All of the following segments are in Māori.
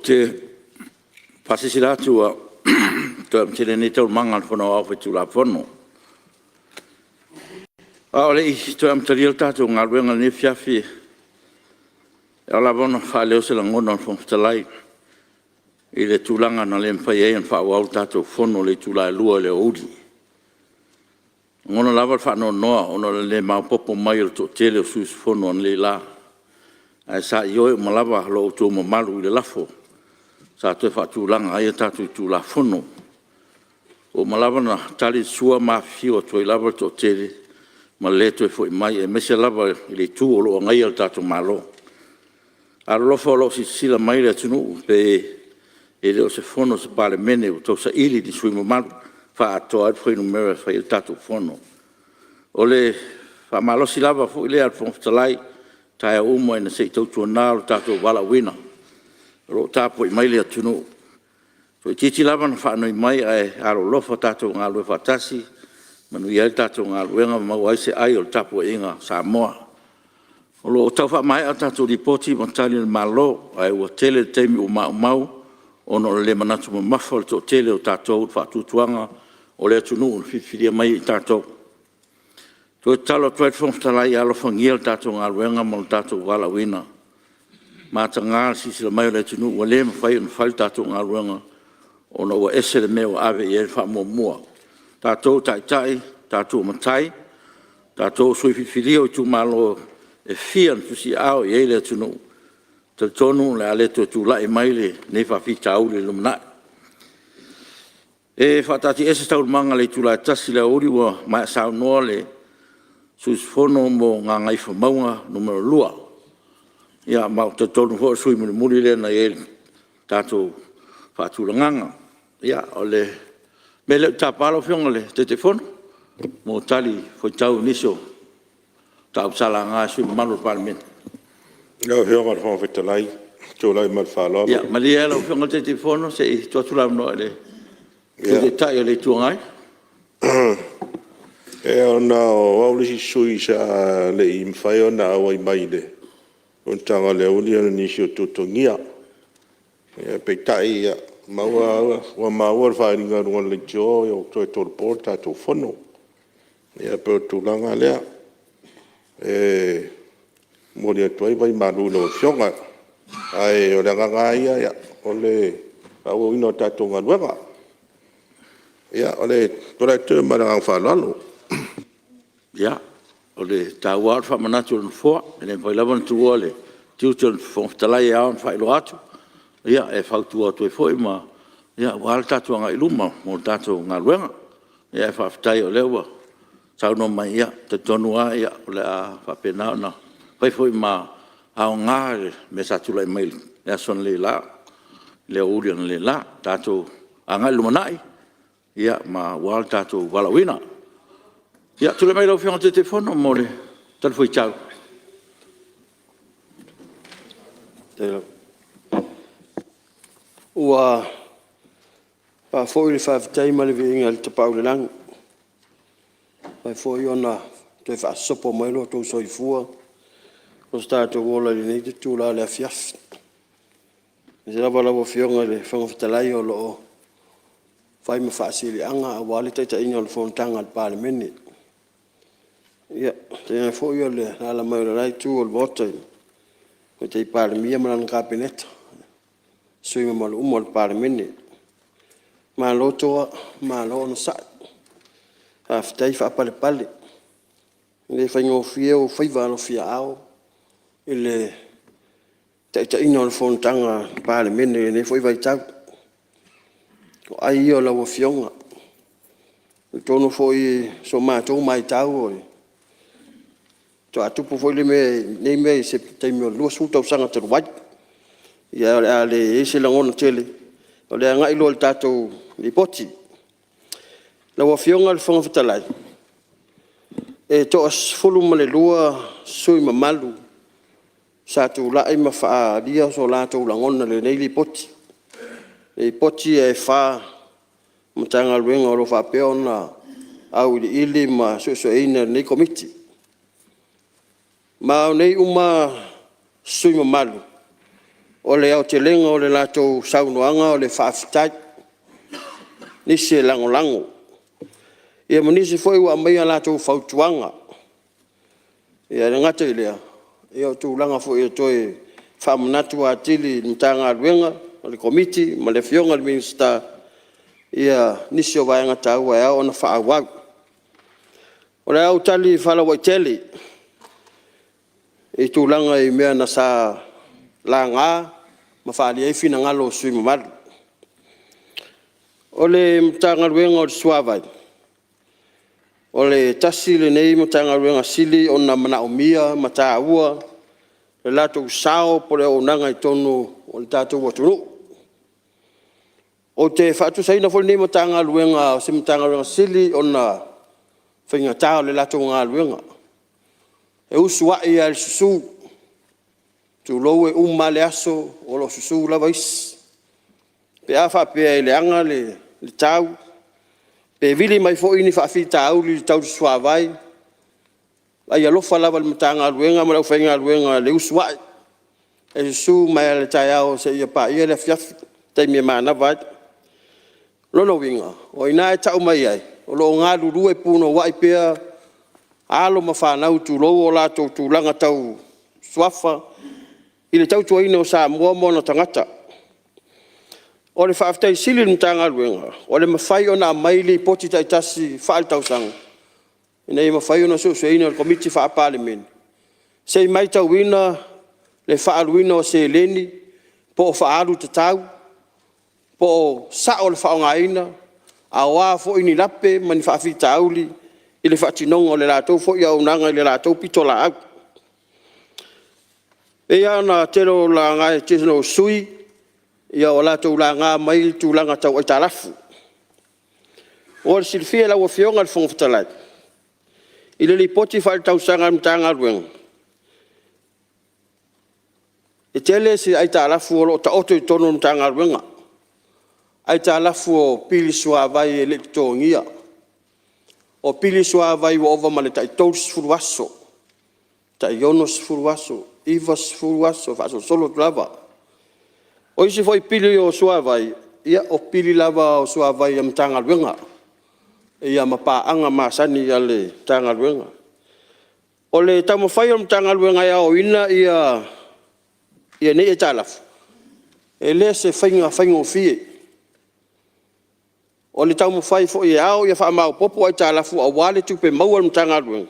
te pasisira tua te tele ni tau manga fono au fe tula fono. Ole to am tari ta tu ngal wenga ni fiafi. Ala bona fa le se la ngona fo talai. Ile tulanga na le mpa ye fa wa ta tu fono le tula lua le udi. Ngona lava fa no no ono le ma popo mai to tele su fono le la. Ai sa yo malava lo tu mo malu le lafo. Sa te fa tulanga ai ta tu la fono. O malava na tali sua ma fio to lava to tele. Ma leto e foi mai e mese lava le tu o lo ngai al tatu malo. A lo fo si sila mai le tunu pe e le se fono se pale mene o to sa ili di sui mo malu fa to al foi numero fa il tatu fono. O le fa malo si lava fu le al fon talai tai o mo ina se to tu na tatu wala wina. Ro tapo mai le tunu. So titi lava na fa no mai ai a lo fo tatu ngalo fa tasi. Manu ia tatu ngā luenga mau se ai o tapu inga Samoa. O lo tau wha mai a tatu ripoti mantani le malo ai ua tele teimi o mau ono le manatu ma mawha to tele o tatou whatutuanga o le atunu o whiwhiria mai i tatou. Tue talo tuet whongtalai alo whangia o tatou ngā luenga mo tatou wala wina. Mata ngā sisila mai o le atunu ua le mawhai o whai tatou ngā luenga ono ua ese le meo ave i e wha mua. Tātou tai, tātou matai, tātou sui whiwhiria o tūmalo e whian fusi ao i eile atunu. Te tonu le aleto tu lai mai le ne whawhita au le lumnai. E whatati ese tau manga le tūlai tasi le ori wa mai sao noa le susfono mo ngā ngai whamaunga numero lua. Ia mau te tonu hoa sui muri le na e tātou whatulanganga. Ia o le me le tapalo fionga le te fono mo tali foi tau niso tau sala nga su malu parliament no fionga fo fetalai to lai mal falo ya malia lo fionga te fono se to tula no le te tai le tuangai e ona o li sui sa le im fai ona o mai le on tanga le uli ni sio tutongia e pe tai maua wa maua fa ni ngā runga le jo o toi to porta to fono ia pe tu langa le mo le toi vai malu no fionga ai o le nga ia o le au ino ta to nga luega ia o le to le te mara fa lalo ia o le ta wa fa manatu fo le vai lavan tu ole tu fo talai au fa lo atu ia e fautua tu e foi ma ia wal tatu nga iluma mo tatu nga luenga ia fa ftai o lewa sau no mai ia te tonua ia o le a fa pena na foi ma au nga me sa tu le mail ia son le la le urian le la tatu anga lumanai ia ma wal tatu walawina ia tu le mai lo fion te telefono mo le tal foi chau Ua pa foi le fa tai male vinga te paule lang. Pa foi ona te fa sopo mai lo to soi fua. O sta to wola ni te tu la le fiaf. Se la bala bo fionga le fa talai o lo. Fai me fa sili anga wale te ta inyo le fontanga al parliament. Ya, te foi le ala mai la tu o voto. Ko te parliament man kabinet. Sui mo lo umol parliament ma lo to ma lo no sa aftai fa pale le fa ngo fio fa va no fia ao ile te ino fontanga parliament ne foi vai tau ko ai o la wo fionga to no foi so ma to mai tau to atu po foi le me se te mo lo su tau sanga te wai ia le ese la ngona tele o le ngai lo tatou li poti la wa fionga le fonga fatalai e to as fulu male lua sui mamalu sa tu la ai mafa dia so la tu la ngona le nei li poti e fa mtanga luenga o fa peona au ili ma so ina nei komiti ma nei uma sui mamalu o le au te lenga o le lato saunoanga o le whaafitai. Nisi e lango lango. Ia manisi foi ua mai a lato whautuanga. Ia ngata i lea. Ia o tūlanga foi e toi whamanatu a tili mtanga aluenga, o le komiti, ma le fionga le minista. Ia nisi o vaenga taua e au na whaawau. O le au tali whala waiteli. E tūlanga i mea na sa la ngā, ma whaali e fina ngalo sui mamaru. O le mtanga ruenga o le suavai. O le tasi le nei mtanga ruenga sili o na mana o mia, ma taa ua, le lato usao po le o nanga i tonu o le tato watunu. O te whaatu saina fo le nei mtanga ruenga, o se mtanga ruenga sili o na whainga tao le lato ngā ruenga. E usua i al susu, tu lowe umale aso, o lo susu lava isi. Pe awha pe le anga le tau, pe vili mai fo ini whaafi tau li tau suavai, ai alofa lava le matanga aluenga, ma lau whainga aluenga le usua. E susu mai le tai au se ia pa ia le fiafi, te mea maana vai. Lono winga, o ina e tau mai ai, o lo ngā lulu e puno wai pea, alo ma whanau tu lou o lato tu langa tau suafa, i le tau tuaina o sa mua mona tangata. O le whaafitai sili mtanga luenga, o le mawhai o na maili poti taitasi whaal tau sanga. Ina i mawhai o na susueina o le komiti wha parliament. Sei mai tau wina, le whaaluina o se leni, po o whaalu te tau, po o sa o le whaongaina, a wā fo ini lape mani whaafita auli, i le whaatinonga o le lātou fo i au nanga i le lātou pito la au. E ana tero la ngai tino sui, ia o lātou la ngā mai tūlanga tau ai tālafu. O le silfia la ua fionga le whongwhatalai. I le li poti whaal tau sanga mtanga ruenga. E tele si ai tālafu o lo ta oto i tono mtanga ruenga. Ai tālafu o pili sua vai e le tongia. O pili sua vai o ova male tai tous furuaso. Tai yonos furuaso. Ivas furuaso. Faso solo lava. O isi foi pili o sua vai. Ia o pili lava o sua vai am tanga luenga. Ia mapaanga masani ya le tanga luenga. O le tamo fai am tanga luenga ia o ina ia ne e talafu. E le se fainga o fie. O le tau mo fai fo i au ia wha mau popo ai tālafu a wale tupe maua mtanga ruenga.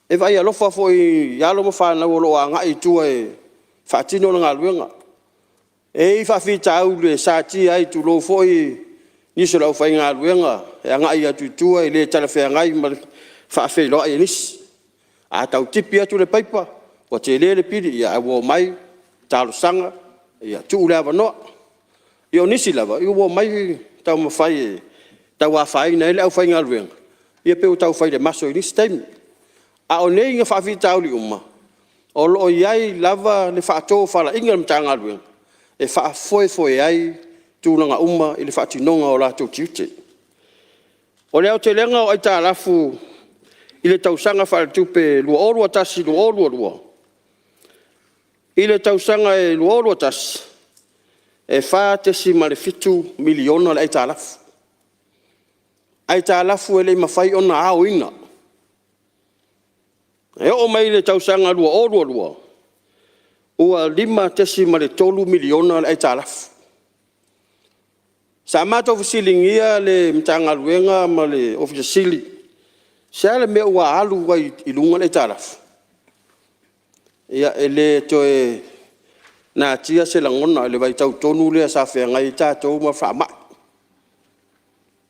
E vai alofa fo i alo mo whanau o lo a ngai tua e whaatino na ngā ruenga. E i whawhita au le sāti ai tu lo fo i niso lau whai ngā ruenga. E a ngai atu tua i le talawhea ngai ma whaawhei loa i nisi. A tau tipi atu le paipa. Wa te le piri ia awo mai talo sanga ia tu ule awa noa. Io nisi lava, io wo mai tau mawhai tau a whai na ele au whai ngā ruenga. Ia peu tau whai le maso i nisi taimi. A o nei inga whaafi tau li uma. O loo iai lava le whaato whala inga mta ngā ruenga. E whaafoe ai tūnanga uma i le whaatinonga o lātou tiute. O leo te lenga o ai tā lafu i le tausanga whale tupe lua orua tasi lua orua. I le tausanga e lua orua tasi. E wha te si ma le fitu miliona le ai tālafu. Ai tālafu e le mawhai ona ao ina. E o mai le tausanga lua orua. Ua 5 te si ma le 3 miliona le ai tālafu. Sa mātou fisilingia le mtanga luenga ma le ofisa sili. Sea le mea ua alu wai ilunga le ai tālafu. Ia e le toe na tia se langona le vai tau tonu le sa fe ngai tātou ma whaama.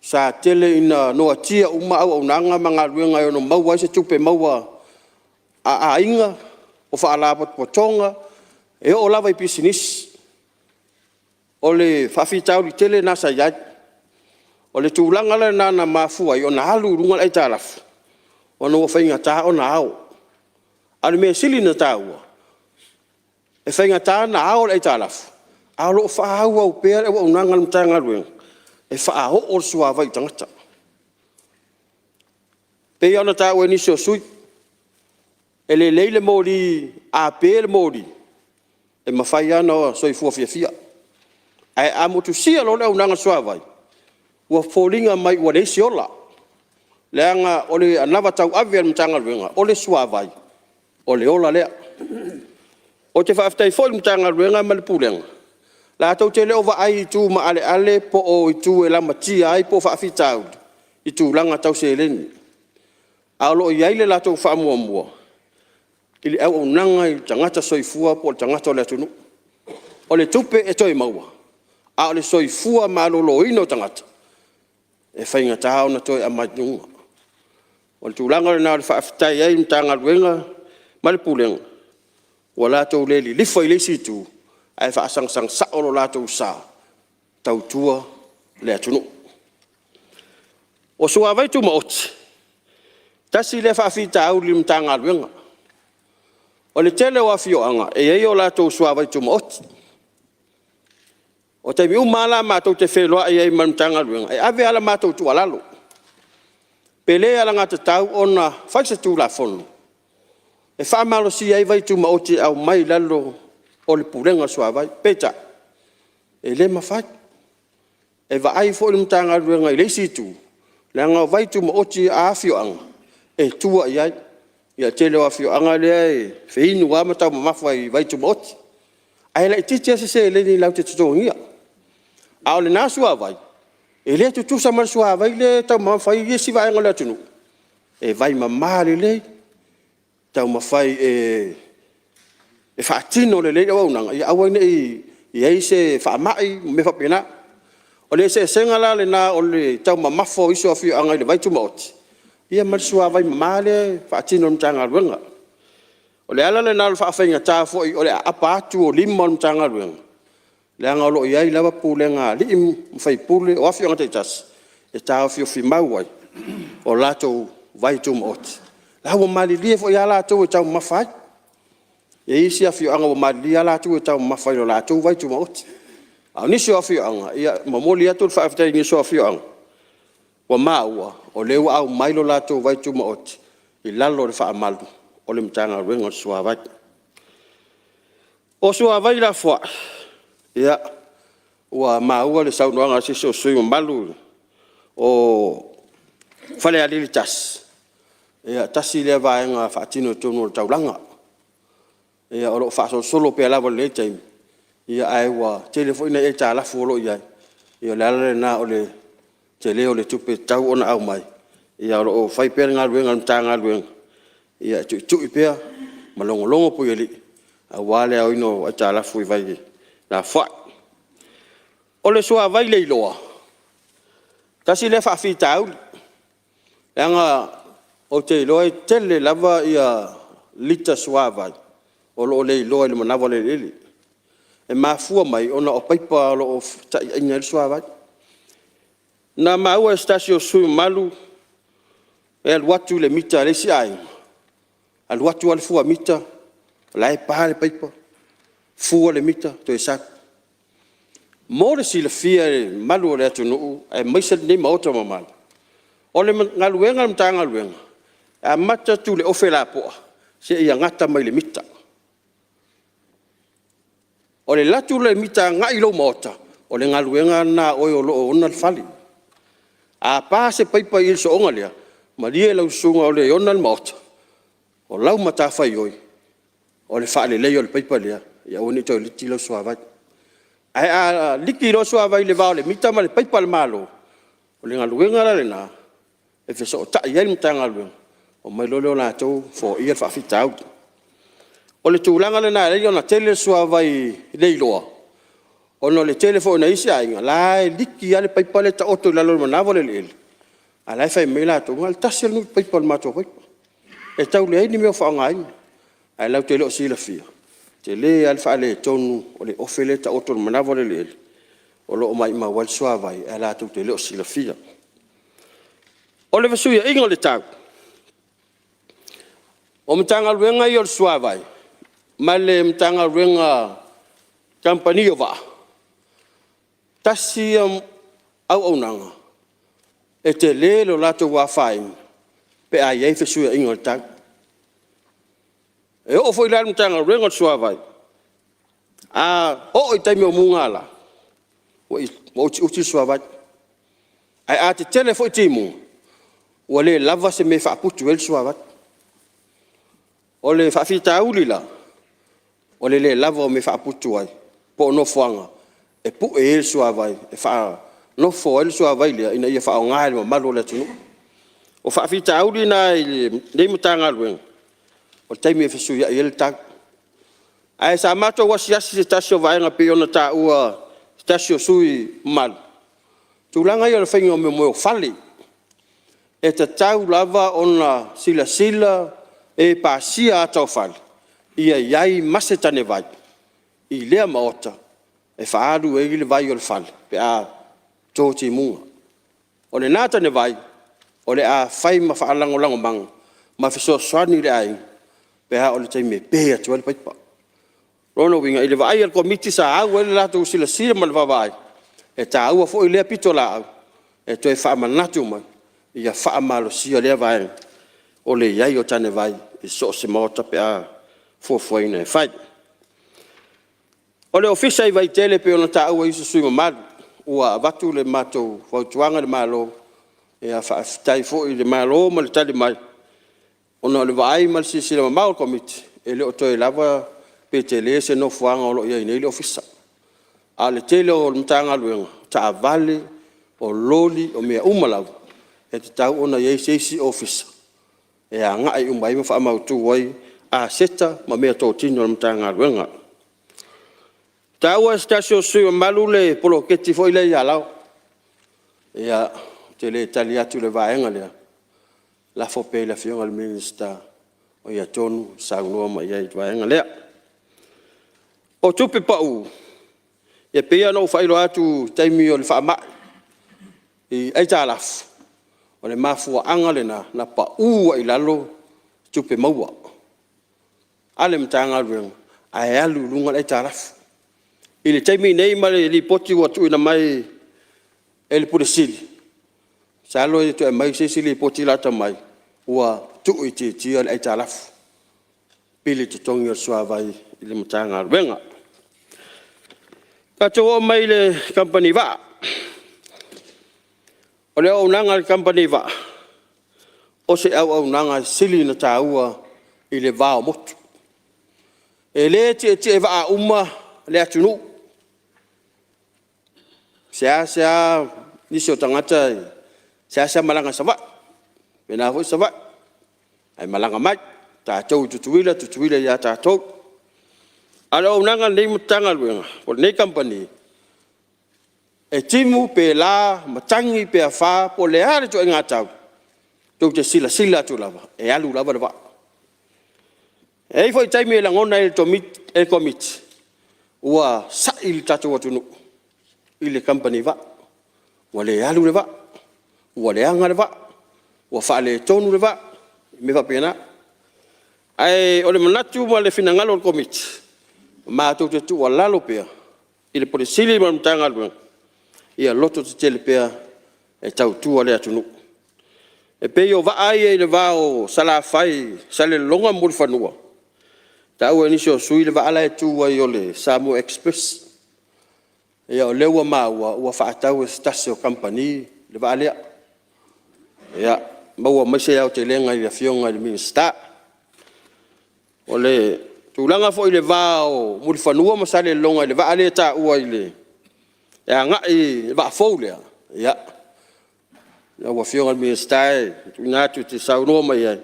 Sa tele ina noa tia uma au nanga manga luenga o no maua se tupe maua a inga o whaalapot potonga e o lava i pisinis. O le whawhitau li tele nasa iai. O le tūlanga le nana mafua i o na halu runga ai tālafu. O no whainga tā o na au. Anu mea sili na tāua. E whainga tā na ao le tālafu. A lo whaau au pēr e wa unanga mtanga ruenga. E whaao o sua vai tangata. Pei ana tā ue nisi o sui. E le leile mōri a pēr mōri. e mawhai ana o soifua fia. Ai amotu sia lo le unanga suavai. Ua fōlinga mai ua reisi ola. Leanga ole anava tau avia mtanga ruenga, ole suavai. Ole ola lea. O te whaaftai fōi mtanga ruenga malipulenga. La tau te leo wa ai tu ma ale po o i tu e lama tia ai po whaafitau. I tu langa tau se eleni. Aolo i aile la tau whaamua mua. Ili au o nanga i tangata soifua po tangata o le atunu. Ole tupe e toi maua. A ole soifua ma lolo ino tangata. E whainga tahao na toi a matunga. Ole tūlanga le nā le whaafitai ai mtanga ruenga malipulenga. Wa lātou le li lifa i leisi tū. Ai whaasang sa olo lātou sa. Tau tua le atunu. O sua vai tu maoti. Tasi le whaafita au li mtanga ruenga. O le tele wa fioanga. E ei o lātou sua vai tu maoti. O te miu mala mātou te wheloa e ei mtanga ruenga. E ave ala mātou tu alalo. Pele ala ngata tau ona whaisa tū la fono. E whaamalo si ei vai tu maoti au mai lalo o le purenga sua vai. Peta. E le mawhai. E va ai fo le mtanga ruenga i leisi tū. Langa vai tu maoti a fioanga. E tua iai. Ia tele wa fioanga lea e whinu wa matau mamafa i vai tu maoti. Ai la ititia se le ni lau te tutongia. A ole nā sua vai. E le tu sa mar sua vai le tau mawhai i si vai ngale atunu. E vai mamari le. Tau mawhai e whaatino le le awaunanga. I awaine i eise whaamai me whapena. O le se sengala le nā o le tau mamafo iso a fio angai le vai tu maoti. Ia mar sua vai mamale whaatino mtanga ruenga. O le ala le nā le whaafenga tāfo i o le apa atu o lima mtanga ruenga. Le anga lo iai lava pulenga li mwhai pule o afio ngata i tas. E tā afio fi mauai o lato vai tu maoti. La wa mali lia fo ia lato e tau mawhai. E isi afio anga wa mali lia lato e tau mawhai o lato vai tu maoti. Au nisi o afio anga. Ia mamoli atu le whaafitai nisi o afio anga. Wa maua o lewa au mailo lato vai tu maoti. I lalo le whaamalu o le mtanga ruenga sua vai. O sua vai la fua. Ia, ua maua le saunoanga sisi o sui malu o whale alili tas. Ia, tasi lea vaenga whaatino tonu o taulanga. Ia, o lo whaaso solo pe alawa le taimi. Ia, ai wa telefoina e ta alafu o lo iai. Ia, le alale na o le tele o le tupe tau ona au mai. Ia, o lo o whaipere ngā ruenga mta ngā ruenga. Ia, tui pea, malongolongo po iali. A wale au ino a ta alafu i vai la fa. O le sua vai le loa. Tasi le fa fi tau. Anga o te loa tele lava ia lita sua vai. O lo le loa le manava le lili. E mafua mai ona o paipa lo o ta ina le sua vai. Na maua stasio sui malu. E al watu le mita le si ai. Al watu al fua mita. Lai pa le paipa. Fua le mita to esak. Mo le sila fia malu le atu nuu. E maisa ni maota mamal. O le ngaluenga mta ngaluenga. A mata tu le ofe la poa. Se ia ngata mai le mita. O le latu le mita ngai lo maota. O le ngaluenga na oi o lo ona fali. A pa se paipa il so onga lea. Ma lie lau sunga o le ona maota. O lau mata fai oi. O le fale leo le paipa lea. Ia oni to liti lo sua vai. Ai a liki lo sua vai le vale mita ma le paipa le malo. O le ngaluenga la le na. E fe so ta ia mta ngaluenga. O mai lo leo la tau fo ia fa fitau. O le tūlanga le na le ona tele sua vai le iloa. O no le telefone isi ainga. La liki ale paipa le ta oto la lo manavo le le. Ala fai me la to ngal tasel no paipa le mato paipa. E tau le ni me fa ngai. Ai lau te lo si la fia. Te le alfa le tonu o le ofele ta oto manavo le le. O lo mai ma wal sua vai ala tu te lo si la fia. O le vasuia ingo le tau. O mtanga ruenga i o sua vai. Ma le mtanga ruenga kampani o va. Tasi au nanga. E te le lo lato wa fai. Pe a iei vasuia ingo le tau. E o foi la mtanga ruenga sua vai. O i taimi o mungala. O uti suavat. Ai te tele fo i timu. O le lava se me whaaputu el suavat. O le whaafita aulila. O le lava o me whaaputu ai. Po no fuanga. E pu e el suavai. E wha no fo el suavai lea. Ina ia wha o ngāi ma malo le tunu. O whaafita aulina i le mutanga luenga. O taimi e whesu ia i el tak. Ai sa mato wasiasi se tasio vaenga pe ona ta ua tasio sui mal. Tulanga ia le whainga o me moe o fali. E ta tau lava ona sila sila e pasia atau fali. Ia iai masetane vai. I lea maota. E whaaru e le vai o le fali. Pe a tōti munga. O le nātane vai. O le a whai ma whaalango lango manga. Ma whesoa swani le ai. Pe a o le taime pe atu ale paipa. Rono winga i le vai al komiti sa au ele lato sila sila ma le vavai. E ta aua fo i lea pito la au. E toi whaamanatu mai. Ia whaamalo sia lea vai. O le iai o tane vai. I so se maota pe a fuafuaina e whai. O le ofisa i vai tele pe ona ta aua iso sui mamadu. Ua watu le matou wautuanga le malo. E a whaafitai fo i le malo ma le tali mai. Ona le vai ma le sila mamau komiti. E le o toi lava pe te le se no fuanga o lo ia nei le ofisa. A le tele o mtanga luenga. Ta vale o loli o mea umalavu. E te tau ona iei seisi ofisa. E a ngai umai ma whaamautu wai a seta ma mea tō tino o mtanga luenga. Taua stasio sui o malu le polo keti fo ile ia lau. E a te le tali atu le vaenga lea. La fo pe la fionga le minista o ia tonu saunua ma ia i vaenga lea. O tupe pau. E pea no whairo atu taimi o le whaama. I eita alafu. O le mafua anga le na pa ua i lalo tupe maua. Ale mtanga ruenga. Ai alu lunga le eita alafu. I le taimi nei ma le li poti watu ina mai e le pure sili. Sa alo e tu e mai se sili poti lata mai. Ua tu i te tia le eita alafu. Pili te tongi o sua vai i le mtanga ruenga. Kato o mai le company va. O le au nanga le company va. O se au nanga sili na taua i le va o motu. E le te va uma le atunu. Sea nisi o tangata sea malanga sava. Pena hoi sava. Ai malanga mai. Tātou tutuila ia tātou. Ala o nanga nei mutanga luenga. O nei company. E timu pe la matangi pe a wha po le are to inga tau. Tau te sila tu lava. E alu lava lava. E i foi taimi e langona e komiti. Ua sa ili tatu watunu. I le company va. Ua le alu le va. Ua le anga le va. Ua wha le tonu le va. Me va pena. Ai o le manatu ma le finangalo le komiti. Ma tau te tu wa lalo pea. I le pole sili ma mtanga luenga. Ia loto te tele pea e tau tua le atunu. E pe o va ai e le va o sala fai sale longa mul fanua. Tau e nisi o sui le va ala e tua i o le Samu Express. Ia o leua maua ua whaatau e stasi o company le va alea. Ia maua maise au te lenga i le fionga i le minsta. O le tūlanga fo i le va o mul fanua ma sale longa i le va alea ta ua i le. Ia ngai va fou lea. Ia. Ia wa fionga mi stai. Nga tu te saunoa mai ai.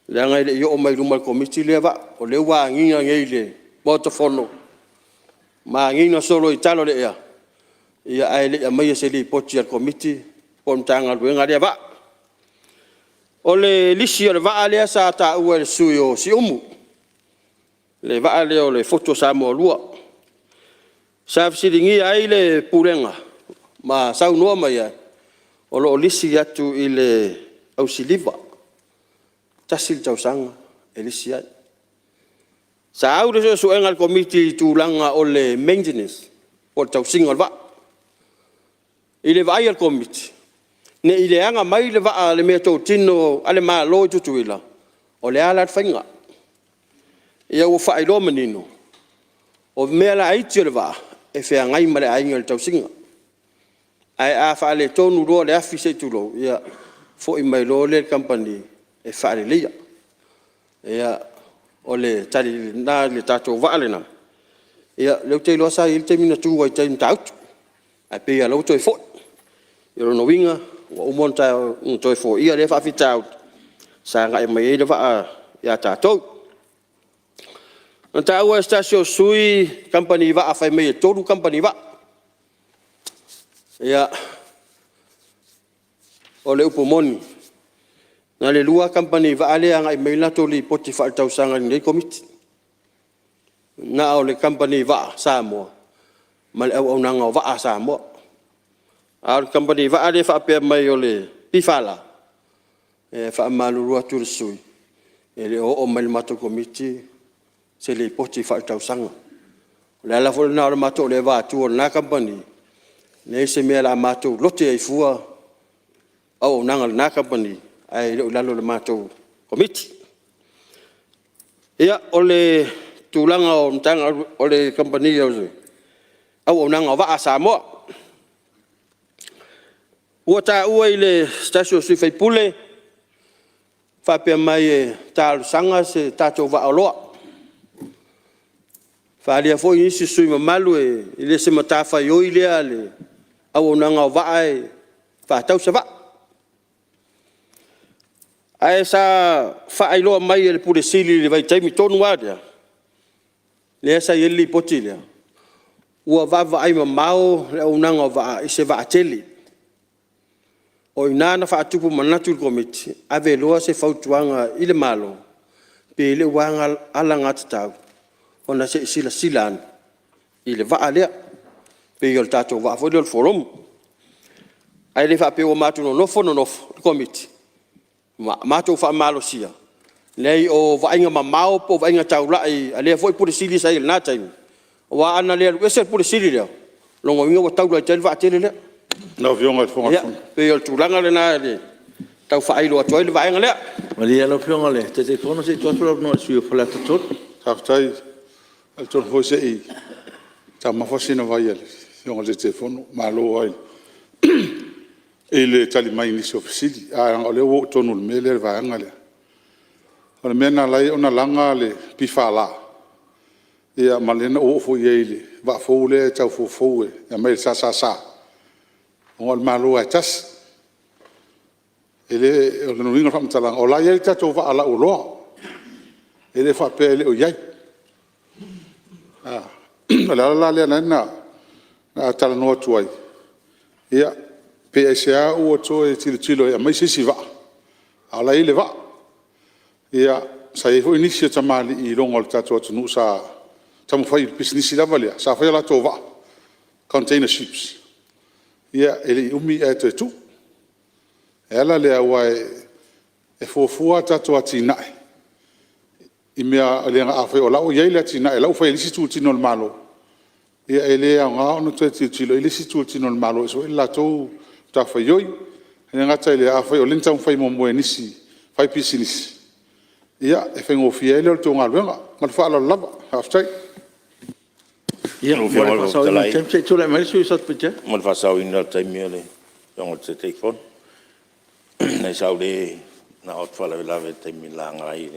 Lea ngai le i o mai rumal komiti lea va. O le wa nginga ngei le. Motofono. Ma nginga solo i talo le ea. Ia ai le mai se li poti al komiti. Pontanga luenga lea va. O le lisi o le va lea sa ta ua le sui o si umu. Le va lea o le foto sa mo lua. Sa fisiringi ai le purenga. Ma sau noa mai ai. O lo lisi atu i le au siliva. Tasil tau sanga. E lisi ai. Sa au le so engal komiti tūlanga o le maintenance. O tau singa va. I le vai al komiti. Ne i le anga mai le va le mea tau tino ale maa loi tutuila. O le ala at whainga. Ia ua whaero manino. O mea la ai tio le va e fea ngai ma le ainga le tausinga. Ai a wha le tonu roa le afi se tulo ia fo i mai lo le company e wha le lia. Ia o le tari na le tatou wa le na. Ia leu te loa sa il te mina tu ai te mtautu. Ai pe ia lau toi fo. Ia rono winga wa umonta toi fo ia le wha fitau. Sa ngai mai le wa ia tatou. Nta ua stasio sui company va a fai mai toru company va. Ia o le upomoni. Na le lua company va ale ngai mai la to li poti fa tau sanga ni komiti. Na o le company va Samoa. Mal au nanga va Samoa. A company va ale fa pe mai o le pifala. E fa malu atu sui. Ele o mai mato komiti. Se le poti fa tau sanga. Le ala fo na mato le va tu na company. Ne se me la mato lote ai fua. Au nanga na company ai le lalo le mato komiti. Ia ole tulanga o tanga ole company o. Au nanga va Samoa. Ua ta ua ile stasio si fai pule. Fa pe mai tal sanga se tato va aloa. Falia foi isi sui mamalu e ile se matafa yo ile ale au nanga va e fa tau se va ai sa fa ai lo mai le pure sili le vai taimi tonu wadia le sa yeli potilia ua va ai mamao le au nanga va ise va teli o inana fa tupu manatu komiti ave loa se fautuanga ile malo pe le wanga ala ngatau ona se sila silan ile va ale pe yol tato va fo del forum ai le fa pe o matu no fo no komiti matu fa malo sia lei o va inga mamao po va inga taula ai ale foi por sili sai na time wa ana le wese por sili le longo inga wa taula tel va tele le Na vionga fonga ya pe yol tulanga le na le tau fa ai lo to le va inga le Mali alo pionga le te fono se tu no sui fola tot. Taftai al ton hose i ta mafosina vai al vionga le telefono malo ai ele tali mai ni sofisidi a ole wo tonu le mele va ngale ole mena lai ona langa le pifala ia malena o fo yele va fo le tau fo e mai sa ngol malo a tas ele o no winga fam tala o la ye tato va ala o lo ele fa pele o yai la le na tala no tuai ia PSA o to e tilo ia mai sisi va ala ile va ia sai ho inicia tamali i longo tato tunu sa tamu fai business la valia sa fai la to va container ships ia ele umi e tu ela le awai e fofua tato atina i mea le nga afe o lau ia le tina e lau fai lisi tu tino malo ia ele nga ono te tilo lisi tu tino malo so ila to ta fai yoi nga tai le afe o lenta fai mo mo nisi fai business ia e fai ngofia ele to nga luenga mal fa la lava aftai Ia o fa sa o tempe tu le mai sui sot pete. Mal fa sa o ina tai miele. Yong te telefon. Nei sa le na ot fa la ve tai mi la ngai.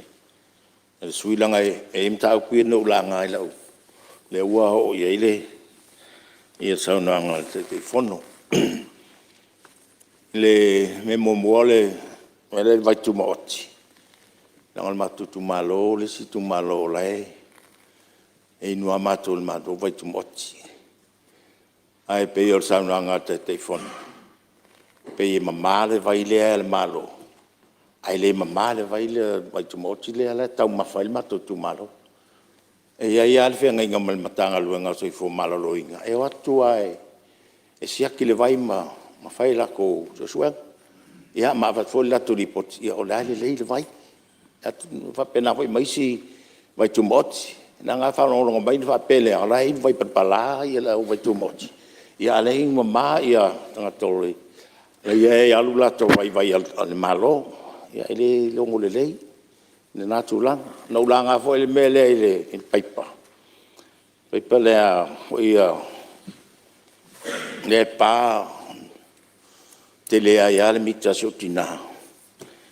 Le sui la ngai e imta ku no la ngai la. Le wa o ye ile. Ia sa na ngai te telefon no. Le me mo mole ele vai tu moti. Ngal matu tu malo le si tu malo lai. E no amato il mato vai tu moti. Ai pe io sa na ngai te telefon. Pe mamma le vai le al malo. Ai le mamma le vai le vai tu moti le ala tau ma fai mato tu malo. E ia al fe ngai ngamal matanga luenga so fo malo loinga. E watu ai. E sia ki le vai ma fai la ko so suel. Ia ma va fo la tu ripot ia o la le le vai. At va pena vai mai si vai tu moti. Na nga fa no mai va pele ala i vai per pala ia la vai tu moti. Ia le mamma ia tanga tole. Le ia alu la to vai al malo. Ia ele longo le lei. Le natulang. Na ulanga fo ele mele ele in paipa. Pai palea ia le pa te lea ia le mita sotina.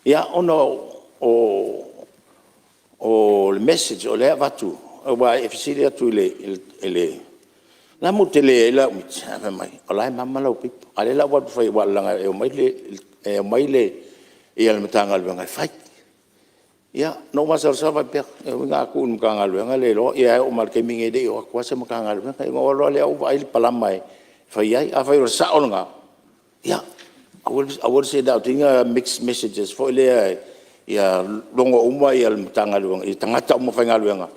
Ia ono o le message o lea watu. Wa e fisiri atu ele. La mo te lea ila umita mai. O lai mama lau pipo. Ale la watu fai walanga e o maile ia le matanga luenga fai. Ia, no masar sa pe nga ku mkanga luenga le lo ia o mal ke minge de o kwa se mkanga luenga ngo lo le o vai palamai fai ai a fai ro sa onga. Ia, I would say that tinga mixed messages for le ia longo uma ia le matanga luenga i tangata mo fai nga luenga.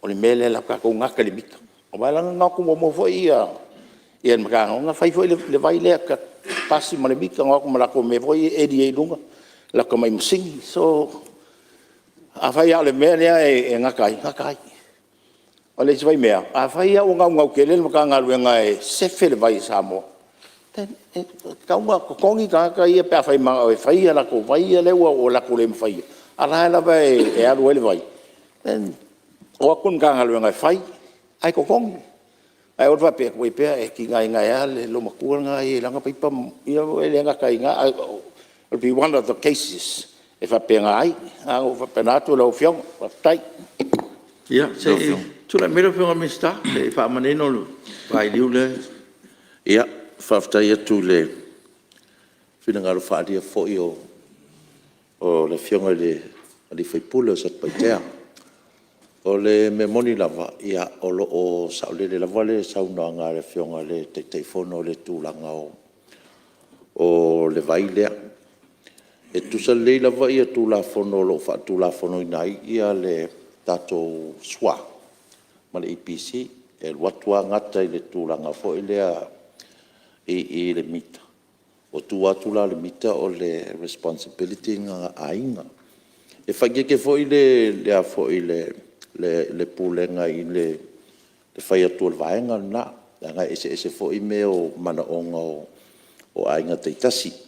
O le mele la ka ko ngaka le bika. O vai langa nga ku mo fo ia mkanga nga fai fo le vai le ka pasi ma le bika nga ku mala ko me fo e di lunga la ko mai msingi so a fai ale mea lea e ngakai. O le vai mea. A fai au ngau ke le maka ngaluenga e sefe le vai sa mo. Kaunga kongi ka ia pe a fai maa e fai ala ko vai le o la ko le fai. Ala la vai e alu ele vai. O kun ka ngaluenga e fai. Ai ko kongi. Ai o va pe ko pe e ki ngai ale lo makua ngai langa pipa ia ele ngakai nga. It'll be one of the cases. E fa penga ai, o fa penato lo fiong, fa tai. Ia, se tu la mero fiong amista, le fa maneno vai liu le. Ia, whaftai atu le whinangaro whaaria fōi o le whionga le whaipule o Satpaitea. O le me moni lava, ia o saulele lava le sauna ngā le whionga le teitei whono le tūlanga o le vai lea. E tusa leila va ia tula fono lo fa tula fono inai ia le tato swa ma le IPC e watua ngata i le tula nga fo ilea i le mita o tua tula le mita o le responsibility nga ainga e fagia ke fo ile le fo ile le pulenga i le fai atu le vaenga na nga ese fo i me o mana onga o ainga teitasi.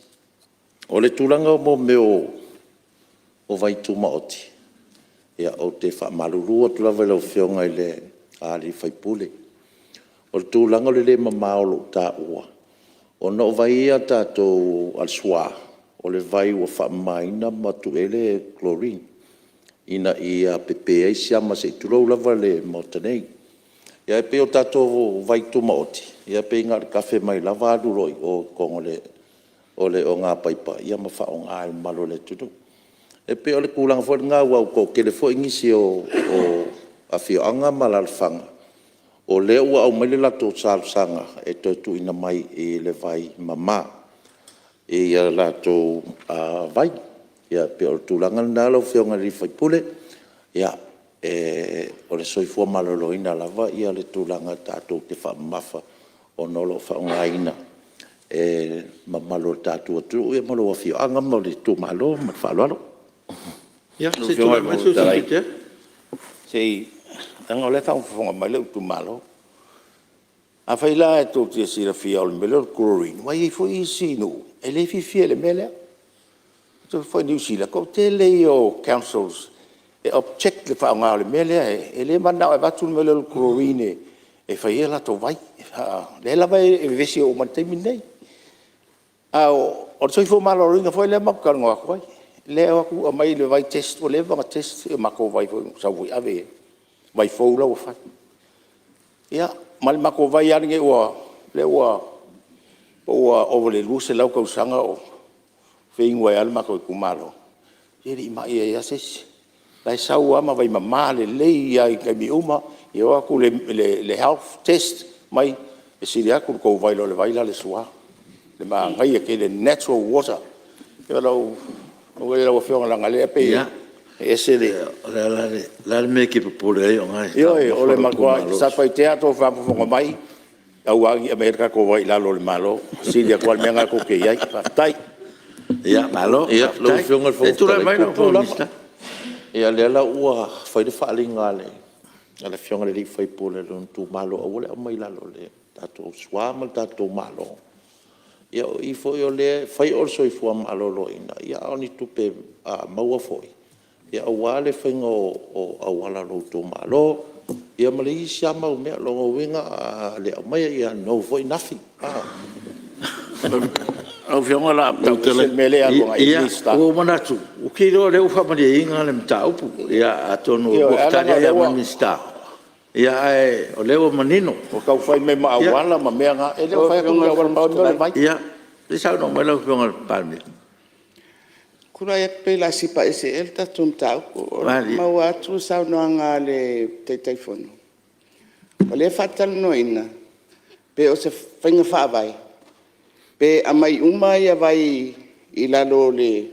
O le tūlanga mo me o vai tūmaoti. Ia o te whamalurua tulawa lau whionga i le āri whaipule. O le tūlanga le mamaolo tā ua. O na o vai ia tātou al swa. O le vai ua whamaina matu ele chlorine. Ina ia pepe ai siama se tulau lava le motanei. Ia e pe o tātou vai tūmaoti. Ia pe inga le kafe mai lava aduroi o kongo o ngā paipa, ia ma wha o ngā malo le tutu. E pe o le kūlanga fo ngā wau ko ke le fo ingisi o a whio anga malalwhanga. O le ua au mai le lato sanga e tu ina mai e le vai mama. E ia lato vai. Ia pe o le tūlanga nā lau whionga li whaipule. Ia o le soifua malolo ina lava, ia le tūlanga tātou te wha mafa o nolo wha o ngā ina. Mamalo tatu atu e malo wa fio anga mo le tu malo ma falalo ia se tu mai so se sei anga le fa fonga mai le tu malo a fai la e tu ti si la fio le melo chlorine wa i fo i sino e le fi le mele tu fo ni si la ko te le o councils e object le fa nga le mele e le manda e va tu melo chlorine e fai la to vai le la vai e vesi o mantemi nei o soi fo malo ringa foi le mak kan ngwa koi le aku mai le vai test o le va test e mako vai fo sa vui ave vai fo la o fa ia mal mako vai ya nge o le o le luse la ko sanga o fe ngwa al mako ku malo iri mai ia ses lai sau ama vai mama le ia ka mi uma ia aku le health test mai e siria ku ko vai lo le vai la le sua le ma ngai ke le natural water yo lo o fiona la ngale pe e se la me ke popole o ngai yo o le makwa sa pai teatro fa fo mai au angi America ko vai la lo le malo siria kwal me nga ko ke ia tai ia malo ia lo fiona fo tu la mai no mista ia le la ua fai de falinga le ala fiona le fai pole lo tu malo o le mai la lo le tato swa mal tato malo ia i foi o le fai also i fu malo lo ina ia oni tupe maua foi ia wale fengo o awala lo to malo ia malei sia mau mea longo winga le mai ia no foi nothing Au whionga la tau Se mele a longa Ia, islista. o manatu. O kiro leo whamani inga le mta upu. Ia, atonu Ia, o ala taria nga ia lewa. manista. Ia, o leo manino. O kau fai me maawala ma mea nga. E leo fai aku mea wala pao mea le vai. Ia, te sau no mai lau whionga palmi. Kura e pela sipa ese el tatum tau. Vale. Mau atu sau noanga le teitai fono. O le fatal noina. Pe o se whainga whaavai. Pe amai uma ia vai I lalo le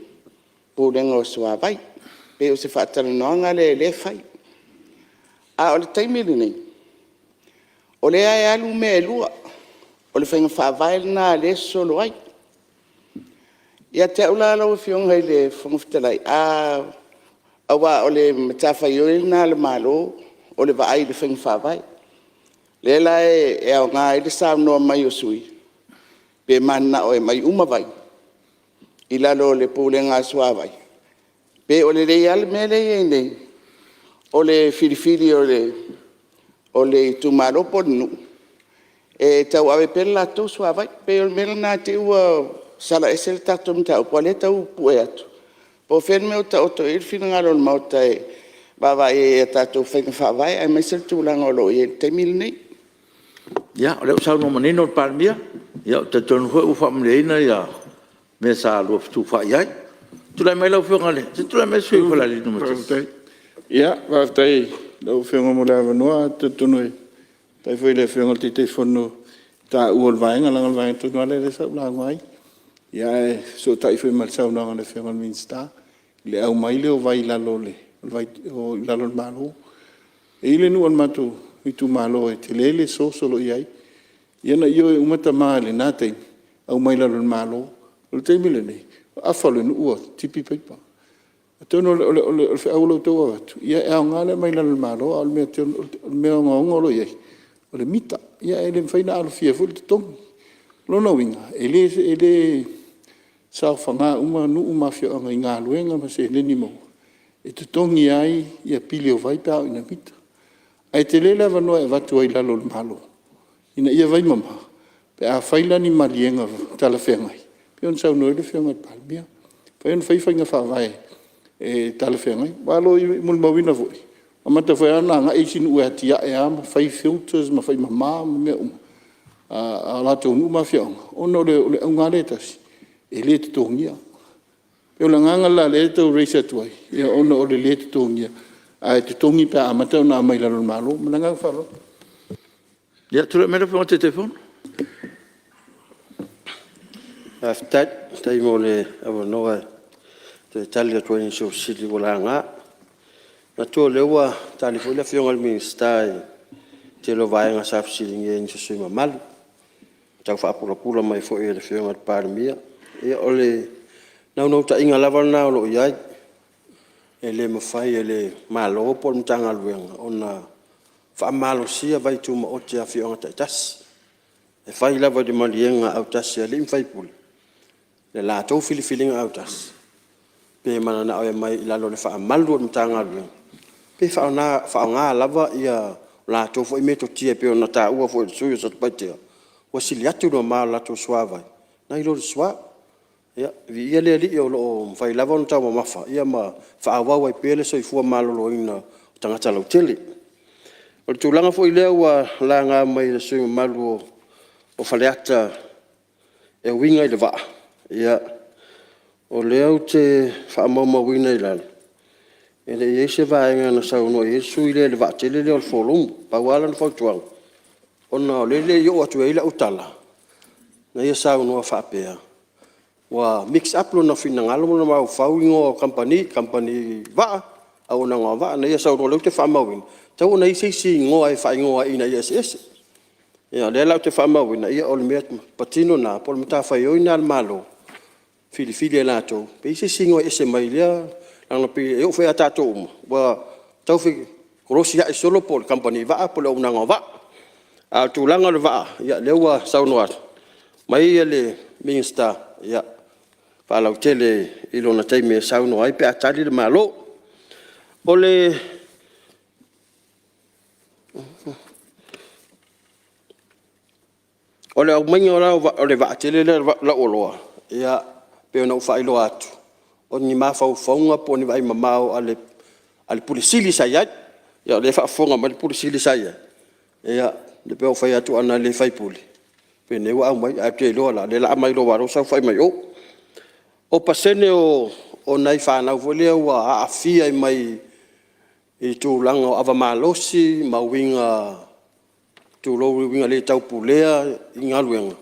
pūrenga o sua vai. Pe o se fatal noanga le whai. A o le taimiri nei. O le ai alu me lua. O le whainga whaavai na le solo ai. Ia te ula lau whionga I le whangufitalai. Awa o le matawhai oi nā le malo, o le vaai le whainga whawai. Le lai e au ngā I le sāu noa mai o sui. Pe mana o e mai uma vai. I lalo le pūle ngā sua vai. Pe o le rei ale mele e nei. O le whiriwhiri o le tumaropo nu. E tau awe pela tau sua vai. Pe o le mele nā te ua sala ese le tato mtau, po le tau pue atu. Po when meo ta oto e whina ngaro le mauta e bawa e tato whenga whawai, ai mai sel tūlanga o lo e te mil nei. Ia, o leo sau no manino le palmia. Ia, te tonu hoi u whamani ina ia. Me sa lua fitu whai ai. Tulai mai lau whionga le. Te tulai mai sui whala li numati. Ia, waftai, lau whionga mo lewa noa, te tonu e. Tai fwoi le whionga te te whono, ta uol vaenga, langal vaenga tonu ale le sau la ngai. Ia e, so tai fwoi mal sau nanga le whionga minsta. Le au mai le o vai lalo le. O lalo le malo. E ile nu al matu, I tu malo e te lele so solo iai. Ia na io e umata maa le nātei, au mai lalo le malo. O le teimile nei, awhalo nu ua, tipi paipa. Tono o le whiaulo tau atu. Ia e au ngale mai lalo le malo, au le mea ngonga olo iai. O le mita, ia e le mwhaina alo fia fuli te tongi. Lona winga, e le sao whanga uma nu umawhia anga I ngā luenga ma se neni mo. E te tongi ai, ia pili o vai pāo ina mita. Ai te lela wanoa e watu ai lalo le malo. Ina ia vai mama. Pe a whailani malienga tala whengai. Pe on sau noi le whengai palmia. Pe on whaiwhainga whawai e tala whengai. Walo I mulmawina voi. Amata whai ana nga eisin ue atia e ama. Whai filters ma whai mama ma mea uma. A lato unu ma whiaonga. Ono le unga letasi. E le te tongia. Pe o la nganga la le tau reisa tuai. Ia ono o le te tongia. Ai te tongi pe amata o nā mai lalo malo. Mananga whalo. Ia, tulai mai lau whionga te telefon. Tai mo le awa noa te tali atua ni so sili wala ngā. Na tō lewa tali fo le whionga le minsta te lo vaenga sa fsili nge ni so sui mamalu. Tau whaapura mai fo e le whionga le pārmia. Ia o le nau ta inga lava na o lo iai. E le mawhai e le malo po mtanga luenga. O na whaamalo sia vai tu ma o te a whionga tai tasi. E whai lava de malienga au tasi a le mwhai puli. Le la tau filifilinga au tasi. Pe mana na oe mai ilalo le whaamalu o mtanga luenga. Pe whaonga lava ia la tau fo imeto tia pe o na ta ua fo i suyo sa tupaitea. Wasili atu no maa la tau suavai. Na ilo le suavai. Ia, ia le li o lo fai lava on tau mafa. Ia ma whaawau ai pele so I fua malolo ina tangata lau tele. O le tūlanga fo I lea ua la ngā mai le sui malu o whaleata e winga I le waa. Ia, o lea o te whaamauma wina I lalo. E le eise vaenga na sau no e sui le waa tele le o le wholum. Pauala na whautuang. O na o le yo atu e ila utala. Na ia sau no whaapea. Wa mix up lo na fina ngalo mo na mau fauingo company va au na ngava na ia sau lo te famawin tau na isi ngo ai faingo ina ISS ia le la te famawin ia ol met patino na pol mata fa yo ina malo fili la to pe isi ngo ese mai lia na pe eu fe ata to wa tau fi krosia e solo pol company va pol na ngava a tu langa va ia le wa sau no mai le minsta ia palau tele ilona taime sau no ai pe atali le malo ole O le au mai o le vaatele le la oloa. Ia pe ona ufa ilo atu. O ni mafau faunga po ni vai mamao ale pulisili saya. Ia le fa fonga ma le pulisili saya. Ia le pe o fai atu ana le fai puli. Pe ne wa mai a te lo la le la mai lo waro sa fai mai o. O pasene o nai fa na vole wa a fia mai i tu langa o ava malosi ma winga tu lo winga le tau pulea ingaluenga.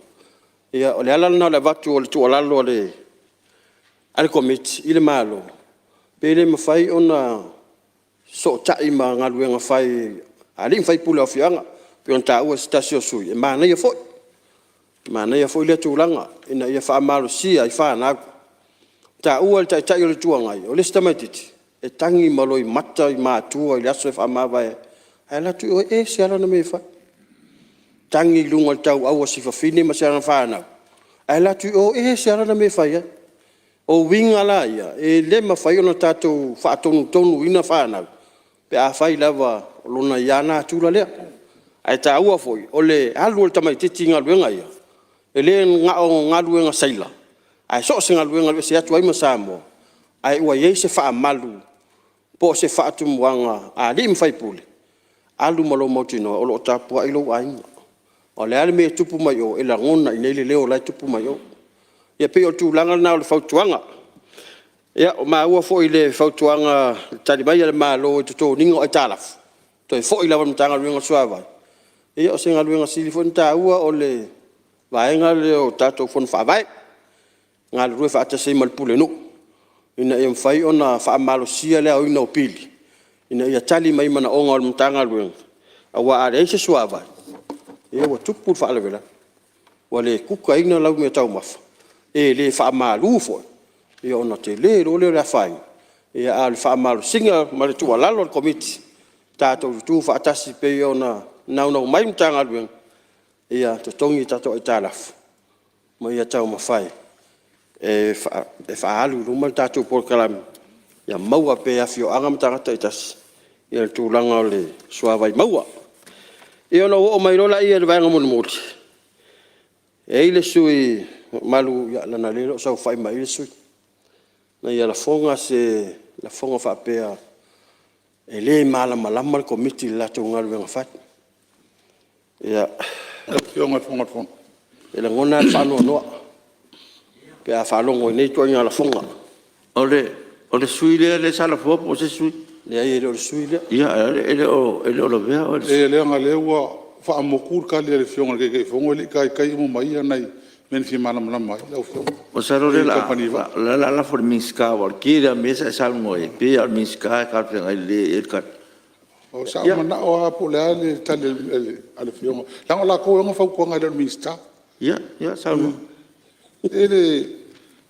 Ia o le ala na le vatu o le tu alalo le ale komiti ile malo. Pe le mafai ona so tai ma ngaluenga fai ali fai pula fianga pe on ta o stasio sui. Mana ia foi le tu langa ina ia fa malosi ai fa na ta ua tai tai o le tuangai o le stamatiti e tangi maloi mata i matua i le aso e whaamawai ai la tu o se ala na me fa tangi lunga tau aua si fafine ma se ala whanau ai la tu o se ala na me fa ia o winga la ia e le ma fai ona tātou whaatonu tonu ina whanau pe a fai lava lona iana tula lea ai ta ua foi o le alu o le tamaititi ngā luenga ia e le ngā luenga saila ai so singa luenga se atu ai masamo ai ua ye se fa malu po se fa tu muanga a lim fai pule alu malo motino o lo tapu ai lo ai o le ale me tupu mai o ela ngona i le leo lai tupu mai o ia pe o tu langa na o fautuanga ia o ma ua fo ile fautuanga tali mai le malo to ningo ai talaf to fo ile va mtanga luenga suava ia o singa luenga silifon ta ua o le vaenga le o tato fon fa vai ngal rue fa tase mal pule no ina em fai ona fa malo sia le o ina opili ina ia tali mai mana onga o mtanga luenga awa are se suava e wa tupu fa le vela wale kuka ina lau me tau mafa e le fa malu fo e ona te le lo le fai e al fa malo singa mal tu ala lo komiti tato tu fa tasi pe ona na mai mtanga luenga ia to tongi tato italaf mai ia tau mafai e fa alu rumal tatu por kalam ya maua pe afio anga mtanga taitas ia tu langa le suavai maua e ona o mai rola ia le vanga mon moti e ile sui malu ya lana lelo sa fai mai sui na ia la fonga fa pe e le mala malama komiti la tu ngal venga fat ia Fonga. e la ngona fa no pe a falongo nei to nya la fonga O le sui le sala fopo o se sui. le ai le sui le Ia ele o lo vea o E le nga le ua fa mokur ka le fionga ke fongo le kai mo mai nei men fi mana mana mai la fionga. o saro le la for minska o kira mesa salmo e pe al minska ka pe le el ka. O sa mana o apo le tale ale fionga. La ko nga fa ko nga le minsta. Ia salmo. Ele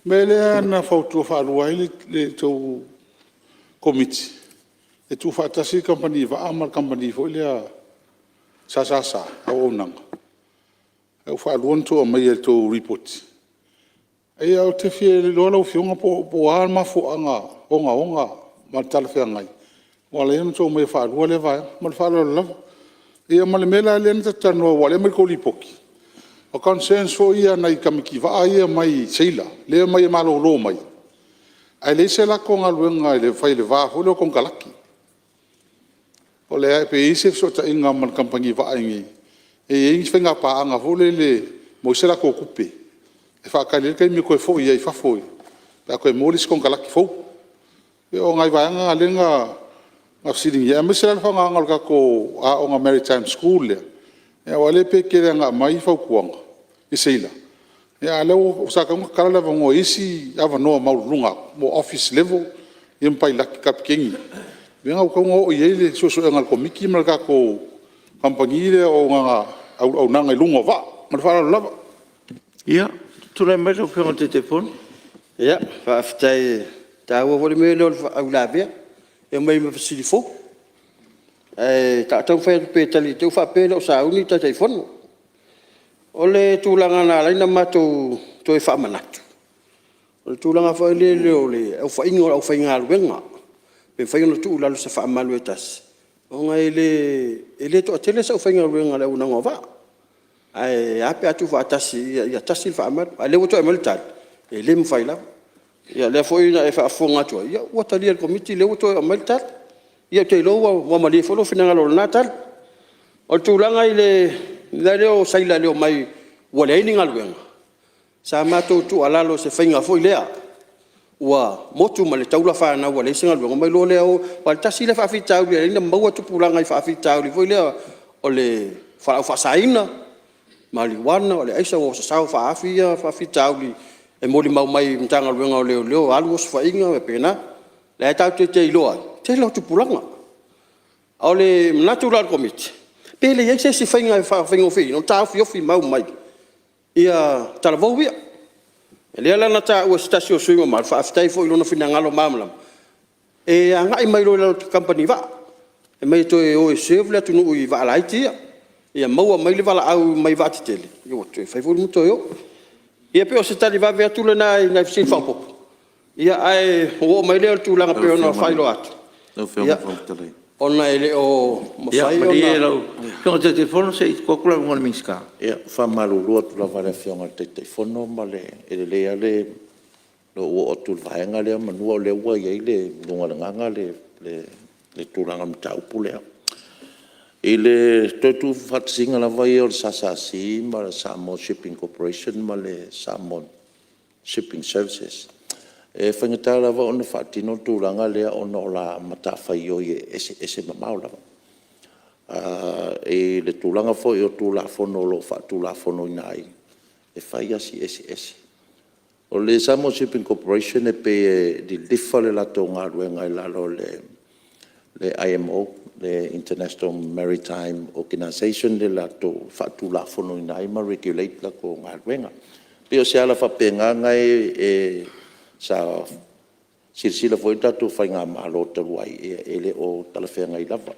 mele na fa tu fa ruai le to committee. E tu fa tasi company va amal company fo le sa o nang. E fa luon to mai to report. E au te fie le lo fionga po al ma fo anga onga ma tal fe ngai. Wala yun to mai fa ruai le va ma fa lo la. E ma le mela le nta tano wala mai ko lipoki. O consenso ia nei kamiki va ia mai seila le mai malo lo mai ai le se la con aluenga le fai le va ho lo con kalaki o le pe ise so ta inga man kampangi va ingi e ingi fenga pa anga ho le mo se la ko kupe e fa ka le kai mi ko fo ia fa fo ta ko mo lis con kalaki fo e o ngai va anga lenga ma sitting ia me se la fa nga ka ko a o maritime school le e wale pe kere nga mai fa kuanga i seila ya lo sa ka kala la ngo isi ava no maulunga mo office level im pai la kapkingi venga ko ngo yele so ngal ko miki mal ka ko compagnie o nga au nanga lungo va ma fa la Ia tu le mai o pe te telefone. ia fa aftai ta wo vole me lo au la via e mai me fasilifo e ta tau fa pe tali tu fa pe lo sa uni ta telefone ole tulanga na laina matu to e fa manatu ole tulanga fa le ole au fa ingo au fa inga luenga pe fa ingo tu la se fa maluetas o nga ele to tele sa fa inga luenga le una ngova ai ape atu fa tasi ia tasi fa amat ale woto e malta e le mfaila ia le foi na e fa fonga tu ia wata dia committee le woto e malta ia te lo wa mali fo lo fina lo natal o tulanga ile leo saila leo mai wale ni ngalwenga sa mato tu alalo se fainga foi lea wa motu male taula fa na wale singa lo mai lo leo wa tasi le fa fitau le ina maua tu pulanga fa fitau le foi lea o le fa saina maliwana o le aisa o sa fa afia fa fitau li e moli mau mai mtanga luenga o leo alu os fa inga e pena le tau te iloa te lo tu pulanga o le natural committee pele ye se fainga fa fainga fi no tau fi mau mai ia talavovia ele ala na ta o stasio suima mal fa aftai fo ilona fina ngalo mamlam e anga i mai lo company va e mai to e o serve la tunu i va laitia ia maua mai le vala au mai va titele io to fai vo muto io ia pe o se tali va ver tule na na sin fa pop ia ai o mai le tu langa pe ona fai lo at no film from tele ona ele o mo Ia, fai mari e ona lau. Fionga te telefono se i kukula ngona minska. ia fa malu lo tu la vale fionga te fono male ele ale lo o tu vaenga le manu le wa ye le lunga nganga le turanga mtau pule ile tu fatsinga la vai o sasasi ma Salmon Shipping Corporation ma le Salmon Shipping Services e fangata la va on fatino turanga le ona la mata fai o ye ese maula e le turanga fo o tu la fono lo fa tu la fono nai e fai asi ese o le Salmon Shipping Corporation e pe di diffale la tonga ruenga la lo le IMO the International Maritime Organization de la to fatu la fono nai ma regulate la ko ngalwenga pio se ala fa penga ngai e sa silsila foi tatu fa nga malo te wai ele o talafenga i lava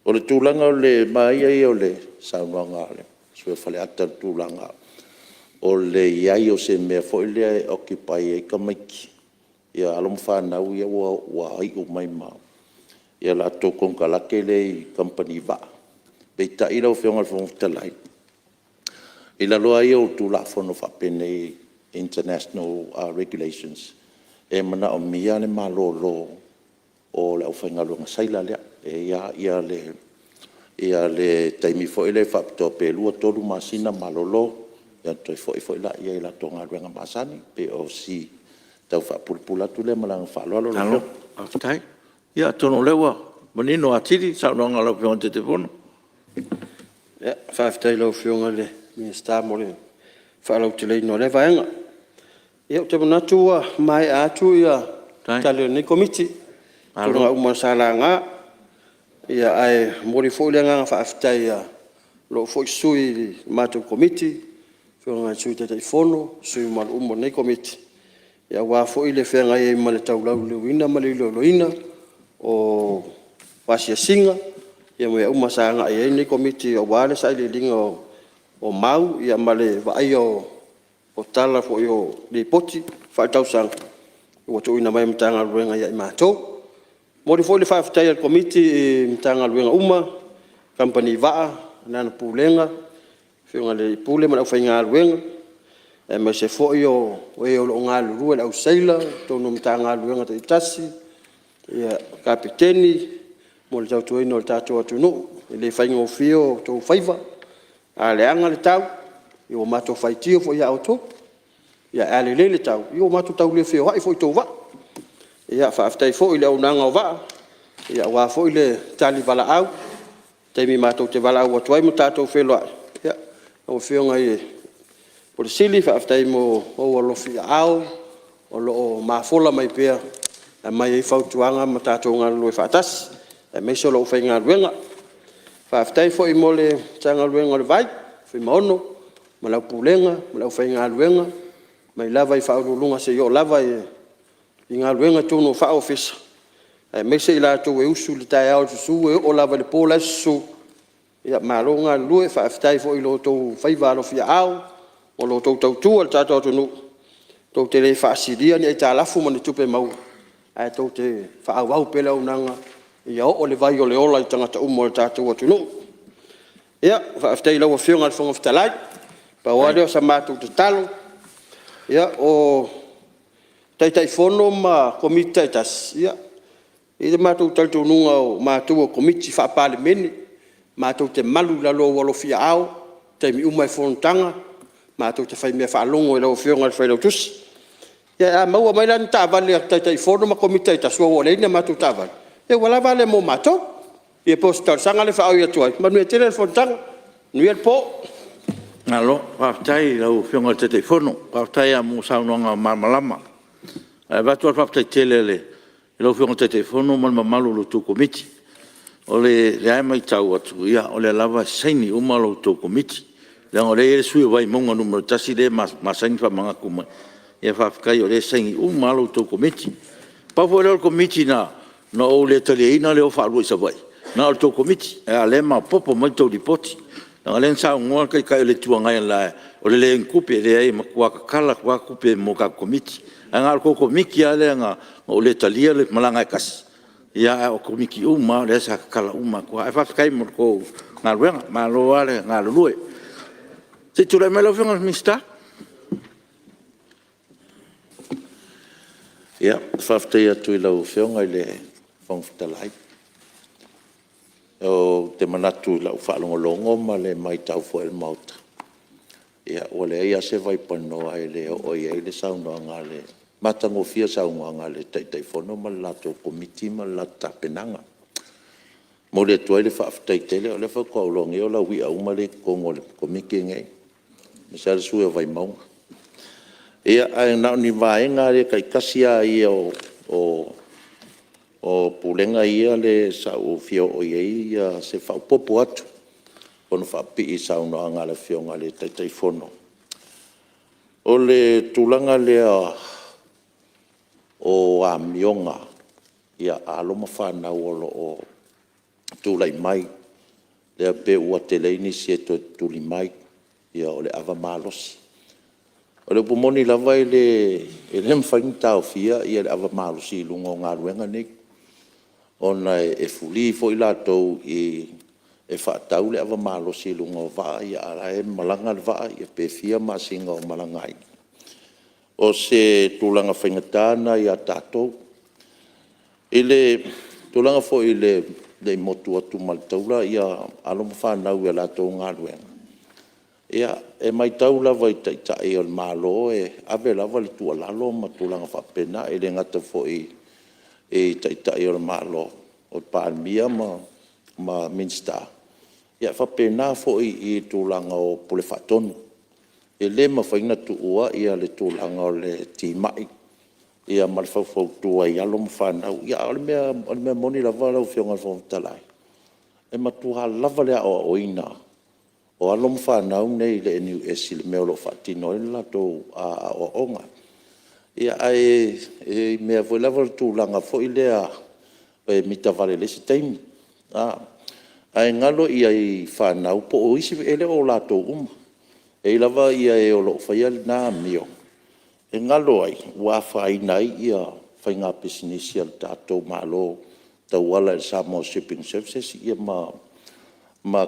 o le tulanga le mai ai o le sa nga le so fa le ata tulanga o le ia o se me foi le occupy e kamiki ia alom fa na ia wa ai o mai ma ia la to kon kala kele company va be ta ila o fionga fon talai ila lo ai o tu la fono fa pene international regulations e mana o mia le malolo o le ofenga lo saila le ia le taimi fo ile fa to pe lu to lu masina malolo ia to fo la ia la tonga renga masani pe o si tau fa pulpula tu le malang fa lo Alo, aftai. Ia, tono lewa. Manino atiri, sa nonga lau pionga te telefono. ia fa aftai lo fionga le minister mo le fa lo te le no le vaenga ia te mana tua mai atu ia Tai. tale ni committee Alo. tolonga uma salanga ia ai mori fo le nga fa aftai ia lo fo sui mato committee fionga sui te fono sui mal umo nei committee ia wa fo ile fenga ia male tau lau le wina male lo ina o pasia singa ia mo uma sanga ia nei committee o wale sai le linga o mau ia male va ai o tala fo yo le poti fa tau sang o to ina mai mtanga ruenga ia mato mo di fo le fa ftai committee mtanga ruenga uma company va na pulenga fionga le pule ma fa inga ruenga e ma se fo yo o lo ngalu ru le au saila to no mtanga ruenga te tasi ia kapiteni mo le tau tuino le tatu atu no le fa inga fio to faiva a le anga le tau io mato fai tio fo ia auto ia ale le tau io mato tau le fio ai fo to va ia fa aftai fo ile unanga va ia wa fo ile tali vala au te mi mato te vala au toi mo tato felo ia o fio ngai por sili fa aftai mo o lo fia au o lo ma fola mai pe mai ai fau tuanga mo tato ngalo fa tas e me so lo fa nga ruenga fa aftai fo i mole tanga ruenga le vai fi mono ma la pulenga ma la fa nga ruenga mai lava i fa lunga se yo lava i nga ruenga tu no fa office e me se la tu e usu le tai au su e o lava le pola su ia ma lo nga lu fa aftai fo i lo to fa i va lo fia au o lo to tu al tato tu no to te le fa sidia ni ta la fu ma ni tupe mau ai to te fa au pela unanga ia o le vai o le ola i tangata umo le tato tu no Ia, whaaftai lau whiunga le whonga whtalai. Pa wale o sa mātou te talo. Ia, o taitai whono ma komiti taitas. Ia, i te mātou tautou nunga o mātou o komiti whaapale mene. Mātou te malu lalo walo fia au. Te mi umai whonontanga. Mātou te whai mea whaalongo i lau whiunga le whailau tusi. Ia, maua mai lani tāwale a taitai whono ma komiti taitas. Ua wale ina mātou tāwale. Ia, wala wale mo mātou. Ia posto tal sanga le whaau ia tuai. Manu e tere le whonontanga. Nui al po. Alo, whaftai lau whiunga te te whono. Whaftai a mo saunonga marmalama. Watu al whaftai tele le. Lau whiunga te te whono malma malu lo tu komiti. O le ai mai tau atu ia. O le lava saini uma lo tu komiti. Le ngore e sui wai monga numero tasi le masaini wha manga kumai. Ia whafkai o le saini uma lo tu komiti. Pafo le komiti na o le tali ina le o whaalu isa wai. Na o tu komiti. E le ma popo mai tau ripoti. Nga len sa ngoa kai le tuanga la o le nkupe le ai makua kala kwa kupe mo ka komiti anga ko komiki ale nga o le talia le malanga kas ya o komiki uma le sa kala uma kwa fa kai mo ko nga ruenga ma lo ale nga lue se tu le melo fenga mista ya fafte tu lo fenga le fong talai o te manatu la whaalongolongo ma le mai tau fo el mauta. Ia, o le ia se vai panoa e le o ia le saunga ngā le matango fia saunga ngā le taitai whono ma lato komiti ma lata penanga. Mo le tuai le whaaftai tele o le whakaulongi o la wia uma le kongo le komiki ngai. Me sa le sue vai maunga. Ia, ai nao ni vaenga le kai kasia ia o pulenga ia le sa o fio o ia se fa popo atu ono fa pi sa no anga le fio nga le tai fono o le tulanga le o a mionga ia alo ma fa na o tulai mai le pe o tele ni se to tuli mai ia o le ava malos o le pomoni lava le mfainta o fia ia le ava malos i lungo nga ruenga nei ona e fuli fo ila to e whaatau le awa malo si lunga waa ia ara e malanga waa ia pe fia masinga o malangai. O se tulanga whaingatana ia tatou. Ile tulanga fo ile motu atu maltaula ia aloma whanau ia lato ngā ruenga. Ia e mai taula vai taitai o malo e ave lava le tua lalo ma tulanga whapena ele ngata fo e taitai o malo o palmia ma minsta ia fa pena fo i tulanga o pole fatonu e le ma faina tu ua ia le tulanga o le timai ia mal fa fo tua ia lo mfana ia o me moni la vala o fionga fo talai e ma tu ha lava le o oina o alo mfana nei le ni esil me lo fatino la to a o onga ia ai me vo lava tu langa fo ilea e mita vale le sistemi ai ngalo ia i fana po o isi ele o la to e lava ia e o lo faia na mio e ngalo ai wa fai nai ia fai nga business ia tato malo ta wala sa mo shipping services ia ma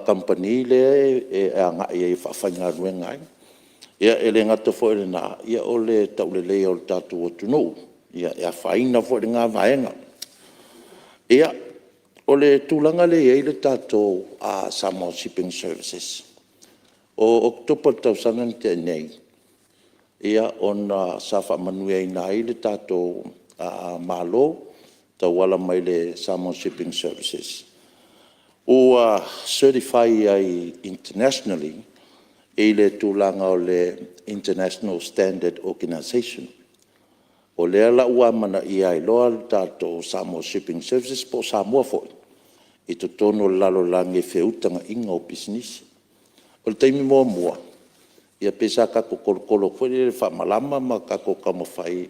company le e anga ia fa fai nga ruenga ia ele ngato fo ele na ia ole taule le o tato o tuno ia faina fo nga vaenga ia ole tulanga le ia le tato a Samoa Shipping Services o October 2010 ia ona safa manuia nai le tato a malo ta wala mai le Samoa Shipping Services o certify ai internationally ele tulanga o le International Standard Organization o le ala ua mana ia i loa tato Samoa Shipping Services po Samoa foi i to tono lalo lange feutanga inga o business o le taimi mua ia pesa kako kolokolo foi le whamalama ma kako kamawhai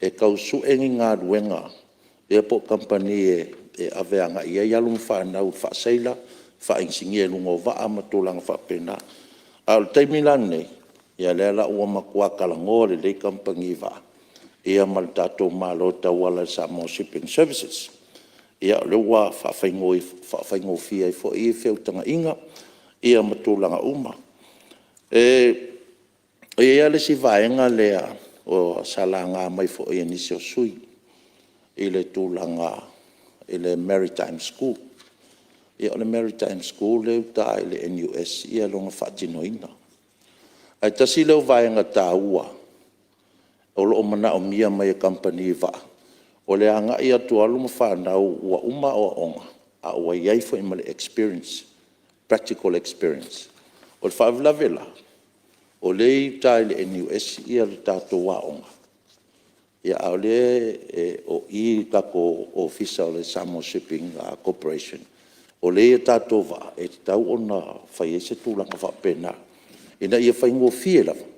e kausu engi ngā ruenga e po company e aveanga ia ialum whanau whaseila whaingsingi e lungo waa matulanga whapena a le taimi lane ia le ala ua makua kalangore le company waa ia mal tato malo ta wala Samoa Shipping Services ia le wa fa faingo fia fo i feutanga inga ia matulanga uma. Ia le si vaenga lea o salanga mai fo ia nisi o sui. I le tūlanga i le Maritime School. Ia o le Maritime School leu tā i le NUS ia longa whaatinoina. Ai tasi leu vaenga tā ua. O lo mana o mia mai company va. O le anga ia tualu ma whanau ua uma o onga. A ua iai fo ima le experience. Practical experience. O le whaavlavela. O le i tā i le NUS ia le tātou wa onga. Ia au le o i kako ofisa o le Samoa Shipping Corporation. O le ia tātou va e te tau ona whai e se tūlanga whapena. Ina ia whai ngō fie lava.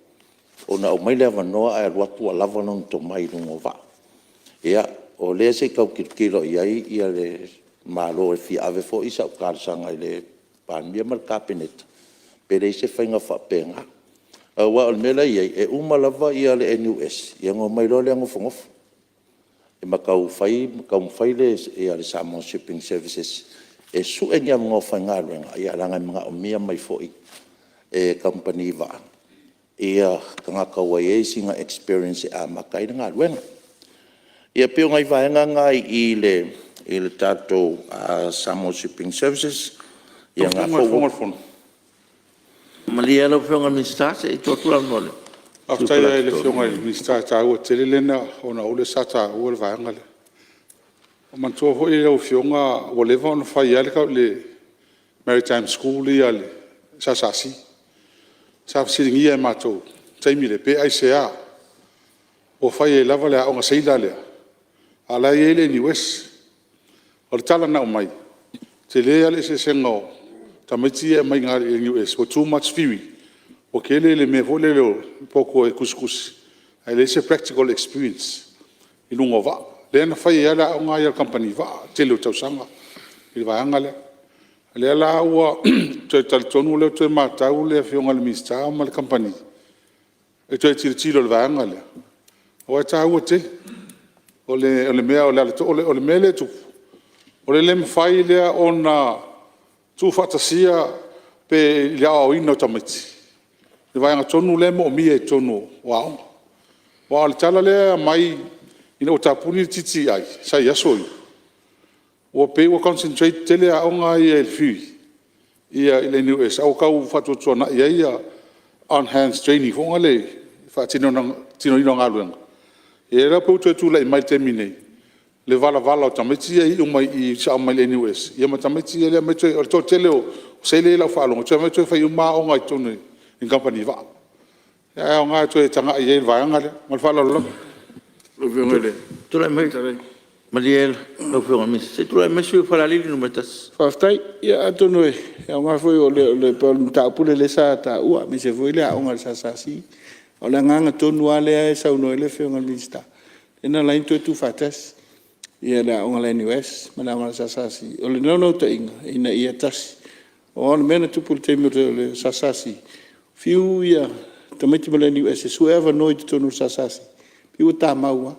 Ona o mai lava noa ai ruatua lava non to mai lungo va. Ia o le se kau kirkiro iai ia le malo e fia ave fo isa o kārsanga i le pānmia mar kāpeneta. Pere se whai ngā whapenga. Wa o mela iai e umalava ia le NUS. Ia ngō mai lo le ango whangofu. E makau whai le ia le Samoa Shipping Services. E su e nia mga whai ngā ruenga. Ia ranga mga o mia mai fo i. E company va. Ia kanga kaua e singa experience e a makai ngā ruenga. Ia peo ngai vaenga ngai i le tātou Samoa Shipping Services. Ia ngā whonga. Malia lo fionga minister se i totua mole. After le fionga minister ta o telelena ona ole sata o le vaenga le. O mantua ho i le fionga o le von fai ale ka le Maritime School ia le sasasi. Sa siringia e matou. Taimi le pe ai sea. O fai e lava le aonga seila lea. Ala i ele ni wes. O le tala na o mai. Te lea le se sengo. Tamiti e mai ngari e US. O too much fiwi. O kele le me vole leo poko e kuskus. Ai le se practical experience. I lungo va. Le na fai e ala aonga ia company va. Te leo tausanga. I va anga lea. Le ala ua te talitonu leo te matau le fionga le mista ma le company. E te tiro le vaanga le. O e ta ua te. O le mea o le mele tu. O le lem fai lea ona tu fatasia pe lia o ino tamiti. Le vaanga tonu le mo mia e tonu wao. Wa le tala le mai ina o tapuni titi ai. Sa yasoi. O pe o concentrate tele a onga i el fui. Ia ile NUS au kau fatu tsona ia on hands training fonga le fa tino ino ngaluenga. E ra po tu le mai termine. Le vala o tameti i umai i sa mai le NUS. Ia ma tameti le mai o to tele o se le la fa lo tse mai fa uma onga i tonu in company va. Ya onga to tanga i va nga le mal fa lo. Lo fionga le. Tu la mai tare. Mariel, lo fionga minister. Se tu la mai su fa la lili no metas. Whaftai, ia atonu e. Ia ngā whoi o le tāpule le sā tā ua, mi se whoi le a onga le sasasi. O le nganga tonu a lea e sauno e le whionga minsta. Ena lain tu e tu whatas. Ia le a onga le NUS, ma le onga le sasasi. O le naunau ta inga, ina ia tasi. O ana mena tupu le teimi o le sasasi. Fiu ia, tamaiti ma le NUS, e su ewa noi te tonu sasasi. Fiu tā maua.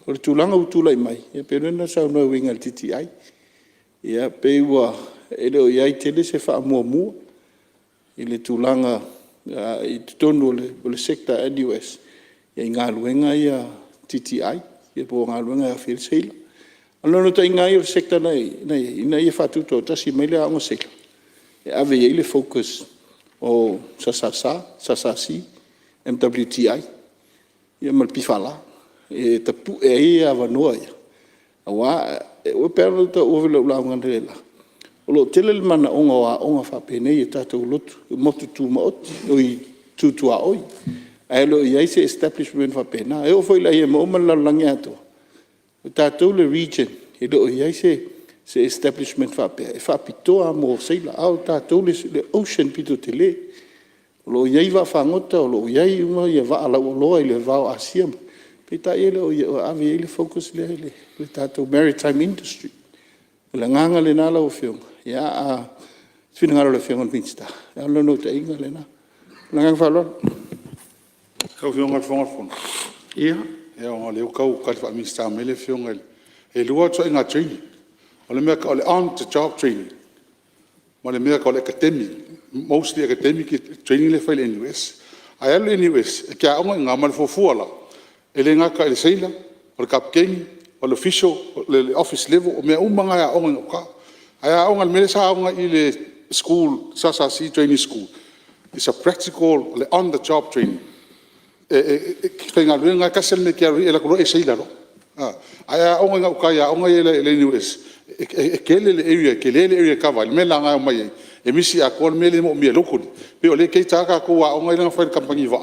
O le tūlanga utula i mai. Ia peruena sauno e winga le titi ai. Ia pe ua ele o iai tele se wha mua. I le tūlanga i te tonu o le sekta NUS. Ia ngā luenga ia TTI. Ia po ngā luenga ia whiri seila. Alono ta inga ia o sekta nei. Ina ia whatuto tasi mai le aonga seila. Ia ave ia le focus o sasasi, MWTI. Ia malpifala. E tapu e ia avanoa ia. Awa, o pēra ta uwela ulaunga nirela. O lo tele le mana onga whapene i tātou lotu, motu tū maoti, o i tūtua oi. Ai lo i aise establishment whapena. E o whaila ia mauma lalangi ato. O tātou le region, e lo i aise se establishment whapea. E whapitoa mo seila au tātou le ocean pito tele. O lo i aiwa whangota, o lo i aiwa ia wa ala o loa i le vau asiama. Pita ele o ave ele focus le tātou maritime industry. Le nganga le nala o whionga. Ia a whina ngaro le whionga minsta. Ia lono te inga le na. Le nganga whalon. Kau whionga whonga. Ia. Ia o leo kau karifa minsta me le whionga. E lua to inga training. O le mea ka o le on the job training. ma le mea ko le academic, mostly academic training le fai le NUS. Ai alu NUS, e kia onga ngā male fofuala, e le ngaka e le seila, o le kapkengi, o le official, le office level, o mea umanga ya onga ngoka. Ai onga le mele sa onga i le school, SASAC training school. It's a practical, le on the job training. Kai ngā luenga kasel me kia rui e la kuro e seila ro. Ai onga ngoka ya onga i le NUS. Kele le area, kele le area kava, le mela ngā mai e misi a kōle mele mo mia lokoni. Pe o le kei tāka ko a onga i langa whaere kampangi wa.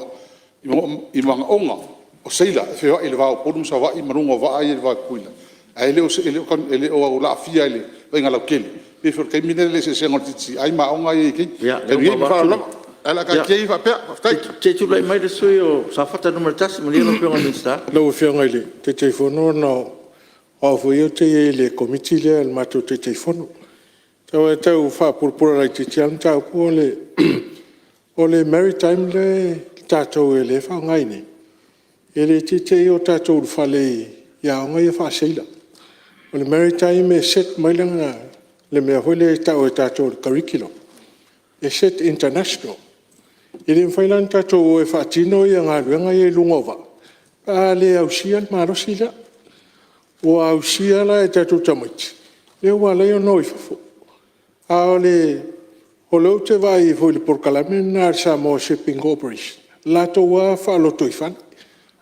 I mga onga o seila, e whiwa i le wao porum sa wa i marunga wa i le wao kuila. A ele o au la fia i le wenga lau kele. Pe whiwa kei mine le se sengo titi, ai ma onga i ki. E ui mi wha lama. Ala ka kei wha pea, whaftai. Te tūlai mai le sui o sa whata numera tasi, ma lia pionga minsta. Lau whianga i le, te teifono na o fwio te e le komiti le al matou te teifono. Tau e tau whapurpura rai te tiam tau ku o le maritime le tātou e le whaongai ne. E le te o tātou whale ia o ngai e whaseila. O le maritime e set mailanga le mea hoi tau e tātou curriculum. E set international. E le mwhailan tātou e whaatino i a ngā ruenga e lungova. A le au sia marosi la. O au sia la e tātou tamaiti. Le wala i o noi fafo. A o leo te vai i le porkalame na Samoa Shipping Corporation. Lato wa whaaloto i whana.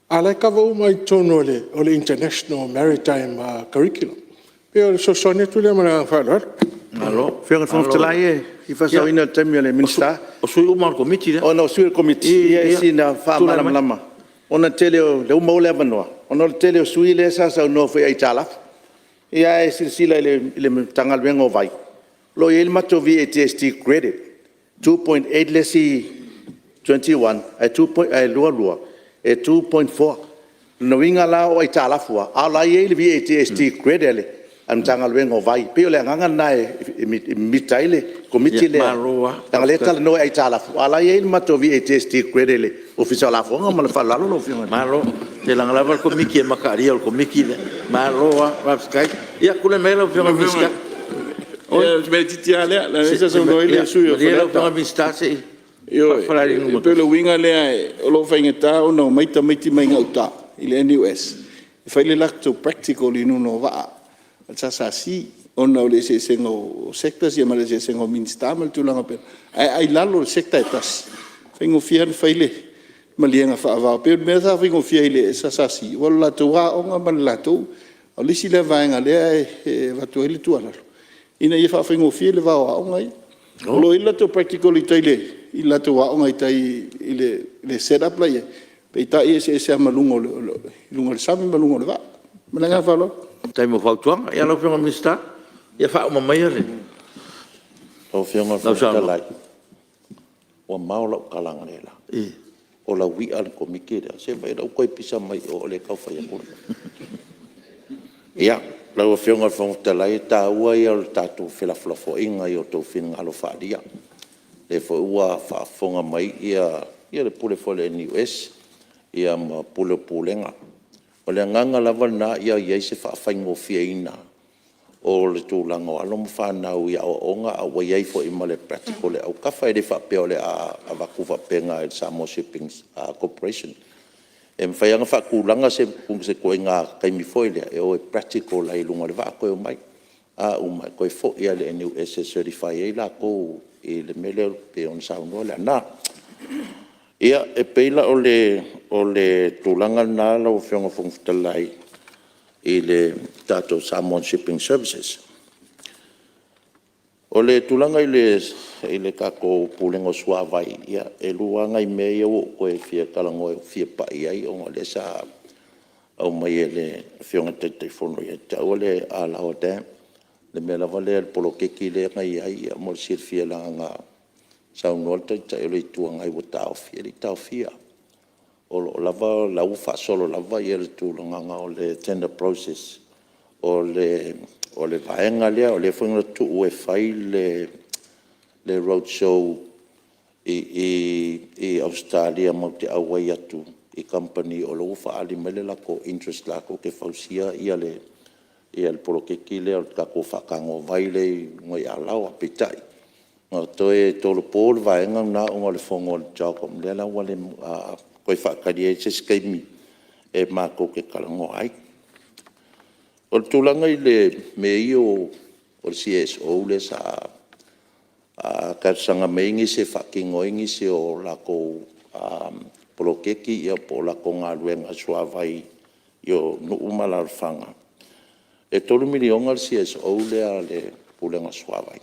A lai kawa mai tono o le International Maritime Curriculum. Pe o le sosone tu le mana whaaloto. Malo. Whianga whamtalai e, i whasau ina taimi le minsta. O sui umar komiti le. O na sui komiti, ia e sina whamalama. O na tele o le umau le avanoa. O na tele o sui le sasau no whi ai tālafu. Ia e silsila le tangal wenga o vai. Lo il mato VATST credit 2.8 lesi 21 ai 2. Ai lua e 2.4 no winga la o ai talafua ala il VATST credit le am tangal wengo vai pe le nganga nai mitaile komiti le tangale tal no ai talafua ala il mato VATST credit le official la fonga mal fa lalo lo fianga Malo, te langa lava ko miki e makaria o ko miki le. Malo wa sky. Ia kule mela o fianga miska. O me titi ale, la esa so no ile sui o Lia o fianga mista se. Yo, pe le winga le o lo faingeta o no maita maiti mai ngauta i le NUS. E fai le lacto practical i no va. Sa sa si o no le se sengo sectors ia male se sengo minsta mal tu langa pe. Ai lalo sector etas. Faingo fian fai le malianga fa va pe me sa faingo fia le sa sa si. Wala tu wa o nga mal lato. O lisi le vainga le va tu ile tu ala. Ina ia fa faingo fia le va o ngai. Lo ila to practical i taile. Ila to wa ngai tai ile setup la ye. Pe tai se malungo lungo le sami malungo le va. Malanga fa lo. Tai mo fautuanga, ia lo fianga mista. Ia fa o mai le. Tau whianga whakalai. O maola o kalanga ne la. O la wi al komike rea. Se vai rau koe pisa mai o le kau whai akura. Ia, lau a whianga whakalai tā ua ia o tātou whelaflafo inga i o tau whinga alo whaaria. Le whaua whaafonga mai ia le pule fole NUS. Ia ma pule pulenga. O le nganga lava na ia iei se whaafaingo fia ina. O le tūlanga o alomu whanau ia o onga a wa iei fo ima le practical le au kawha e le whapeo le a waku whapenga e Samoa Shipping Corporation. E mwhaianga whakulanga se koe ngā kaimi foi lea e o e practical la i lunga le wha koe o mai. A umai koe fo ia le NUS certify e la ko i le mele pe on saunua le ana. Ia e peila o le tūlanga nā la o whionga whungfutalai i le tātou Samoan Shipping Services. O le tūlanga i le kako pūlengo suawai, ia e luanga i mea o koe fia kalango e fia pai ai o ngā le sa au mai e le whionga te whono i te au le a lao te, le mea lava le polo keki le ngai ai, ia mo le sir fia langa ngā saunua te o le tuanga i wa tau fia, le tau fia. O lava lau whaasolo lava i le tūlanga o le tender process o le vaenga lea o le whainga tu ue whai le roadshow i Australia mo te awai atu i company o lau whaali mele lako interest lako ke whausia i le polokeki lea o kako whakango vai le ngoi a lau a pitai ngā toi tōru pōlu vaenga nā o le whongo le Jacob le la wale koe whakari e se skaimi e māko ke karango ai. O le tūlanga i le mei o le CSO le sa karsanga meingi se whakingoingi se o lako polokeki ia po lako ngā ruenga suawai i o nuumala whanga. E 3 milionga le CSO lea le pulenga suawai.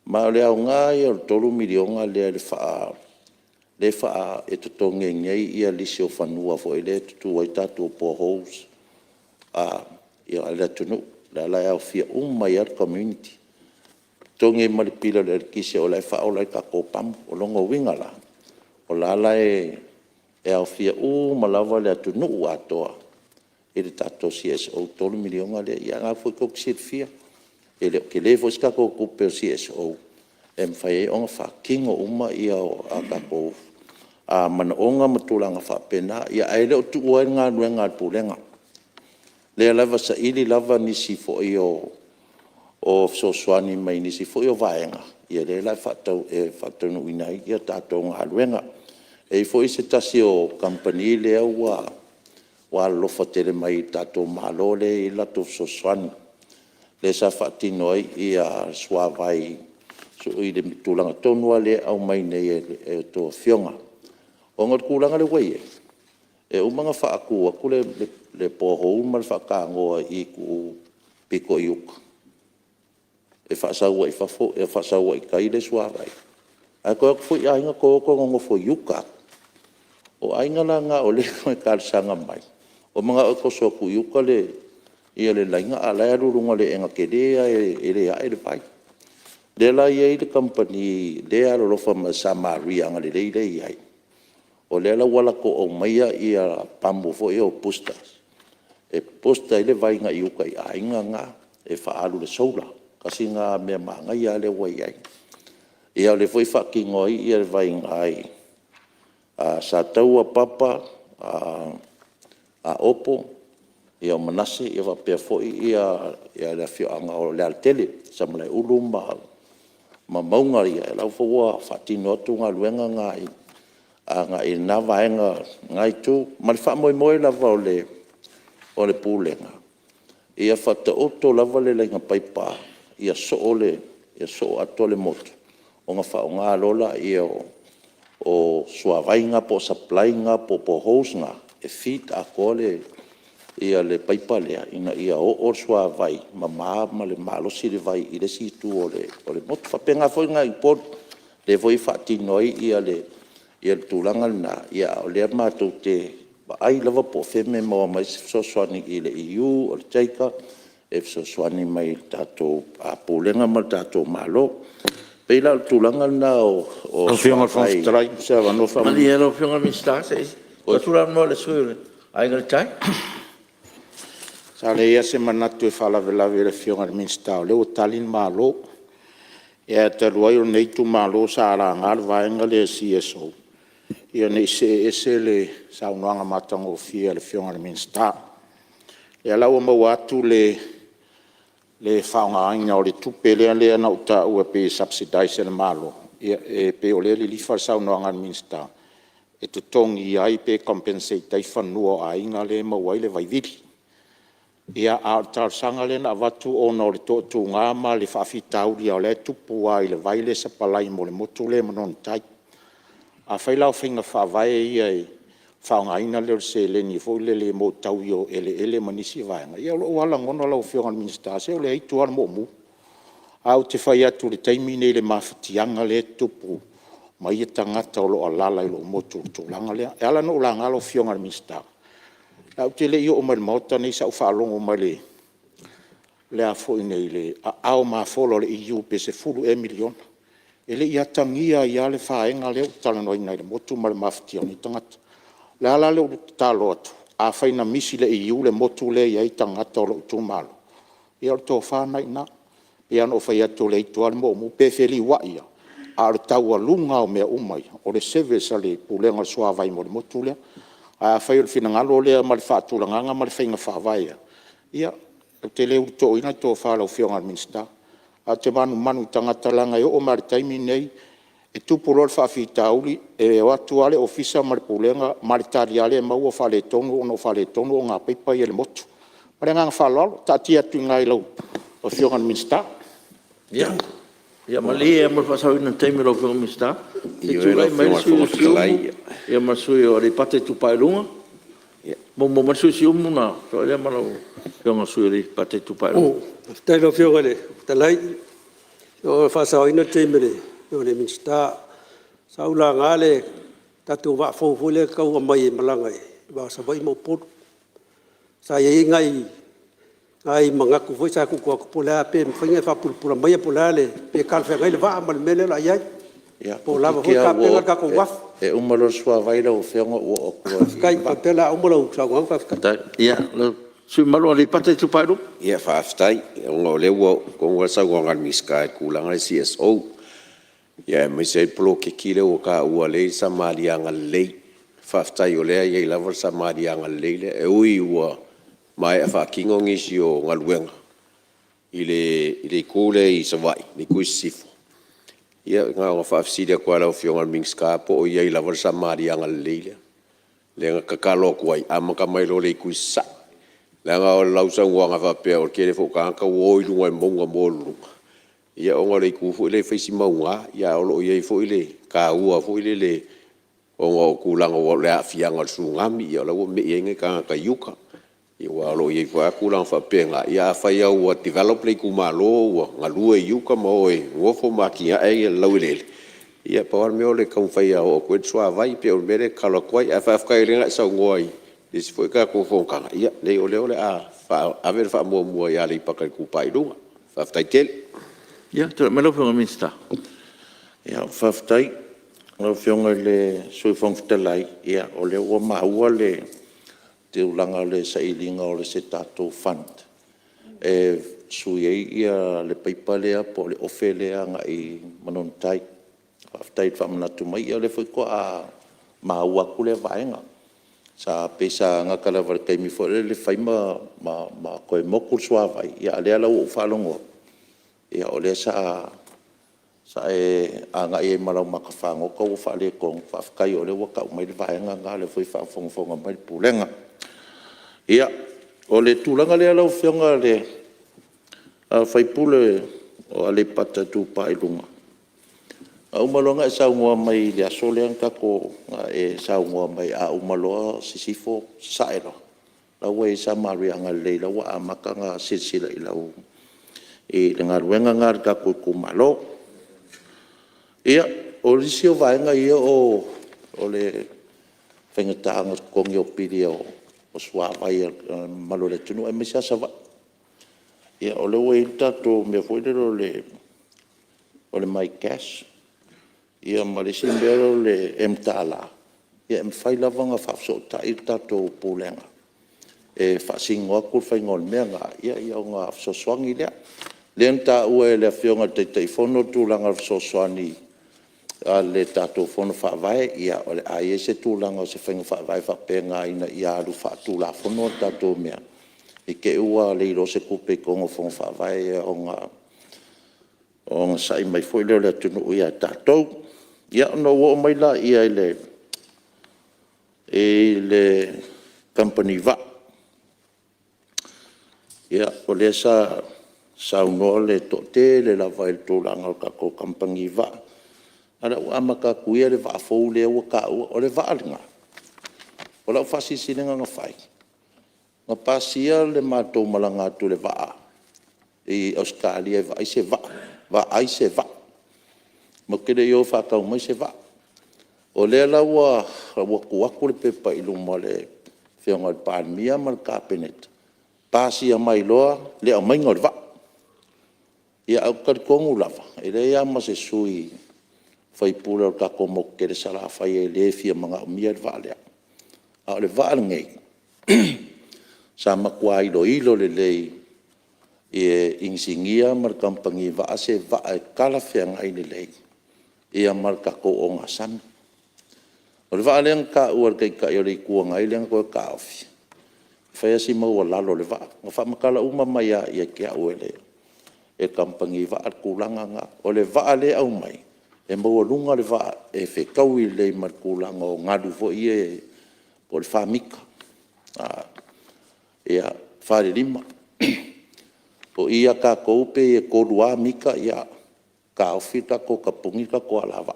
Ma le au ngā ia le 3 milionga lea le wha e tutonge ngai ia lisi o whanua fo e le tutu ai tatu po hous ia le tunu la la au fia mai al community. Tonge malipila le kise o lai wha o lai kako pam o longo wingala. O la la e au fia malawa le tunu atoa. E le tato CSO 3 milionga le ia ngā fwoi koksit fia. E le ke le fwoi kako kupe o CSO. E mwhai e onga wha kingo uma ia o a kako mana onga matulanga wha pena. Ia aile o tu ua ngā nue ngā pulenga. Lea lava sa ili lava nisi fo i o soswani mai nisi fo i o vaenga. Ia le lai whatau e whatau no inai ia tātou ngā luenga. E fo i se tasi o company lea wa lofa tere mai tātou malo le i lato soswani. Le sa whatino ai ia suawai so i le mitulanga tonua le au mai nei e tō fionga. O ngat kulanga le waie. E umanga whaakua kule le poho umal whakaangoa i ku piko iuka. E whaasaua i whafo, e whaasaua i kaile suawai. Ai koe aku fui ainga koko ngongo fo iuka. O ainga la ngā o le koe kārsanga mai. O mga oko soa ku iuka le ia le lainga a lai arurunga le enga kedea e le ae le pai. Le lai e le company le arorofa ma Samaria anga le leile i ai. O le ala wala ko o maia ia pambo fo i o pustas. E posta i le vainga i uka i ainga ngā e whaalu le soula. Kasi ngā mea maanga i ale wai ai. Ia le foi whakingoi i le vainga ai. Sa taua papa a opo ia o manase ia wapea foi ia le fio anga o le altele. Sa malai ulu ma maunga ia. E lau fawua whatino atu ngā luenga ngā i. Nga i nā vaenga ngai tū, mali wha moe lava o le pūlenga. Ia whata oto lava le lenga paipa, ia so ato le moto. O ngā wha o ngā lola ia o suavainga po supplyinga po hose nga, e fit a kole ia le paipa lea, ina ia o suavai, ma le malosi le vai, i le situ o le moto. Whapenga foi ngā i pot, le voi whatinoi ia ia tūlanga na ia o lea mātou te ai lava po wheme maua mai se fsoswani i le EU o le taika e fsoswani mai tātou a pūlenga ma tātou malo. Peila o tūlanga na o Whionga whangstrai, sa wano whamu. Mali ero whionga mi star se. O tūlanga no le sui ai ngai tai. Sa le ia se manatu e whalawelawe le whionga le minstau. Leo talin malo. Ia te ruai o neitu malo sa ara ngār vaenga le CSO. Ia nei se le saunoanga matango fia le whionga le minsta. Ia lau mau atu le whaonga ainga o le tupe lea na uta ua pe subsidize le malo. Ia pe o le lifa le saunoanga le minsta. E tutongi ai pe compensate ai whanua ainga le mau ai le vaiviri. Ia a tarsanga le na watu o no le tōtu ngāma le whawhitauri au le tupu ai le vaile sa palai mo le motu le manon tai. A whailau whinga whawai ia e whaonga ina leo se le ni fo le mo tau yo ele manisi vaenga. Ia o ala ngono lau whionga minsta se o le heitu ala mo mu. Au te whai atu le taimine le mawhatianga le tupu. Mai e tangata o lo alala i lo motu tūlanga lea. E ala no la ngalo whionga minsta. Au te le i o mai mauta nei sa whaalongo mai le a fo nei le au ma folo le EU pe se fulu miliona. E le ia tangia ia le whaenga leo talanoa ina le motu ma le mawhatia ni tangata. Le ala leo talo atu. A whaina misi le EU le motu le ia i tangata o lo utumalo. Ia o tō whanai na. Ia no whai atu le itua le mo mu pefeli wa ia. A le tau lunga o mea umai. O le service le pulenga suavai mo le motu lea. A whai o le whinangalo lea ma le whaatulanganga ma le whainga whaavaia. Ia, te leo tō ina tō whaalau whionga minsta. a te manu tangata langa e o maritaimi nei e tupuro le whawhitauri e watu ale ofisa maripulenga maritari ale maua whale tonu ono whale tonu o ngā paipai ele motu. Marenga ngā whalalo, tati atu ngai lau o Whiongan Minsta. Ya. Ya mali e mo pasau ina teimi ro Whiongan Minsta. E tulai mai su ya masui o le pate tu pailunga. Mo masui si umuna, so le malo Whiongan sui le pate tu pailunga. Tai lo Whiongan le, talai o pasau ina teimi le. Yo le Minsta saula ngale tatu wa fo le kau mai malanga ba sa bai mo pot sa ye ngai mangaku foi sa ku ko pola pe finga fa pula mai pola le pe kal fe ngai va mal mele la ya pola va ka pe ka ko wa e umalo swa vai lo Whionga o kai pa pe la umalo sa wa fa ya lo su malo le pate tu pailu ia faafetai o le ua ko sa gonga miska ku langa CSO ia mai sei plo ke kile o ka ua le sa marianga le faafetai o le ia lava sa marianga le e ui ua mai fa kingo ngisi o ngaluenga ile kule i savai ni ku sifo ia nga o faafsida ko ala o Whiongan Minska po o ia lava sa marianga le le ka kalo ko ai amaka mai lo le ku sa Langa o lausa wanga fa pe o kere fo ka o ilu ngai monga molu. Ia o ngore ku fo le fesi maunga ia o lo ia fo ile ka ua fo ile le o ngo ku langa o le afianga sungami ia lo me yenge ka yuka. Ia o lo ia fo ku langa fa pe nga ia fa ia o develop le ku malo o ngalu e yuka mo e wo fo makia e lo ile. Ia pa war me o le ka fa ia o ku tswa vai pe o mere kala kwai fa ka ile nga sa ngoi. Disi foi ka ko fon kanga ia le ole a fa aver fa mo ia le pakai ku pai lunga fa ftai tel ia te me lo Whiongan Minsta ia fa ftai lo Whionga le sui fon ftelai ia ole o ma ua le te ulanga le sailinga o le se tatou fund e sui ia le paipalea po le ofelea nga i manontai fa ftai fa manatu mai ia le foi ko a ma ua ku le vaenga sa pesa nga kala var kai mi fole le fai ma ko mo ku swa vai ya le ala u fa longo ya ole sa e anga e mala ma ka fa ngo ko fa le ko fa kai ole wa ka mai vai nga le foi fa fong mai pulenga ya ole tulanga le ala u Whionga le fai pule o ale pata tu pa ilunga a umalonga e saungoa mai le asole ang kako e saungoa mai a umaloa sisifo saero la we sa marianga le la wa amaka nga silsila ilau e ngar wenga ngar kako kumalo ia o lisio vaenga ia o le fengatanga kong yo pidio o swa vai malo le tunu e mesa sa ia o le we tato me foi le mai cash ia malisi mbero le emtala ia mfai lavanga fafso ta itato pulenga e fasingo ku faingol menga ia nga fso swangi le enta ue le Whionga te fono tu langa fso swani le tato fono fa vai ia ole ai se tu langa se faingo fa vai fa penga ina ia lu fa tu la fono tato mea e ke ua le ro se kupe kongo fono fa vai o sai mai foi le tunu ia tato ia no wo mai la ia le company va ia o le sa no le tote le la vai to langa ka ko company va ala o amaka kuia le va fo le o ka o le va nga o la fasi sinenga nga fai nga pasia le mato malanga tu le va e Australia va ai se va ma kele yo fa ka mai se va o le la wa ku le pepa ilu mole Whionga pa mia mal kapenet pasi mai loa le mai ngor va ia au ka kongu lava ele ya ma se sui fai pula ka komo kele sala fai le fia manga mia va le a le va ngai sa ma kwai do ilo le e insingia mar kampangi va se va kala Whionga ai le ia marka ko o ngasan o le va leng ka ua kai ka yo le ku ngai leng ko ka ofi fa si mo wala lo le va ngo fa makala uma mai ia ke o le e kampangi va at kulanga nga o le va le au mai e mo lunga le va e fe kau i le mar kulanga o ngadu fo ie po le famika ia fare lima o ia ka koupe e kodua mika ia ka ofita ko ka pungika ko alava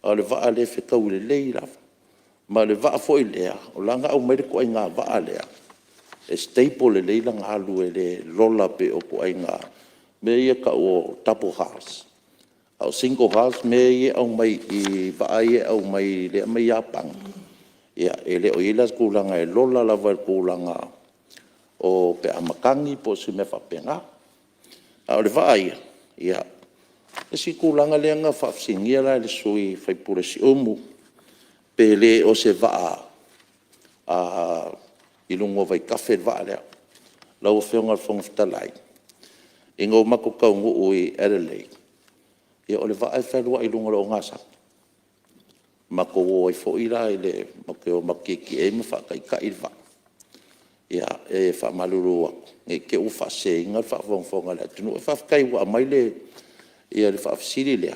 o le va le fe kau le leila ma le va fo i lea o langa au mai ko inga va lea e staple le leila ngalu e le lola pe o ko inga me ia ka o tapo house au single house me ia au mai i va ia au mai le mai apang ia ele o ila kulanga e lola lava kulanga o pe amakangi po se me fa penga au le va ia si kulanga le nga fa singia la le sui fai pure si omu pe le o se va a ilungo vai kafe va le la o feonga fong talai ingo mako ka ngu ui Adelaide ia o le va ai fa lua ilungo lo ngasa mako o i fo ila ile mako o makiki e me fa kai kai va ia e fa malulu e ke u fa se inga fa fong fong ala tunu fa kai wa mai le ia le fa sili le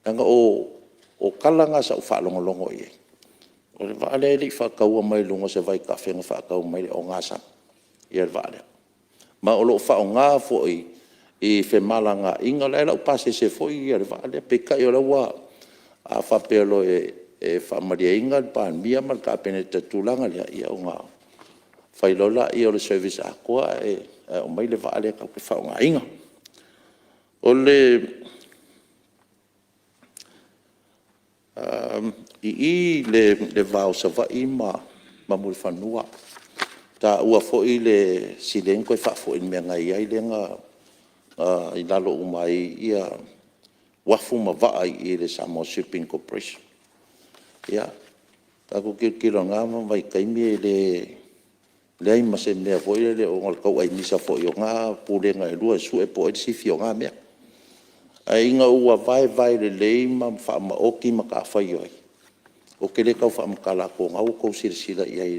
anga o kalanga sa fa longo longo ia o le va le fa ka wa mai lungo se vai ka fe fa ka mai o ngasa ia va le ma o lo fa o nga fo i fe malanga inga le la pase se fo ia le va le pe ka yo la wa a fa pelo e fa maria inga pa mia mal ka pene te tulanga le ia o nga fai lola ia le service a ko o mai le va le ka fa o nga inga o le le vau sa va ima ma mul fanua ta ua fo i le silen ko fa fo in me ngai ai le nga i lalo umai ia wafu ma va i le Samoa Shipping Corporation ia ta ko ki lo nga ma vai kai mi le ai ma se me fo le o ngol ko ai mi sa fo yo nga pu le nga lu su e po si fio nga me ai nga ua vai le le ma fa ma oki ma ka fa yo o ke le ka fa ma kala ko nga ko sila ia i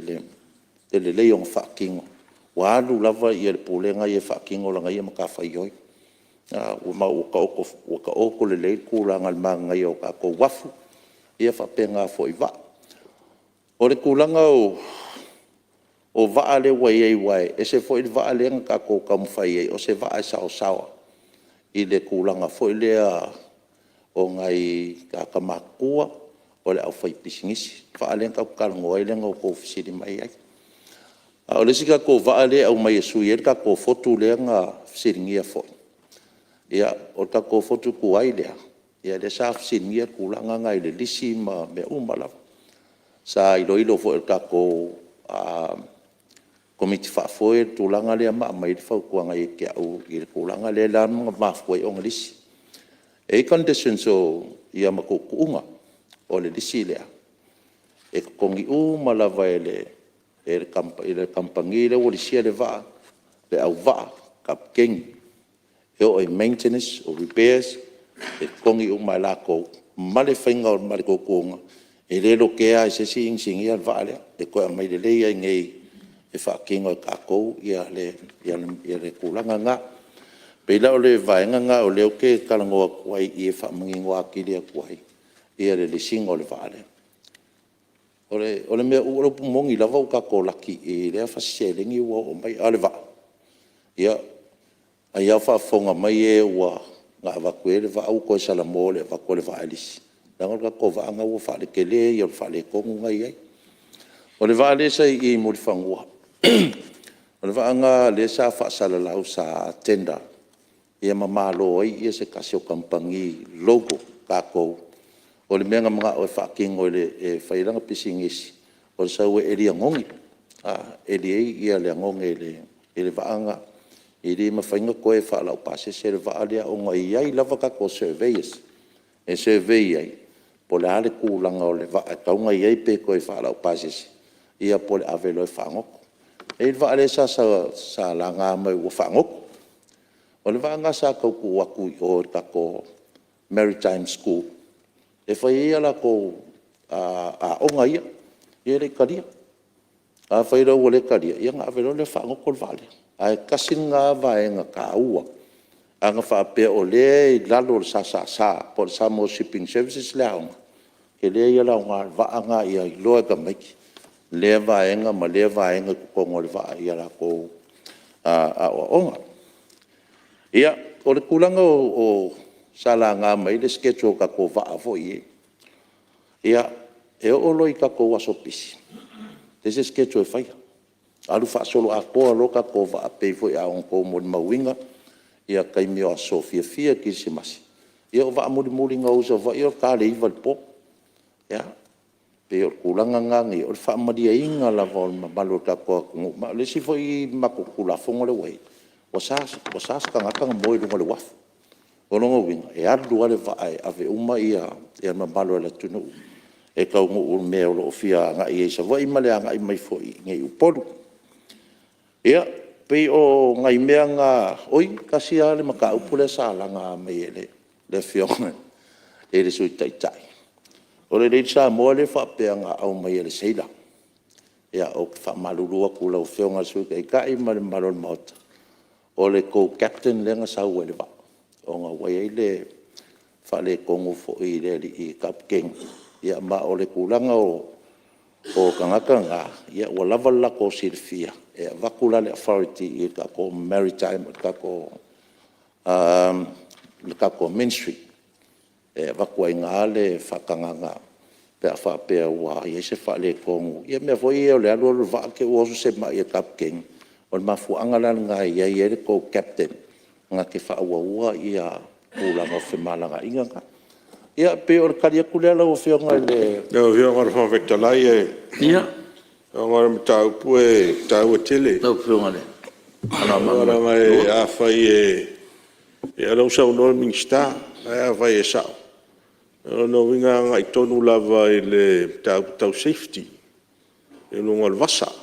le yong fa kingo wa lu lava ia le pulenga ia fa kingo la ia ma ka fa yo o ma o ka o le ku la ngal ma nga yo ka ko wafu ia fa penga fo i va o le kulanga o va le wai e se fo i va le nga ka ko kam fa ia o se va sa i le kulanga fo i le o ngai ka makua o le au fai pisingisi fa ale ka ka ngoi le ngo ko fisiri mai ai o le sika ko va ale au mai su ye ka ko fotu le nga siringia fo ia o ta ko fotu ku ai le ia le sa siringia kulanga ngai le lisi ma me umala sa i lo fo ka ko komiti fa fo e tulanga le ma mai fa ku ngai ke au i kulanga le la ma fo e onglisi e condition so ia ma ko kunga o le disilia e kongi u malava le kampangi le o disia le va le au va kap king e o maintenance o repairs e kongi u malako male fainga o male ko kunga e le lo ke a se sing ia va le e ko mai le ia ngai e fa king o ka ko ia le kulanga nga pe la o le vaenga nga o le o ke kalango kwai i fa mangingo akili kwai ia le singo le vale ole me o mongi lava o ka ko laki e le fa selingi o mai ale va ia ia fa fonga mai e wa nga va kwele va au ko sala mole va ko le va alis la nga ko va nga o fa le kele ia fa le ko ngai ai ole va le sai i mo fangua ole va nga le sa fa sala la sa tenda ia mamalo ai ia se kasio kampangi logo ka ko o le menga mga o fa kingo le e failanga pisingisi o sa we elia ngongi ia le ngongi le vaanga ili ma fainga ko e fa la pase se le vaalia o ngai ai lava ka ko surveys e survey ai po le ale kulanga o le va ka ngai ai pe ko e fa la pase ia po le avelo e fango e va ale sa la nga mai o fango o le vaanga sa ka ku waku o ka ko maritime school e fai ia la ko o ngai ia le karia a fai ro le karia ia nga velo le fango ko vale ai kasin nga vaenga ka ua anga whaapea o le i lalo le sa po le Samoa Shipping Services le aonga. Ke le ia la ngā vaanga ia i loa ka maiki. Le vaenga ma le vaenga kukongo le vaa ia la ko a onga. Ia, o le kulanga o sala ngā mai le sketcho ka ko vaa fo i. Ia, e o loi ka ko waso pisi. Tese sketcho e whaia. Alu wha solo a koa loka ko vaa peifo i aong ko mo mawinga. Ia kai mio a Sofia Fia ki si masi. Ia o vaa muli ngā usa va i o ka le iwa le po. Ia, pe o kulanga ngangi, o le wha maria inga la vol ma malo ka koa kungu. Ma le si fo i mako kula fongo le wei. Wasas ka ngaka moi lunga le wafu. O longa winga, e adu ale vae ave uma ia ma malo le tunu. E ka ungu ur mea o lo fia nga i eisa. Wa ima le anga i mai fo i ngai uporu. Ia, pe o ngai mea nga oi kasi ale maka upule sa langa mai ele. Le fionga. E le sui taitai. O le reitsa moa le whapea nga au mai ele seila. Ia o wha malurua kula o fionga sui ka i ka i ma le malon maota. O le co-captain le nga sau ele wa. O nga wai le whale kongu fo i le i kapkeng. Ia ma o le kulanga o kangaka ngā. Ia o lava lako silfia. Ia wakula le authority i kako maritime, kako ministry. Ia wakua i ngā le whakanganga. Pea whapea ua i se whale kongu. Ia mea fo i o le alu alu wake uosu se ma i kapkeng. O le mafuanga la ngā ia i ele co-captain. Ngā ke whaua i a kulanga o whemalanga inga ngā. Ia pe o le karia kulela o whionga le... O whionga le whawhektalai e. Ia. O ngā rama tau pue, tau a tele. Tau whionga le. O rama e a whai e... E alau sau noa mingstar, a whai e sao. O no winga ngā i tonu lava i le tau safety. E lunga le vasa.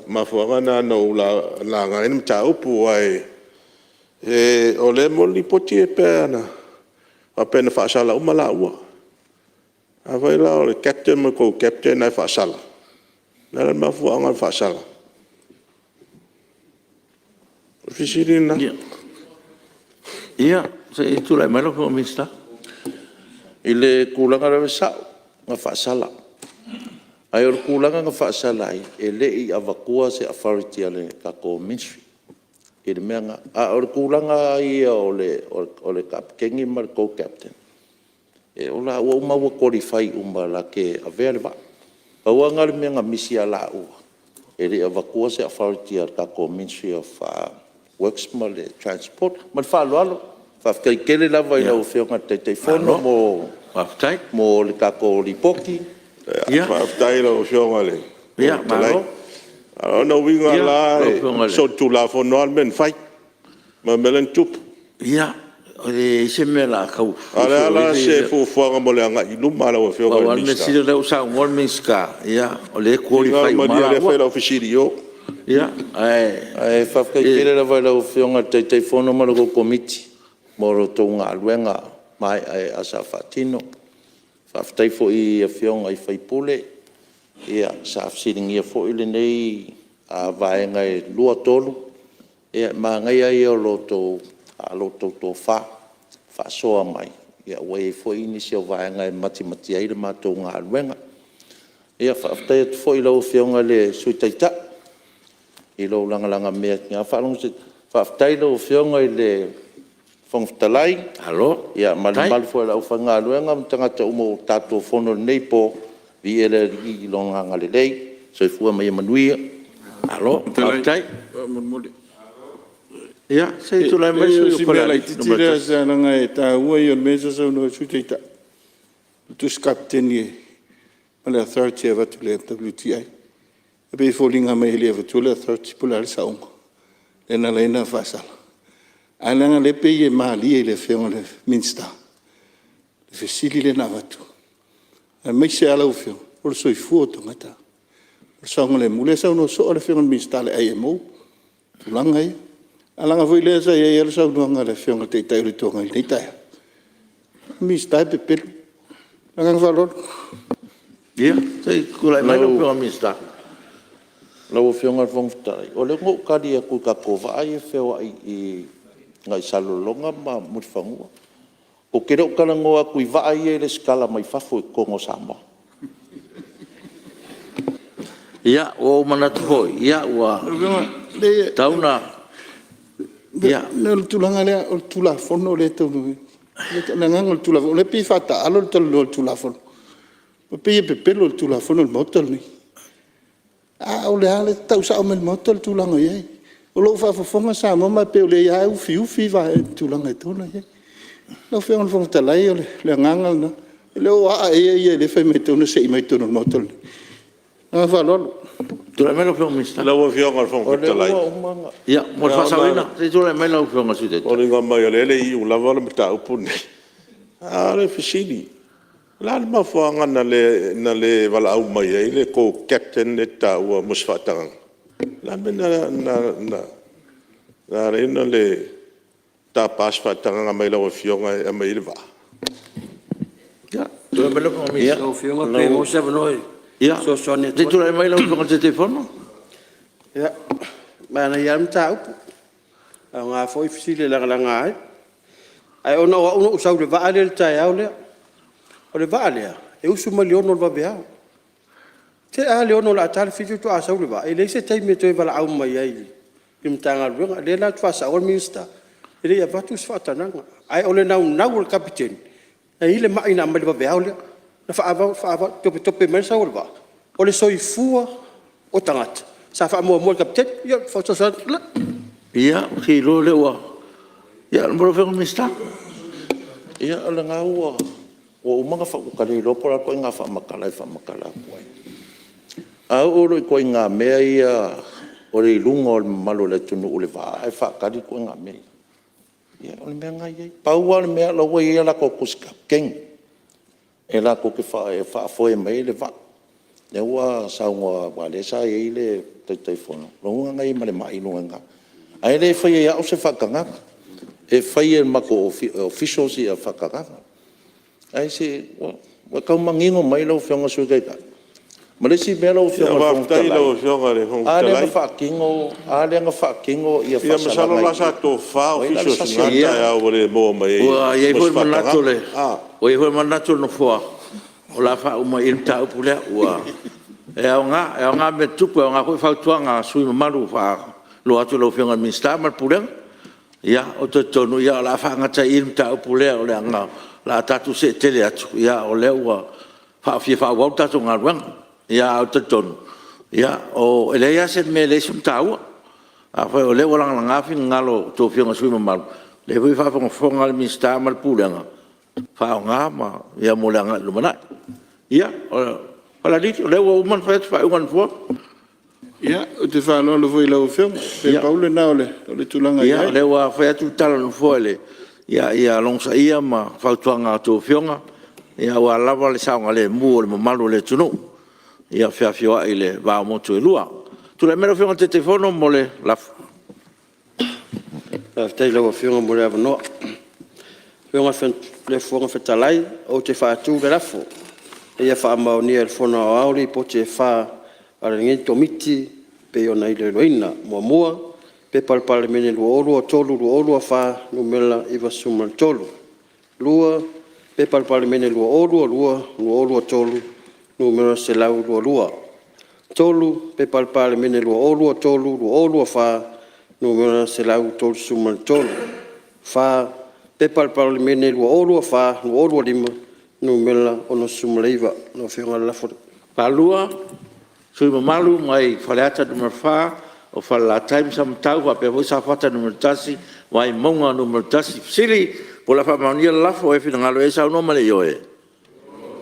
Ma fuanga na la ngā ina tau pu ai... O le moli poti e pēna. A pena whaasala umala ua. A whai la o le captain ma kou captain ai whaasala. Nara mafua anga whaasala. O fisiri na. Ia, se i tūrai mai loko o mista. I le kulanga rawe sao, ngā whaasala. Ai o le kulanga ngā whaasala ai, e le i awakua se authority ale kako ministry. I le mea ngā, o le kulanga ia o le kapkengi ma le co-captain. E o la ua ua qualify uma la ke avea le waa. Pa ua ngā le mea ngā misi a la ua. E le awakua se authority al kako Ministry of Works ma le transport. Ma le whaaloalo. Whafkaikele lava i lau whionga teitei whono mo le kako lipoki. Whaftai lau whionga le. Ia, maro. Ona winga la so tu la fo no men fight ma melen tup ia o le se me la kau ala se fu nga mo le nga i luma la o fio ga mi si le usa ngol miska ia o le qualify ma le fe la officirio ia ai fa ka kele la va la fio nga te fono ma lo committee mo ro to nga luenga mai ai asa fatino fa ftai fo i fio nga i fai pule ia sa sitting ia fo ile nei a vaenga e lua tolu ia ma ngai ai o loto a loto to fa soa mai ia wei fo ini se vaenga e mati ai le mato nga luenga ia fa ftai fo ile o fionga le suitaita i lo langa mea nga fa long se fa ftai lo fionga le fongtalai alo ia mal fo la ufanga luenga tanga to mo tato fono nei po vi ele i longa ngale lei so fu mai manuia alo tai ia sei tu la mai su ko la titira sa nga eta ua i mesa sa no su tita tu captain ni ala authority of the WTI be falling mai le to le authority polar saung ena lena fasal ala nga le pe mali le fion le minsta le fisili le navatu mai se ala ufio o so i foto ngata o so ngale mule sa no so le fion minsta le ai mo langa ai ala nga foi le sa ia le sa no ngale fion te tai le to ngai tai minsta pe pe la nga valor ia sei kula mai lo fion minsta lo fion al fong tai o le ngo ka dia ku ka ko va ai feo ai ngai salolonga ma mutfangua. O kere o kala ngoa kui vai e le skala mai fafo e kongo sama. Ia, o manatu hoi, ia, ua, tauna, ia. Le tulanga le o tulafono le tonu. Le nganga o tulafono, le pi fata alo le tulafono. Pe pelo le tulafono le motel ni. O le ale tau sa o me motel tulanga ye. O lo fa fonga sa mama pe o le ia ufi va tulanga tona ye. No fe on fonga talai o le nganga na. Le o a e le fe me tona se mai tona motel. Na fa lo. Tu le melo fiong mista. La wa fionga al fonga talai. Ia, mo fa sawina, te tu le melo fiong asute. O le ngama yo le i u lava le mata upuni. Le fisini. La ma fuanga na le wala au mai ai le ko captain e ta ua musfatang. La me na reina le ta pas fatanga mai la fionga e mai le va. Ia, tu le melo fiong mista. O fiunga pe mo se vanoi. Ia, So sone te tu le melo fiong te telefono. Ia. Mana ia mta upu. Nga foi fisile langa ai. Ai ona usau le vaale le tai au le. O le vaale e usu maliono le vavea. Te a leono la tale fitu tu asau le va. E le se tai me toi vala au mai ai. Im tanga luenga le la tu asa o minista. E le ia vatu sfatananga. Ai ole nau le kapiten. E ile mai na mai le vavea o le. Na fa ava tope mai sa o le va. O le soifua o tangata. Sa fa mo le kapiten. Ia fa sa la. Ia, ki lo le ua. Ia, mo fiong mista. Ia ala ngā ua. O umanga whakukare lopora koe ngā whamakala koe. Au oro koe ngā mea ia o le lunga o le malo le tunu o le vaa. E whakari koe ngā mea. Ia o le mea ngai ei. Paua le mea laua ia la ko kuska keng. E la ko ke whaafoe mai le vaa. E ua saunga wale sa ei le teitai whono. Longa ngai ma le mai lunga ngā. Ai le whai e au se whakangaka. E whai e mako officials i a whakangaka. Ai se, wa kau mangingo mai lau whionga sui kai kai. Ma le si mea lau whionga fonga talai. Lau whionga le fonga talai. Ale nga whakingo ia whasalanga. Ia masalo la sa tō wha officials ngata e au le moa mai. Ua, iei hoi manato le. O iei hoi manato no fua. O la wha uma ilta upu lea. Ua, e au ngā me tupu, e au ngā koe whautuanga sui mamaru wha lo atu lau whionga minsta mar pulenga. Ia, o te tonu, ia, o la wha ngata ilta upu lea o le anga. La tatu se tele atu ia o le ua fa wa tatu ngarwang ia o te tonu ia o ele ia se me le sum tau a fa o le wala nga fi ngalo to fi nga sui mal le voi fa fonga le mista mal pulenga fa nga ma ia mo la nga lumana ia o la dit le ua man fa un fo ia o te fa lo voi la fiong pe paule na le tulanga ia le ua fa tu tala no fo le ia long sa ia ma fautuanga to fionga ia wa lava le saunga le mu le malu le tunu ia fia fio ile va mo tu lua tu le mero fionga te telefono mo le la te lo fionga mo le no fionga fen le fonga fetalai o te fa tu le lafo ia fa ma ni el fono auli po te fa ala ngi tomiti pe ona ile loina mo pe palpal mene luo tolu luo fa numela iva sumal tolu lua pe palpal mene luo tolu numela selau lua tolu pe palpal mene luo tolu luo fa numela selau tolu sumal tolu fa pe palpal mene luo fa luo lima numela ono sumal iva no fianga la fo palua sui malu mai faleata numero fa o fa la time sam tau wa pe sa fata numero tasi wai monga numero tasi sili po la fa mania la fo e fina ngalo esa no male yoe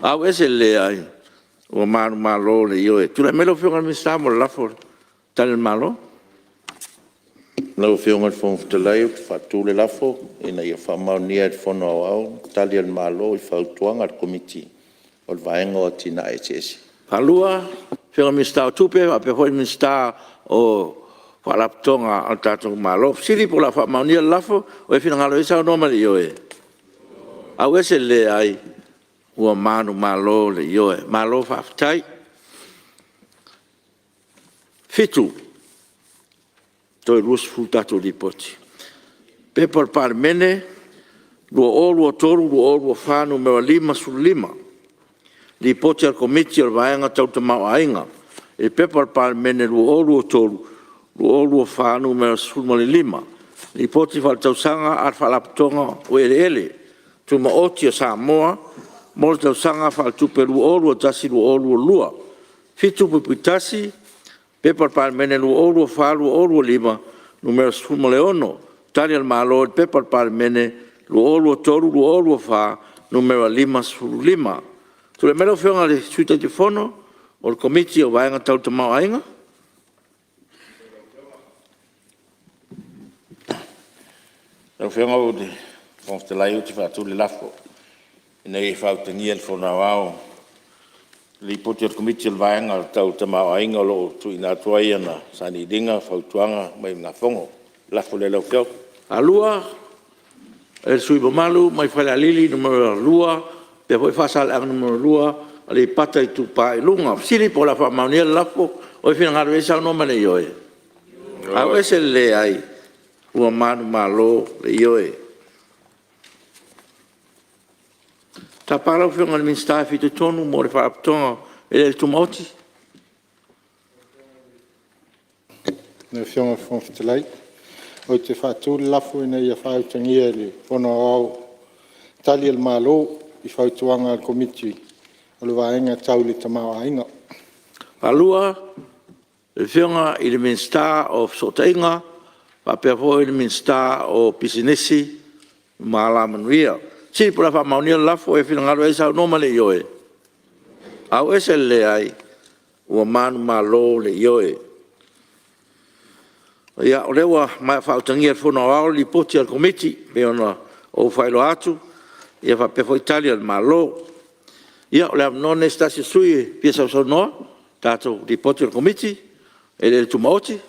au ese le ai o malo le yoe tu la melo fio ngal misamo la fo tal malo Lau whionga whong te leo, whatu le lafo, ina ia whamaunia e whono au, tali al malo i whautuanga al komiti, o le vaenga o tina e tesi. Palua, whionga mista o tupe, a pe hoi mista o whalaptonga al tātou malo, siri po la whamaunia lafo, o e whina ngalo isa o nomali ioe. Au ese le ai, ua manu malo le ioe, malo whaftai. Fitu. Toi rus fu tato li poti. Pepa Parmene, lua o lua toru, lua o lua wha numero 5 li poti al komiti al vaenga tau te mau ainga. E Pepa Parmene lua o lua toru, lua o lua wha numero 5 li poti wha tau sanga ar wha laptonga o ele. Tu ma oti a Samoa, mo tau sanga wha tupe lua o lua tasi lua o lua. Fitu pupitasi, Pepa Parmene lua o lua wha lua o lua 5, numero 5 tali al malo il Pepa Parmene lua o lua toru, lua o lua wha, numero 5. Tu le mero whionga le suita te whono, o le komiti o vaenga tau te mau ainga. Tau whionga o te whongte lai o te whātu le lafo. Nei e whautangia le whona wao. Li poti o te komiti o vaenga tau te mau ainga lo tu ina tuai ana sani dinga whautuanga mai ngā whongo. Lafo le lau keo. Alua, el sui malu, mai whale alili, numero 2, pe hoi whasal ang numero 2, ali pata i tupa i lunga. Siri po la wha maunia lafo, oi whina ngaru e sao noma le ioe. Au ese le ai, ua manu malo le ioe. Ta parau whina le minsta fitu tonu, mo le wha aptonga, ele le tumauti. Ne whionga whonfitalai. O te whātū lafu ina ia whautangia le whono au tali al malo i whautuanga al komiti o le waenga tau le tamau ainga. Alua, le whionga i le minsta o sotainga, whapea po i le minsta o pisinesi, maala manuia. Siri pula wha maunia lafo e whina ngaru e sao noma le ioe. Au ese le ai, ua manu malo le ioe. Ia, o lewa mai whautangia whono au li poti al komiti, me ona o whaelo atu, ia whapefo Italia al malo. Ia, o lea none stasi sui, pia sau sau noa, tātou li poti al komiti, e le tumaoti.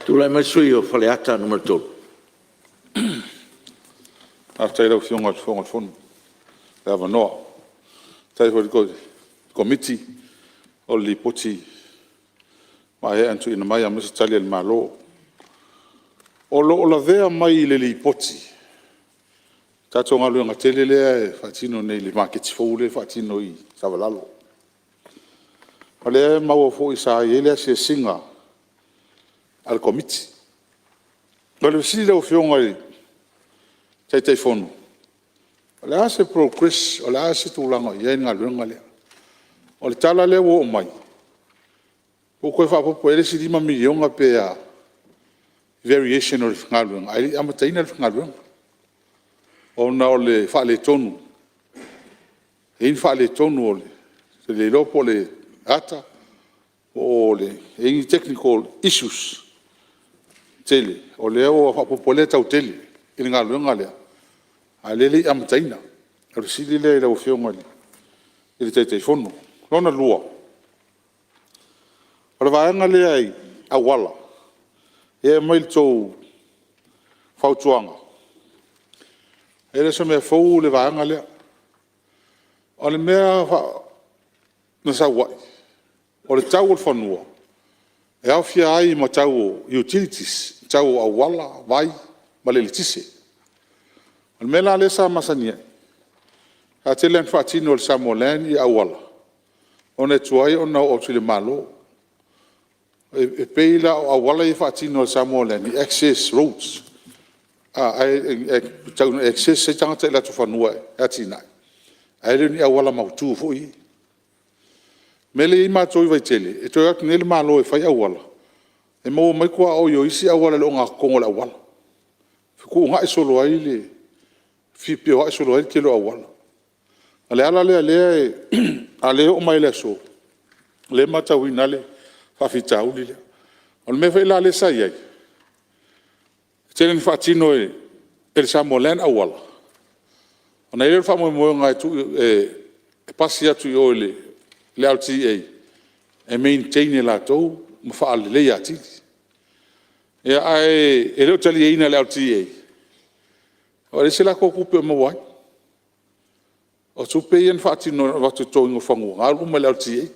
Tūlai mai sui o whale ata numero 2. Artai rau whionga te whonga whono. Lava noa. Tai hori ko komiti o li poti ma e antu ina mai a misa tali al malo. O la vea mai le li poti. Tato ngā luenga tele lea e whatino nei li maketi fōule whatino i savalalo. O lea maua fō i sa i elea se singa al komiti. O le visiri lau whionga i tai whono. O le ase progress, o le ase tūlanga i ngā luenga lea. O le tala lea wo o mai. O koe whapopo ele si 5 milionga pe a variation o le ngā luenga. Ai amataina le ngā luenga. O na o le whaale tonu. Ein whaale tonu o le. Se le lopo le ata. O le ein technical issues. Tele. O le o whapopo le tau tele. I ngā luenga lea. A lele i amataina. A le sili le rau whionga li. I le teitei whono. Lona lua. O le vaenga le ai awala. E mail tau whautuanga. E le sa mea fau le vaenga le. O le mea na sa wai. O le tau o whanua. E au fia ai ma tau utilities. Tau awala, vai, ma le tise. Al mela le sa masania. A te len whaatino le Samoan i awala. O ne tuai o na o tule malo. E peila o awala i whaatino le Samoan i access roads. Tau no access se tangata ila tu whanua e atina. A le ni awala mautu fo i. Mele i mātou i vai tele. E toi atu nele malo e whai awala. E mo mai kua o yo isi awala le o ngā kongo le awala. Fiku ngā e solo ai le. Fipi o aso loe ke lo awala. Ale ala le ale o mai le so. Le mata wina le fa fita uli le. On me fa le sa ye. Tenen fatino e el Samoan awala. On ele fa mo nga tu e pasia tu yo le LTA. E maintain la to mo fa le ya ti. E ai e lo tali ina LTA. O le sila ko kupe mo wai. O tupe ian whaatino watu tōingo whangu. Ngā ruma leo ti ei.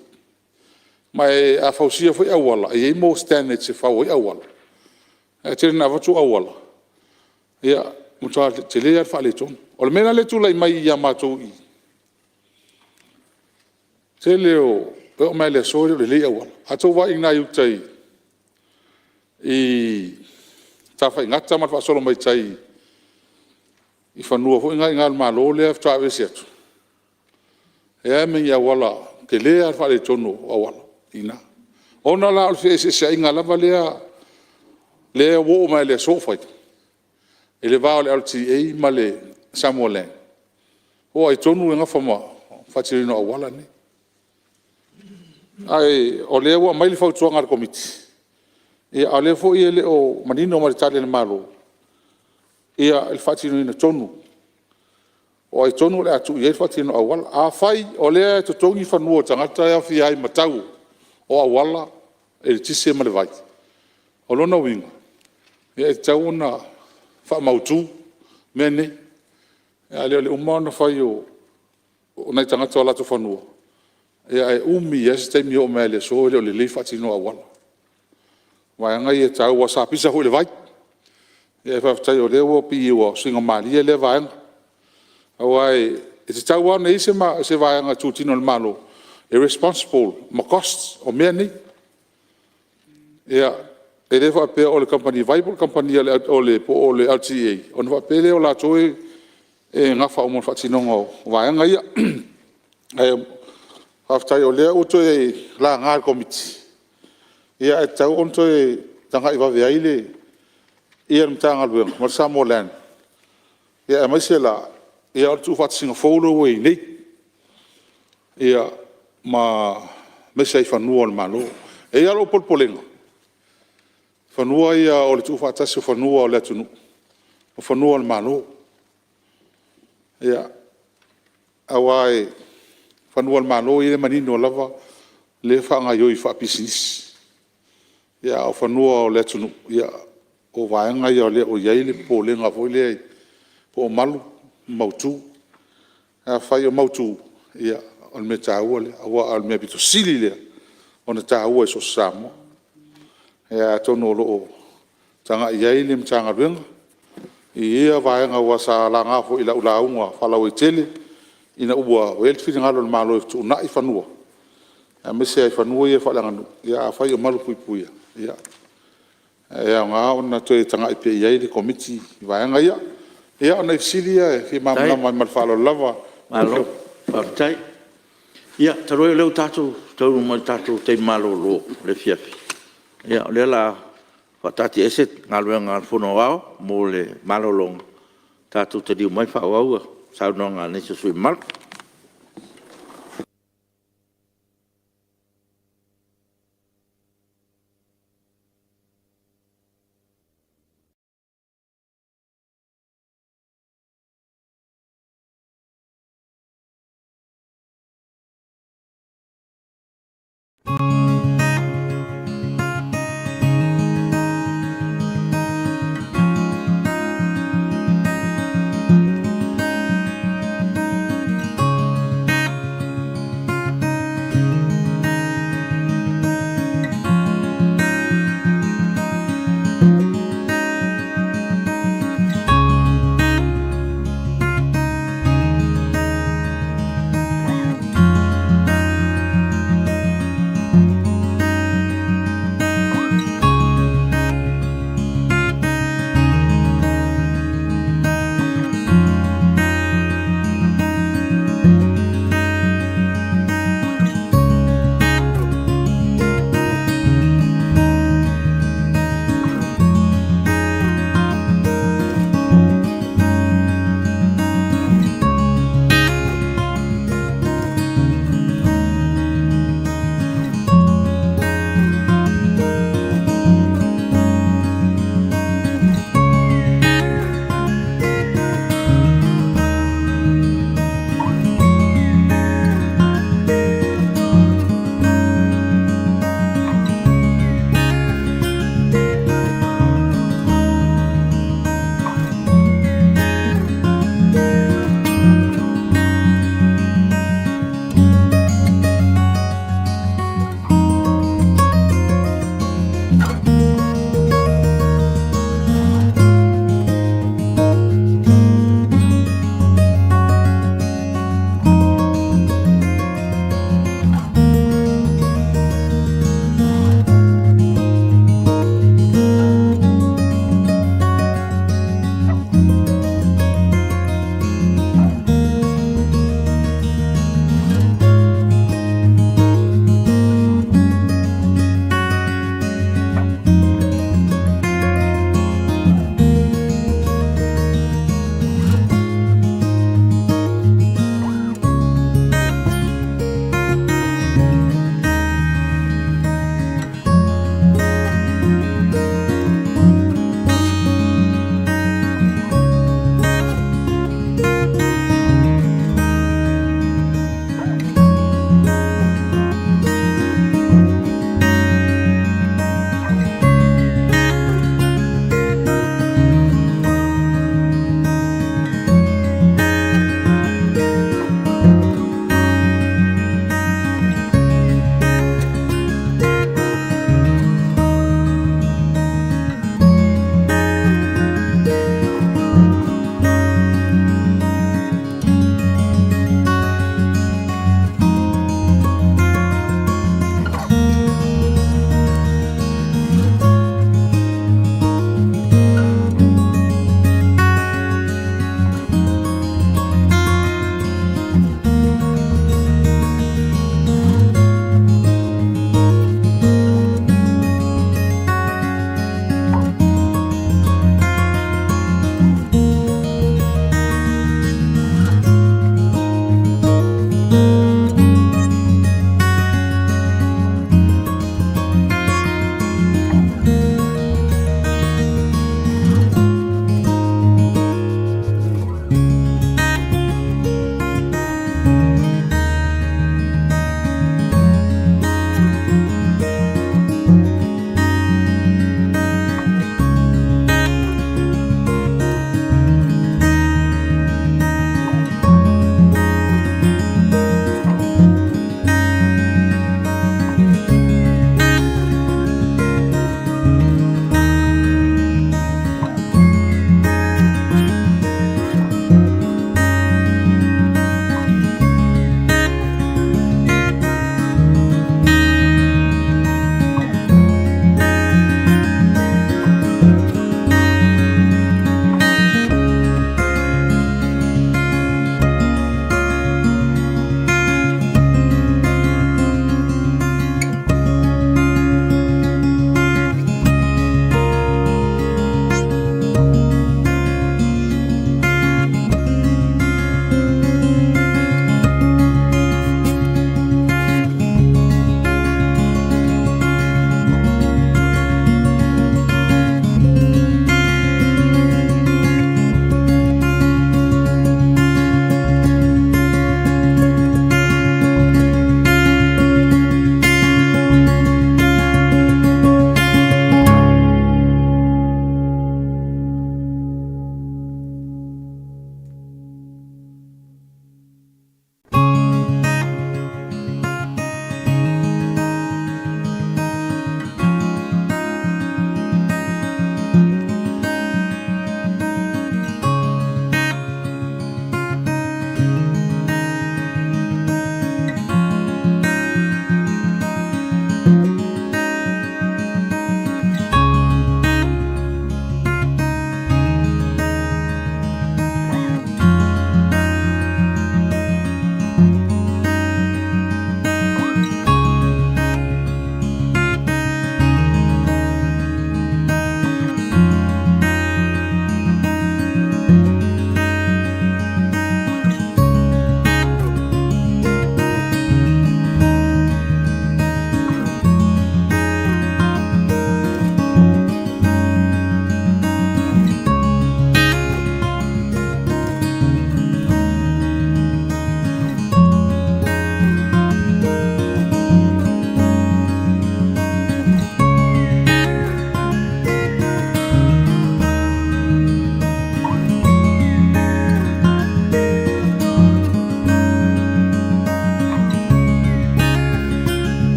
Mai a whausia whai awala. I ei mō standard se whau i awala. E tere nā watu awala. Ia, mutua te lea whaale tōngu. O le mena le tūlai mai i a mātou i. Te leo, pe o mai le sōre le lea awala. A tō wai ngā iutai i tawhai ngata mat whaasolo mai tai i whanua fo inga ngā malo lea whawe si atu. E me ia wala, ke lea whaale tonu awala, ina. Ona la alfi ese se inga lava lea wo mai lea sofai. E le vao le alti ei ma le Samuel Lang. O ai tonu inga whama, whatirino awala ni. Ai, o lea wa mai le whautua ngāra komiti. E a le fo ia le o manino maritale le malo. Ia il whatirino ina tonu. O ai tonu le atu i e whatirino awala. A whai o lea to tongi whanua tangata e awhi ai matau o awala e le tise ma le vai. O lona winga. Ia e tau na whamautu mene. Ia leo le umana whai o nei tangata o lato whanua. Ia e umi esi teimi o mea le so leo le le whatirino awala. Vai ngai e tau wa sa pisa ho le vai. E fa tai o le wo pi o singa mali le vai. Awai e te tau ana ise ma se vai nga tutino le malo. Irresponsible ma costs o me ni. Ia e le fa pe o le company Bible company o le po o le LTA. On va pe le o la toi e nga fa o mo fa tino vai nga ia. E fa tai o le o toi la nga committee. Ia e tau onto e tanga iwa vea ile ia mtanga luenga, ma Samuel Lang. Ia e maise la, ia atu whati singa wholo e nei. Ia ma mese i whanua le malo. E ia lo polpolenga. Whanua ia o le tu whatasi o whanua o le atunu. O whanua le malo. Ia awa e whanua le malo i le manino lava le whanga ioi whapisinisi. Ia o whanua o le atunu, ia o vaenga ia o le o iei le po le ngā foi le po o malu, mautu. Ia whai o mautu, ia o le me tāua le, awa o le mea pito sili le, o na tāua e so Samoa. Ia tono o loo tanga iei le mtanga ruenga. Ia vaenga ua sa la ngā foi ila ula unga whalau i tele, ina ua o elti whiri ngalo le malo e tu na i whanua. Ia mese ai whanua ia whalanganu, ia whai o malu pui puia. Ia ia ngā ona toi tanga i pe iei le komiti i vaenga ia. Ia ona i fisilia e ki mamana mai malwhalo lava. Malo, whaftai. Ia, taroi leo tātou, tauru mai tātou te malo lo, le fiafi. Ia, le la whatati eset, ngā lua ngā whono wao, mō le malo longa. Tātou te diu mai whao aua, sau no ngā nesa sui malo.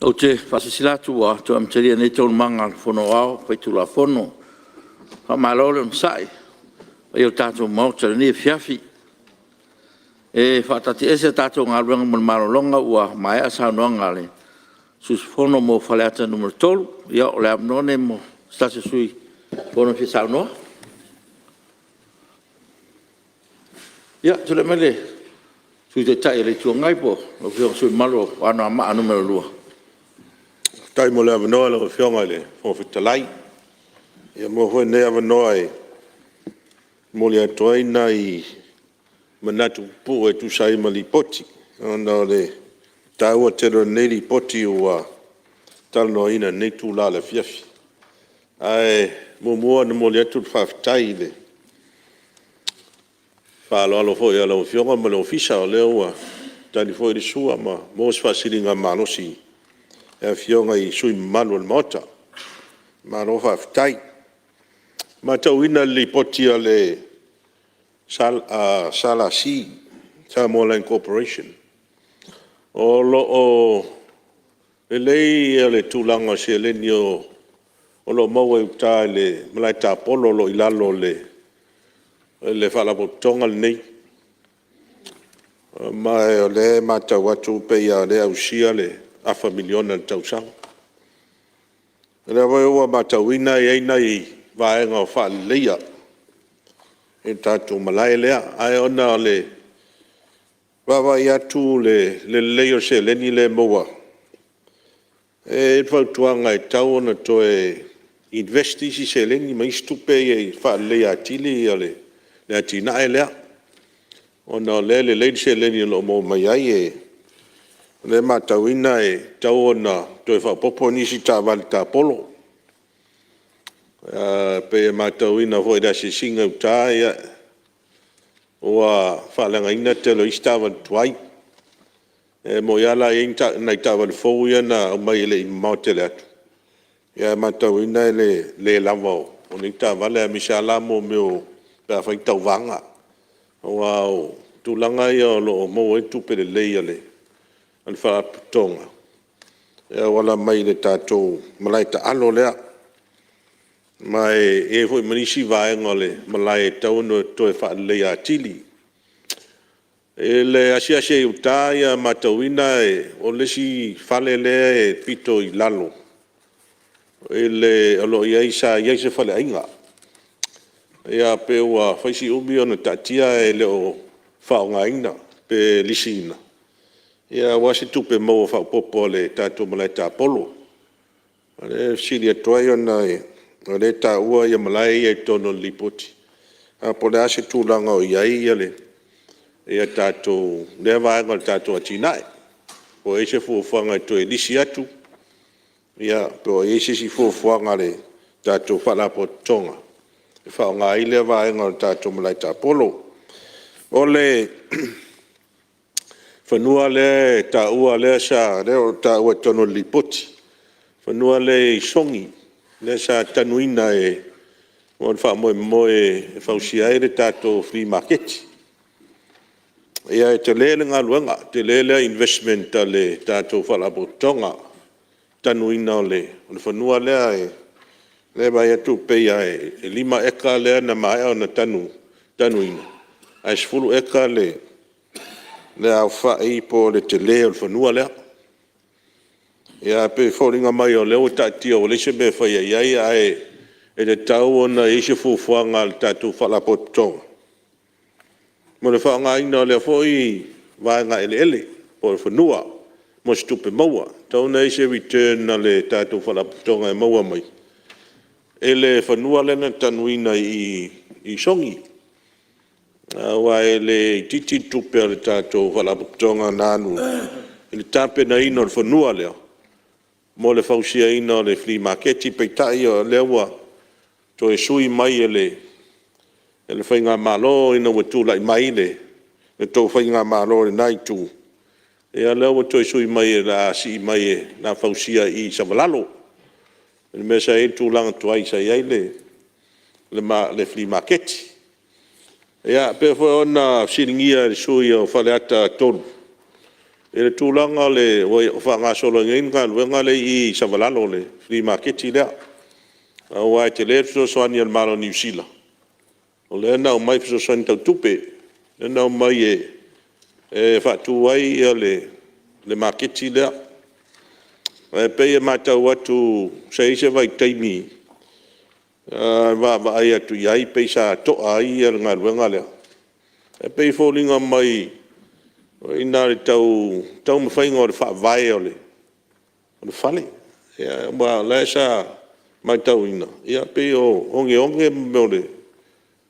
O te whasisilatu a tu am teria nei tonu manga whono au, pai tu la whono. Ha malole un sai. Ai o tātou mauta ni fiafi. E whatati ese tātou ngā ruanga mun marolonga ua mai asa noanga le. Sus whono mo whaleata numero tolu. Ia o le amnone mo stase sui whono fi sao noa. Ia, tule mele. Sui te tai le tua ngai po. O whiong sui malo ana maa numero lua. Tai mo le avanoa le whionga le whawhitalai. Ia mo hoi ne avanoa e mo le atoaina i manatu pu e tu sai ma li poti. Ana le tāua tero nei li poti ua talno ina nei tu la le fiafi. Ai mo mua na mo le atu whawhitai le. Whaalo alo foi alo whionga ma le ofisa o leo ua tani foi le sua ma mo sfasiri ngā manosi. E whionga i sui manu le mota. Mano whawhitai. Ma tau ina li poti a le Sala Si, Samoa Corporation. O lo o e lei e le tūlanga se le ni o lo maua uta le malai tā polo lo ilalo le whalapotonga nei. Mai o le mata watu pe ia le ausia le afa miliona tausang. Le wai ua mata wina e eina i vaenga o wha leia. E tātou malai lea, ai ona le wawa i atu le leo se leni le moa. E whautuanga e tau ona to e investi si se leni ma istupe e wha lea atili le atina e lea. Ona le leidi se leni lo mo mai ai e le matawina e tau ona to e whapopo nisi tā wali tā polo. Pe e matawina hoi da se singa uta ia oa whalanga ina te lo istawa tuai e mo iala e inta nai tawa le fou ia na o mai ele i mautele atu ia matawina le lava o ni ta vale a misala mo meo pa whai tau vanga oa o tūlanga ia o lo mo e tupe le leia le an whaaputonga ia wala mai le tātou malai ta alo lea mai e foi manisi vaenga le malai tau no to e fa le atili ele asia se uta ia matawina e o le si fale le e pito i lalo ele alo ia isa ia se fale ainga ia pe wa faisi umi ona tatia e le o fa ngaina pe lisina ia wasi tupe mo fa popo le tatu malai ta polo ale silia toyo na o le tā ua ia malai e tono lipoti. A po le ase tūlanga o iai ia le. Ia tātou, lea vaenga le tātou atinae. Po eise fuafuanga e to e lisi atu. Ia, po eise si fuafuanga le tātou whalapo tonga. E whaonga i lea vaenga le tātou malai tā polo. O le whanua le tā ua lea sa, leo tā ua tono lipoti. Whanua le i songi. Le sa tanuina e mo fa mo e fa usia e tato free market ia te lele nga luanga te lele investment le tato fa la botonga tanuina le fa nua le le vai tu pe ia e lima eka le na mai ona tanuina as fulu eka le fa i po le te le fa nua le ia pe fōringa mai o leo tati o le se me whai ia e te tau ona e se fufuanga le tatu whalapotonga. Mo le whaanga ina lea fōi vaenga ele po le whanua mo stupe maua. Tau na e se return na le tatu whalapotonga e maua mai. E le whanua lena tanuina i songi. Wa e le titi tupe le tatu whalapotonga nanu. E le tape na ino le whanua leo. Mo le fausia ina le flea market pe tai o lewa to e sui mai ele whainga malo ina wa tu lai mai le to whainga malo le nai tu e a lewa to e sui mai la si mai na fausia i savalalo le mesa e tu langa tu ai sa iai le flea market e a pe fo ona siringia le sui o faleata tonu e le tūlanga le whanga solo ngain ka luenga le I Savalalo le free market I lea. Wa te le fiso soani al maro New Zealand. O le na o mai fiso soani tau tupe. Le na o mai e whatu wai le market I lea. E pei e matau atu seise vai taimi. Va ai atu iai pei sa toa ai al ngā luenga lea. E pei fōlinga mai ina le tau mawhainga o le whaavai o le whale. Ia, wa le sa mai tau ina. Ia pe o onge me o le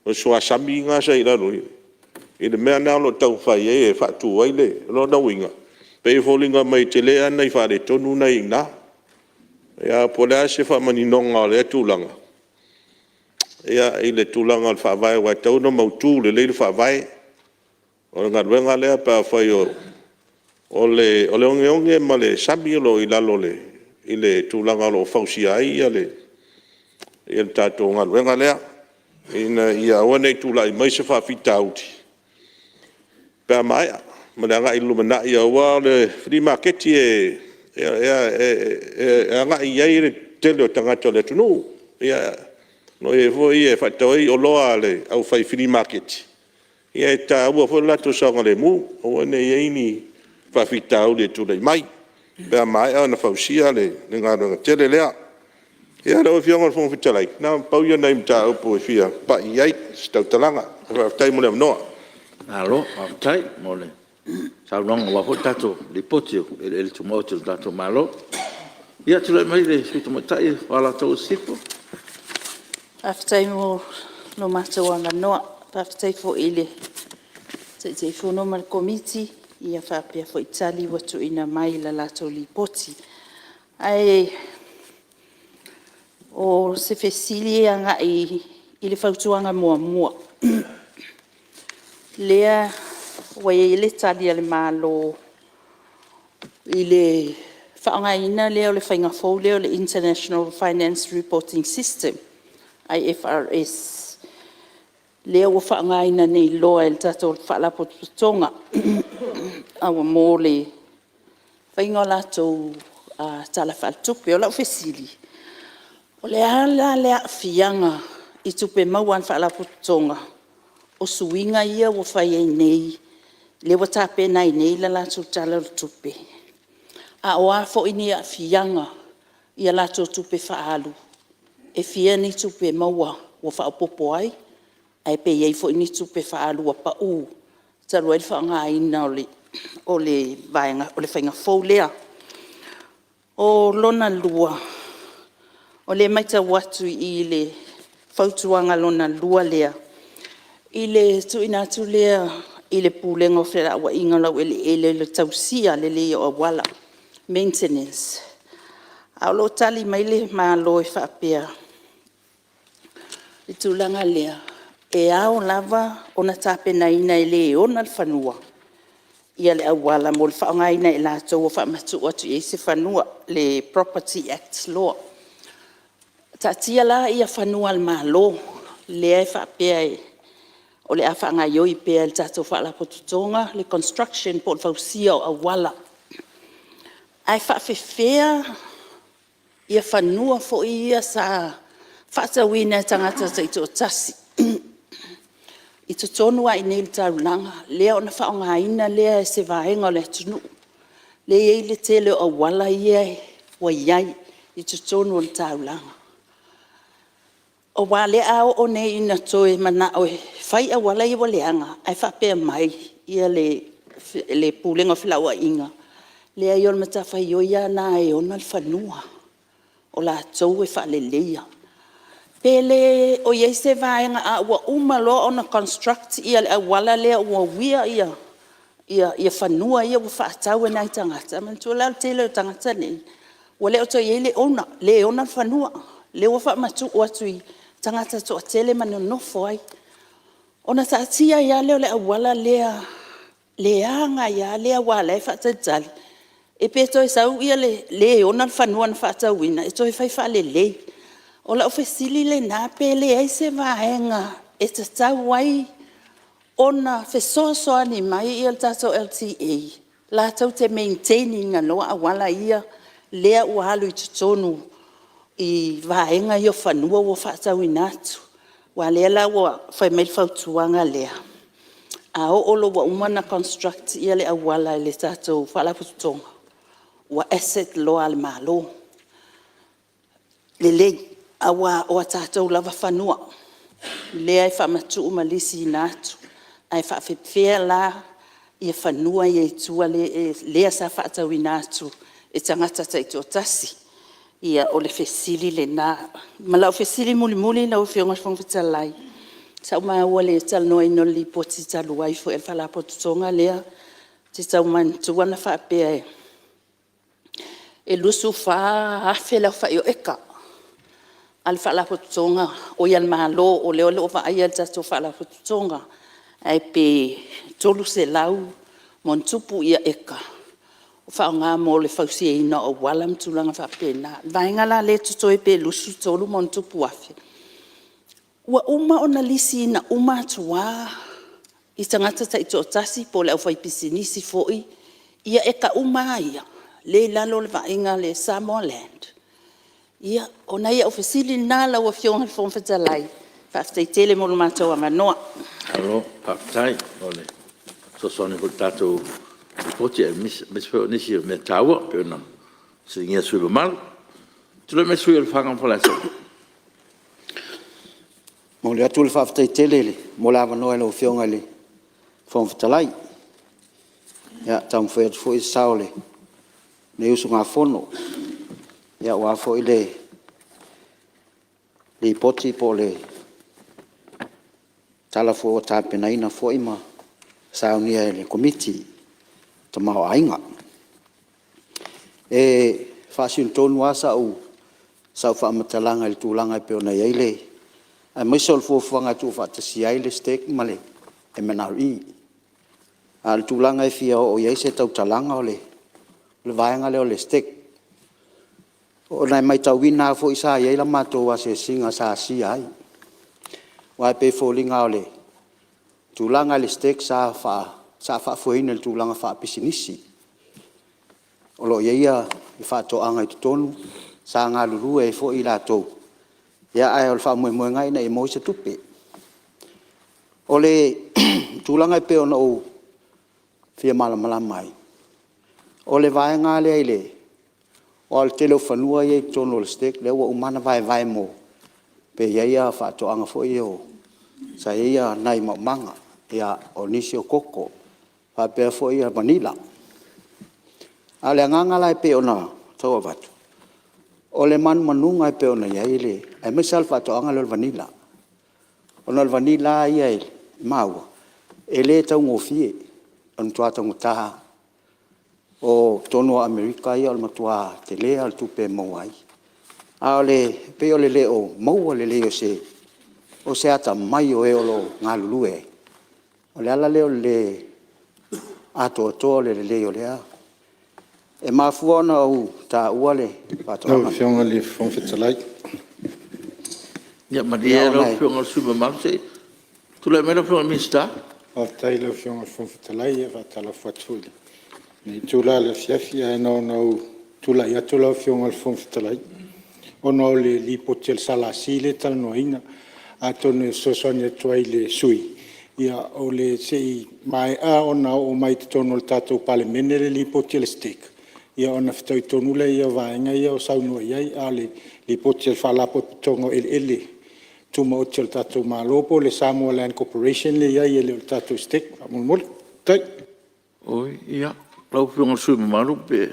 o sua sami ngā sa ila roi. I le mea nao lo tau whai e whatu ai le, lo nau inga. Pe fōlinga mai te lea nei whare tonu nei ina. Ia po lea se whamani nonga o le tūlanga. Ia i le tūlanga le whaavai wa tau no mautu le le whaavai. O ngā ruenga lea pa whai o le onge ma le sami lo I lalo le I le tūlanga lo whausia ai I le tātou ngā ruenga lea I a wane tūlai mai se whawhita auti pa mai ma le anga I lumana I a wā le free market e anga I ai le tele o tangata le tunu no e voi e whatau o loa le au whai free market Ia e tā ua whai lato sanga le mu, o ane e ini whawhitau le tūlei mai. Pea mai au na whausia le ngā runga tele lea. Ia rau e whionga whonga whitalai. Nā pau ia nei mta upo e whia pa I ai, stau talanga. Whawhtai mo le mnoa. Alo, whawhtai mo le. Sau ronga wa hoi tato li potio, ele tumoto tato malo. Ia tūlei mai le whitu mo tai, wala tau sipo. Whawhtai mo no mātou anga noa. Whawhtai fo ile. Te whono mar komiti. Ia whapea fo itali watu ina mai la lato li poti. Ai o se fesili anga I le whautuanga mua. Lea wai ile tali ale malo I le whaanga ina leo le whainga fau leo le International Finance Reporting System IFRS. Leo wa whaanga ina nei loa el tato whaalapo tonga. Awa mō le whainga lato tala whaaltupe o lau fesili. O le ala lea fianga I tupe mauan whaalapo tonga. O suinga ia wa whai ei nei. Le wa tape nai nei la lato tala tupe. A oa fo ini a fianga ia lato tupe whaalu. E fia ni tupe maua wa whaapopo ai. Ai pe iei fo ini tupe whaalua pa u. Taru el whaanga ina o le vaenga, o le whainga fau lea. O lona lua. O le maita watu I le whautuanga lona lua lea. I le tuina atu lea, I le pūlenga o whera awa inga lau ele le tausia le lea o wala. Maintenance. A lo tali mai le maa loe whaapea. Le tūlanga lea. E ao lava ona tape na ina ele ona le whanua. Ia le awala mo le whaonga ina e lātou o whaamatu atu I se whanua le Property Act law. Tatia la ia whanua le malo le e whaapea e o le a whaanga ioi pea le tātou whaalapotutonga le construction po le whausia o awala. Ai whaafewhea ia whanua fo ia sa whaatawina tangata taito o tasi. I to tonu ai nei le taulanga, lea ona whaonga ina lea se vaenga le tunu. Lea le tele o wala ia wa iai I to tonu le taulanga. O wale ao o nei ina toe mana o whai a wala I waleanga, ai whapea mai ia le pūlenga whilaua inga. Lea I ona matawhai o ia na e ona le whanua. O la tau e whale leia. Pele o iei se vaenga a ua umalo ona construct ia le awala lea ua wia ia whanua ia ua whaatau e nai tangata. Mantua lau tele o tangata nei. Ua leo to iei le ona whanua. Le ua whaamatu o atu I tangata to a tele manu nofo ai. Ona taatia ia leo le awala leanga ia lea wala e whaatatali. E pe toi sau ia le ona whanua na whaatau ina. E toi whai wha le lei. O la ofesili le nā pele ai se vaenga e te tau ai ona fesoasoa ni mai I le tato LTA. La tau te maintaining anoa awala ia lea ua halu I tutonu I vaenga I o whanua o whaatau inatu. Wa lea la ua whai mai whautuanga lea. A o olo wa umana construct ia le awala le tātou whalapututonga. Wa asset loa le malo. Le lei awa o tātou lava whanua. Lea I whamatu umalisi inatu. Ai whawhewhea la ia whanua ia tua lea sa whaatau inatu. E tangata taito tasi. Ia o le whesili le nā. Malau whesili muli na o whionga whangwitalai. Sa uma ua le tal no ino li poti talu ai fo e whalapotutonga lea. Te tau mantua na whaapea e. E lusu wha hawhela whaio eka. Al whalapotutonga o ial malo o leo leo wha aia tato whalapotutonga. Ai pe tolu se lau mon tupu ia eka. O wha ngā mo le whausia ina o walam tulanga whapena. Vainga la le tutoi pe lusu tolu mon tupu afi. Ua uma ona lisi ina uma atua. I tangata ta ito tasi po le au whai pisinisi foi. Ia eka uma ia. Le lalo le vainga le Samoa Land. Ia ona ia ofisili nala ua fionga le whonwhetalai. Whaaftei tele mo le mātou amanoa. Alo, papai, ole. So soni ko tātou poti e mis nisi me taua pe ona. Singia sui mal. Tule me sui le whangang pala so. Mo le atu le whaaftei tele le. Mo la amanoa e lo fionga le whonwhetalai. Ia tamu whai atu fwoi sao le. Ne usu ngā whono. Ia ua fwoi le poti po le tala fo o tāpena ina fo ima saunia le komiti ta mao ainga. E whaasiun tonu asa au sau whaamatalanga le tūlanga pe ona iaile. A maisol fuafuanga tu whaatasi aile stek male e menau I. A le tūlanga e fia o iaise tau talanga o le vaenga le o le stek. O nai mai tau wina fo isa iaila mato a se singa sa si ai. Wa pe folinga ole tulanga le stek sa fa foina le tulanga fa pisinisi olo ia I fa to anga I tonu sa nga lulu e fo ila to ya ai ol fa mo ngai na e mo se tupe ole tulanga pe ona o fia mala mai ole vai nga le ile ol telefonua ye tonu le stek le wa umana vai mo pe ia fa to anga fo io sa ia nai manga ia onisio koko fa pe fo ia Manila ale nganga lai pe ona to vatu ole man manunga pe ona ia ile ai mesal fa to anga le Vanilla ona le Vanilla ia mau ele tau ngofie on tua tau ta o tono America ia o matua tele al tu pe moai ale pe ole le o mau ole le o se ata mai o e olo ngalulu e ole ala le ole ato to le o le a e mafuona o ta uale pato No, fionga le whonwhetalai. Ya madia ro fionga supermarket se. Tule mera fionga mista. O taila fionga whonwhetalai e whatala whatuli. Nei tula le fiafia e no tula ia tula fionga le whonwhetalai. Ono le lipotel salasile tal noina. Atone sosonia tuai le sui. Ia o le sei mai a ona o mai tono le tatou palemene le lipotel stek. Ia ona fitoi tonu le ia vaenga ia o saunua iai a le lipotel whalapo tongo ele. Tuma o te tatou malopo le Samoa Land Corporation le iai le tatou stek. Amulmul. Tai. Oi, ia. Lau fionga supermarket pe.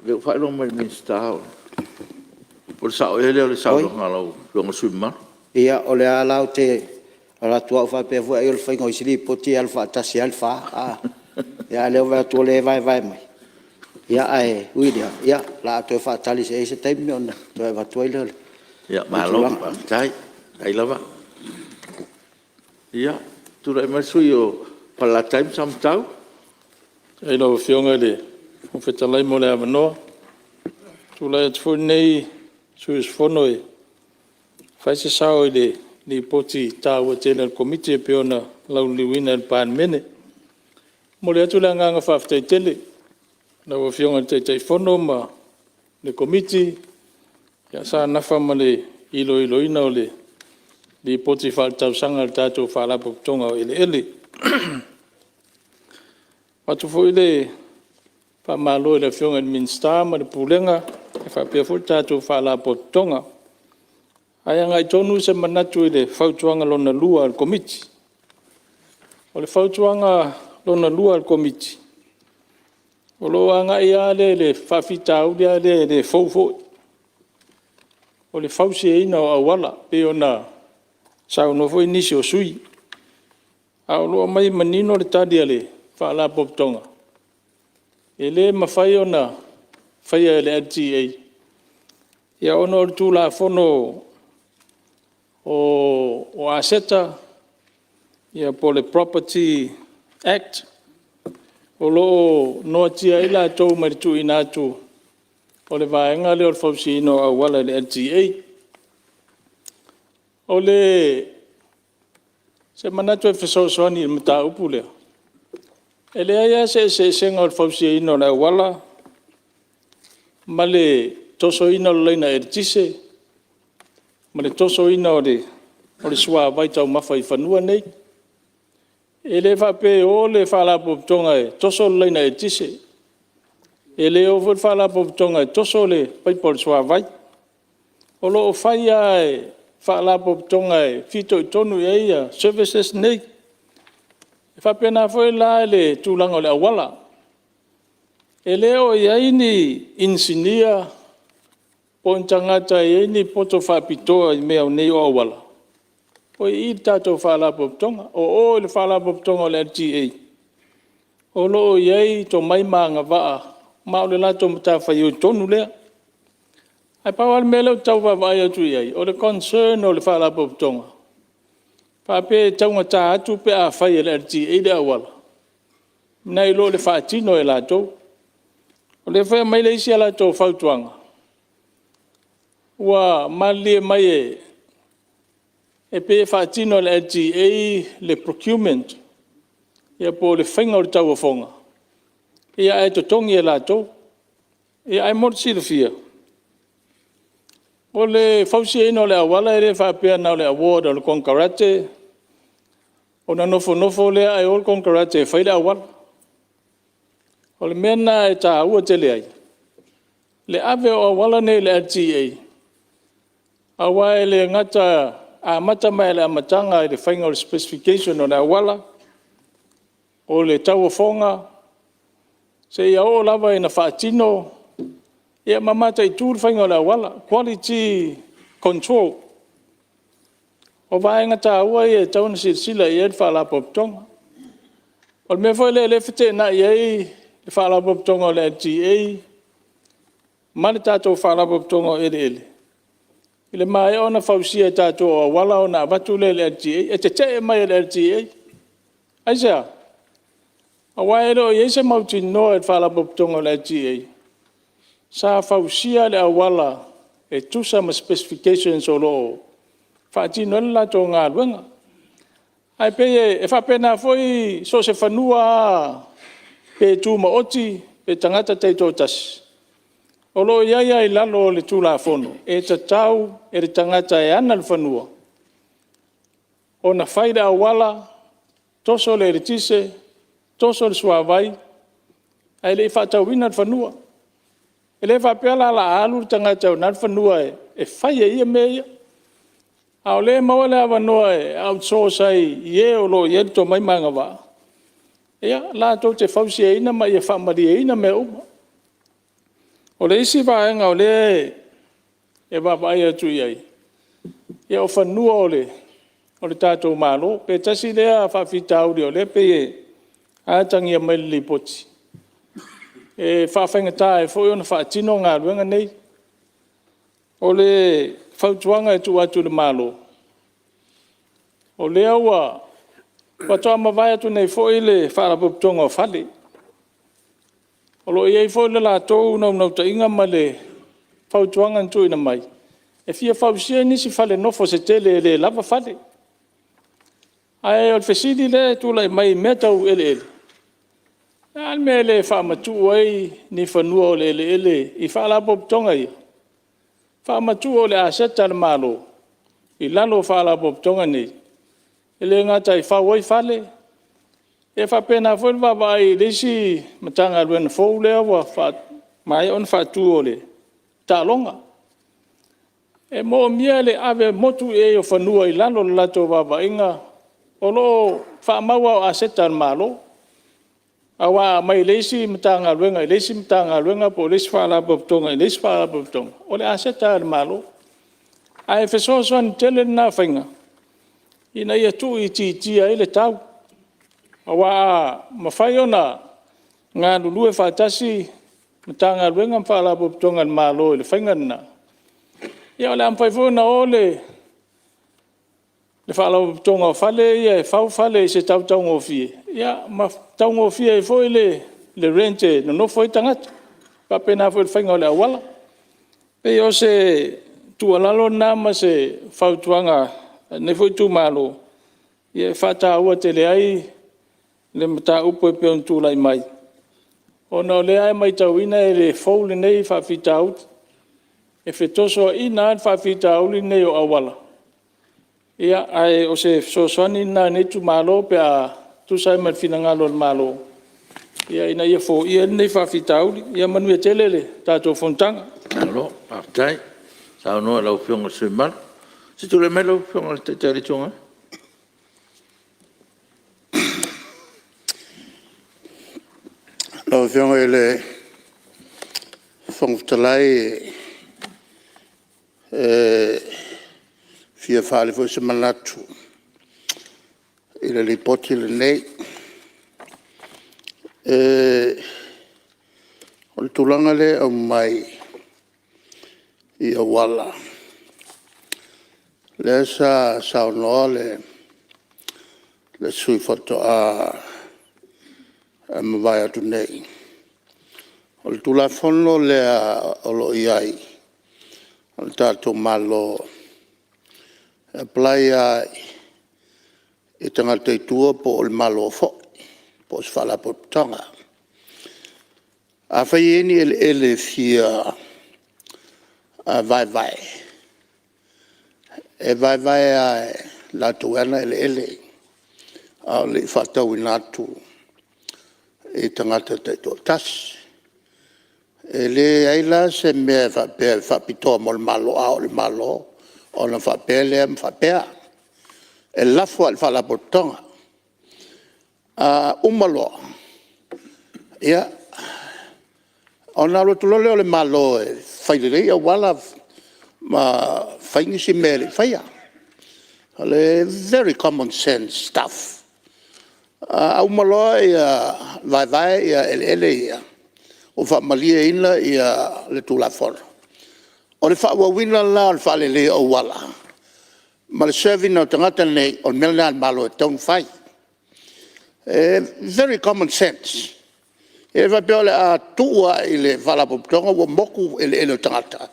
Veo whaelo mai mista. Por sao ele le sao ngalo fionga supermarket. Ia ole ala te ala tua fa pe vo el fa ngoi sili poti al fa tasi al fa ia le va to le vai mai ia ai uidia ia la to fa tali se time on to va to ile ia malo tai ai lava ia tu le mai suio pala time sam tau ai lo fionga le o fetalai mo le amano tu le tfu nei su sfonoi fai se sao ile ni poti ta o tele committee pe ona lau liwina pan mene Mo le atu le nganga whaftai tele. Na wa fionga te whono ma le komiti. Ia sa nafa ma le ilo ina o le li poti whaatau sanga le tātou whaalapo tonga o ele. Watu fo ile pa malo le fionga ni minsta ma le pulenga. E whapea fo tātou whaalapo tonga. Ai ngai tonu se manatu ile whautuanga lona lua al komiti. O le whautuanga lona lua al komiti. O lo anga ia le whawhitau le fōfo. O le whausi e ina o awala pe o na sau no foi nisi o sui. A o loa mai manino le tadia le whaala poptonga. E le mawhai o na whaia le LTA. Ia ono o tu la fono o aseta. Ia po le Property Act. O loo noa tia ila tau maritu inatu. O le vaenga le o le whausi ino a wala le LTA. O le se manatu e whesausoani i mata upu lea. E le aia se senga o le whausi ino le wala. Ma le toso ina o leina e tise. Ma le toso ina o le sua vaitau mafa i whanua nei. E le whape o le whaalapo tonga e toso leina e tise. E le o whaalapo tonga e toso le paipol sua vai. O lo o whaia e whaalapo tonga e fito i tonu e ia services nei. E whape na whoi la le tūlanga o le awala. E le o iaini insinia po intangata iaini poto whapitoa i mea o nei o awala. O i tātou whaalapo tonga, o le whaalapo tonga o le LTA. O lo iei to mai maanga waa, ma o le lato mta whai o tonu lea. Ai pawal me leo tau wawai atu iei, o le concern o le whaalapo tonga. Pape taunga tā atu pe a whai e le LTA le awala. Nei lo le whaatino e lato. O le whai mai le isi a lato whautuanga. Ua malie mai e pe whaatino le LTA le procurement. Ia po le whainga o le tau whaonga. Ia e to tongi e lato. Ia e morsi le fia. O le whausi ino le awala e le whapea na le award o le konkarate. O na nofo le ai o le konkarate e whaile awala. O le mena e tā ua tele ai. Le ave o awala nei le LTA. Awa e le ngata a mata mai le amatanga i le whainga o le specification o le awala. O le tau whaonga. Se ia o lava ina whaatino. Ia mamata i tūru whainga o le awala. Quality control. O vaenga tā ua i e tauna sila i e le whaalapo ptonga. O le mea whai le fite na i e le whaalapo ptonga o le LTA. Mane tātou whaalapo ptonga o ele. I le mai ona whausia tātou o wala o na watu le LTA. E te mai le LTA. Aisea. A waero i eise mauti noa e whaalapo ptonga o le LTA. Sa whausia le awala e tusa ma specifications o loo. Whaatino le lato ngā luenga. Ai pe e whapena foi so se whanua pe tū ma oti pe tangata teito tasi. O lo iaia i lalo le tūla fono. E tatau e le tangata e ana le whanua. O na whaida awala, toso le ritise, toso le suavai, ai le whatau ina le whanua. E le whapeala la alu le tangata o na le whanua e whaia ia mea. A o le maua le awanoa e outsource ai ie o lo ie to mai manga wa. Ia, la tō te whausia ina ma ia whamari e ina mea uma. O le isi vaenga o le e wapai atu iai. Ia o whanua o le tātou malo. Pe tasi lea whawhitauri o le pe e ātangi a mai li poti. E whawhainga tā e fōi ona whaatino ngā ruenga nei. O le whautuanga e tu atu le malo. O le aua, watoa mawai atu nei fōi le whaarapuptonga o whale. O lo iei fōi le la tōu nau ta inga ma le whautuanga ntu ina mai. E fia whausia nisi whale nofo se tele le lava whale. Ai o le whesidi le tūlai mai mea tau ele ele. Al me le fa matu ai ni fanua le ele I fa la pop tonga I. Fa matu le aseta le malo. I lalo fa la pop tonga ni. Ele ngata I fa wai fale. E fa pena foi va vai desi matanga wen fo le wa fa mai on fa tu le. Ta longa. E mo miele ave motu e o fanua I lalo lato va va inga. Olo fa mawa aseta le malo. Awa mai lesi mtanga luenga po lesi fala boptonga lesi fala boptonga ole aseta al malo ai feso son tele na fainga ina ia tu iti ai le tau awa mafaiona nga lulu fatasi mtanga luenga fala boptonga malo le fainga na ia ole am faifona ole le fala boptonga fale ia fale se tau ngofie ia ma tau ngofie foi le rente no foi tangat pa pena foi fainga le awala pe o se tu alalo na ma se fautuanga ne foi tu malo ia fata o tele ai le mata upo pe on tu lai mai ono le ai mai tauina le fou le nei fa fitaut e fetoso ina fa fitau le nei o awala ia ai o se sosoni na ne tu malo pe a tu sai mal finangalo malo ia ina ia fo ia nei fa fitau ia manu telele tato fontanga alo partai sa no la opción se mal si tu le melo opción te tonga la opción ele fontalai fia fale foi se malatu ile ripoti le nei o tulanga le o mai I wala le sa no le sui foto a mavai atu nei o tula fono le o lo iai o tato malo playa e tangata I tua po o malo fo po se fala po tonga a faieni ele fia a vai e vai a la tuana ele a le fatau inatu e tangata te to tas ele aila se me fa pito mo malo a o malo ona fa pele fa pea e la fo al fa la portonga umalo ia ona lo tulo le malo fai le ia wala ma fai ni si mele fai ale very common sense stuff umalo ia vai ia ele o fa malia ina ia le tu la for o le fa wa wina la fa le o wala ma le serving no tangata nei o melna malo tong fai very common sense e va pe a tua ile vala poptonga wo moku ele tangata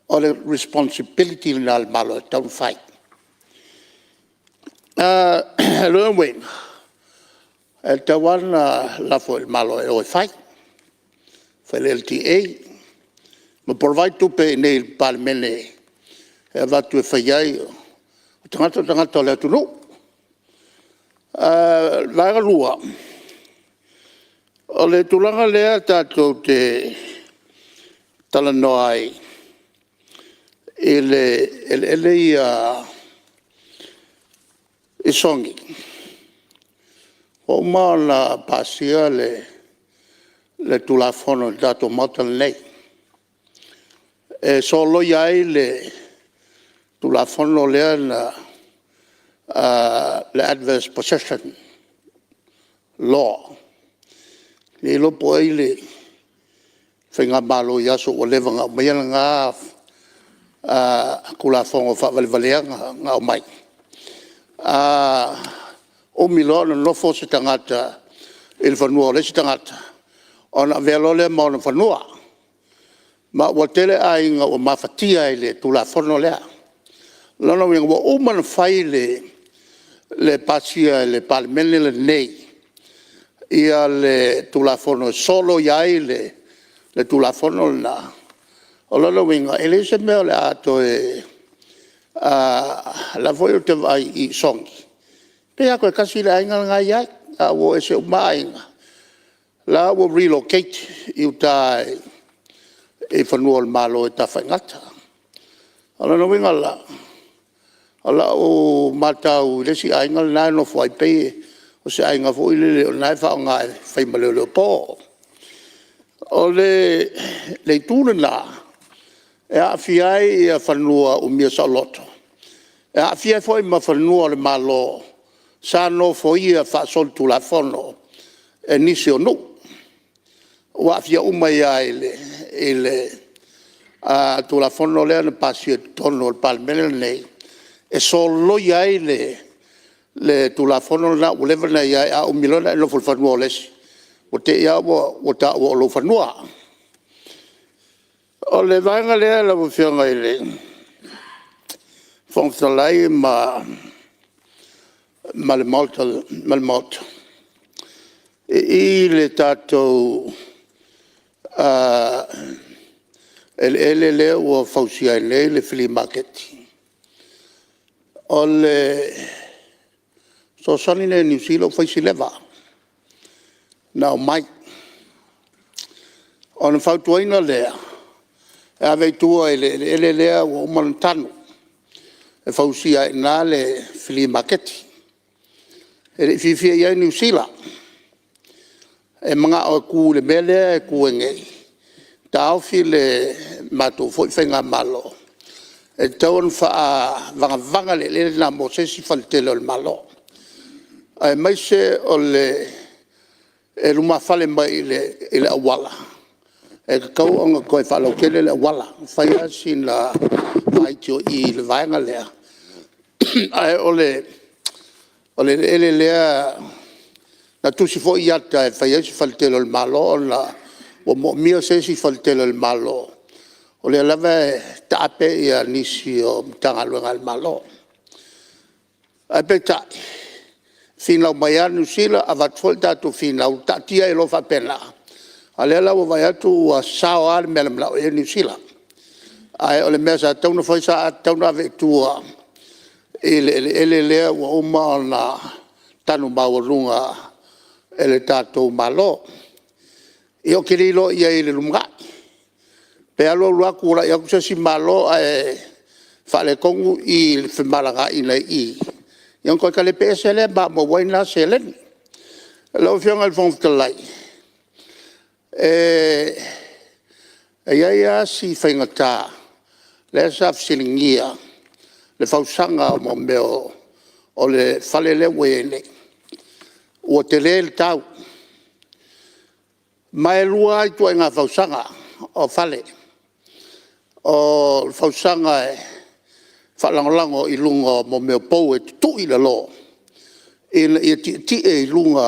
o le responsibility na malo tong fai lo wen el tawan la fo el malo o fai LTA ma provide tu pe nei palmene e va tu fai tangata le tu no la lua o le tulanga lea tatou te talanoai ele ia e songi o ma la pasia le tulafono dato mota lei e solo iai le tulafono lea le adverse possession law le lo poi le fenga malo ya so o leva nga mai nga kula fongo fa valea nga mai o milo no fo se tangata il fanua le se tangata ona velo le mo no fanua ma o tele ai nga o mafatia ile tula fono le lono wi ngo o man fai le pasia le palmene le nei ia le tulafono solo iai le tulafono na o lolo winga ele se mea le ato la foi o te vai i songi pe a koe kasi le ainga ngai iai a wo e se umainga la wo relocate i uta e whanua le malo e ta whaingata o lolo winga ala o matau le si ainga le nai no fwai pe o se ainga fo i le o nai whao ngai whaimale le po o le tūne la e a fiai e a whanua o mia sa loto e a fiai fo i ma whanua le malo sa no fo i a whaasol tu la fono e nisi o no o a fia umai a ele a tu la fono lea na pasi e tono o palmele nei e solo ia le tu la fono na o level na ia a o milona e lo fo whanua lesi o te ia o ta o lo whanua o le vanga lea la whianga i le whangtalai ma le malta i le tātou ele lea ua whausia i le flea market o le so sani le New Zealand whaisi lewa na o mai o na whautuaina lea e ave tua ele lea o manantano e fausia i nā le flea market e le fifia i New Zealand e mga o ku le mele e ku ngei tau fi le mato foi whenga malo e tauan wha vanga le na mo se si faltelo le malo ai mai se o le e luma fale mai le awala e kau anga koe whalau kele le awala whaia sin la vaitio i le vaenga lea ai o le ele lea na tusi fo i ata e whaia si faltelo le malo la o mo mia se si faltelo le malo o le lava tape ia nisi o tangaluenga le malo ai pe ta fina mai anu sila avat folta tu fina u tatia e lo fa pena ale la o vai atu a sao al melam la e ni sila ai ole mesa tau foi sa tau na ve tua ele le o ma na tanu baulunga ele tatou malo io kirilo ia ile lumga pe alo lua kula ia kusa si malo e fale kongu i fmalanga ina i yang ko kale pesele ba mo waina selen lo fianga al fond talai ia si fengata le sa silingia le fausanga mo meo o le fale le wele o tele el tau mai lua i tua ngā fausanga o fale o fausanga e whalangolango i lunga mo meo pou e tu i le lo i ti e i lunga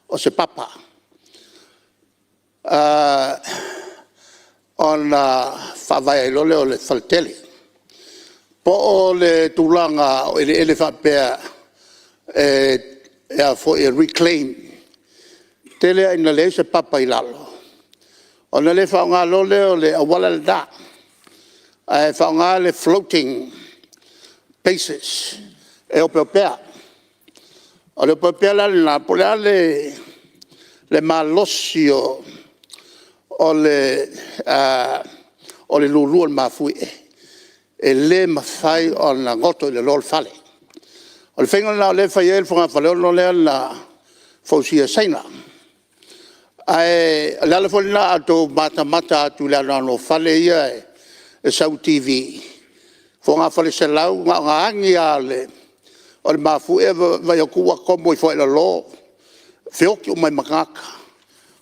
o se papa ona whawai lole o le faltele po o le tulanga o ele whapea e a fo e reclaim tele ina le se papa i lalo ona le whaunga lole o le awala le da e whaunga le floating bases e o peopea o le peopea la na polea le malosio o le lulu o le mafui e le mawhai o na ngoto i le lol fale o le whenga na o le whai el whanga whale o le na fausia saina ai la la folina ato mata tu la no fale ia e sau TV fonga fale se lau nga angi ale o le mafu e vai o kua komo i foi la lo feoki o mai makaka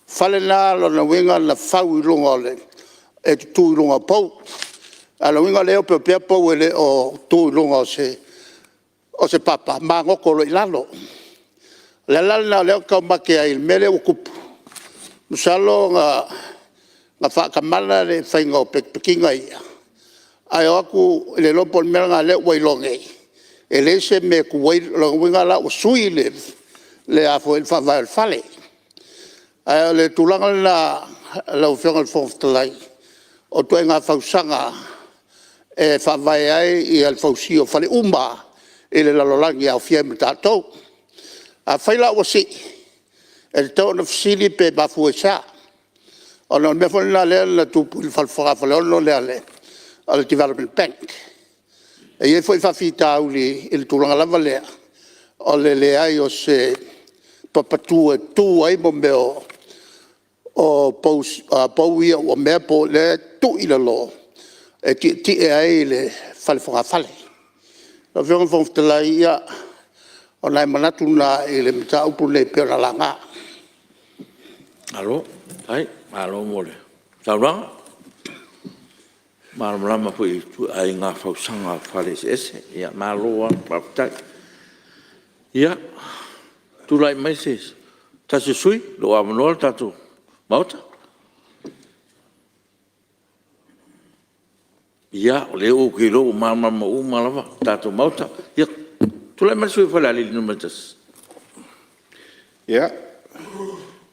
fale na lo na winga na fau i longa le e tu i longa pou ala winga le o pe pou ele o tu i longa o se papa ma ngoko lo ilalo le la le ka make ai mele o kupu musalo nga whakamana le whainga o pekinga ia. Ai aku le lopo mea ngā le wailonge. E le se me ku wailonga la o sui le a fo el whawai fale. Ai le tulanga la ufenga le fonftalai. O tu nga fausanga e whawai ai i al fausio whale umba e le lalolangi au fia me tātou. A whaila o si e tau na fsili pe bafu e sa. O na me whana lea la tupu il whalwhaka whale ono lea le al Development Bank. E ie foi whawhita au li il tulanga lava lea. O le lea i o se papatu e tū ai mo meo o pau ia o mea po le tu i le lo e ti e ai le fale whaka fale. La whionga whongtalai ia o nai manatu na i le mita upu le pera langa. Alo, ai, alo mole. Tauranga? Marama po i tu ai ngā whausanga whare se ese. Ia, māloa, paputai. Ia, tu lai mai se. Tasi sui, lo amanoa tatu. Mauta? Ia, o leo ki lo marama malawa, tatu mauta. Ia, tu lai mai sui whale ali numatas. Ia,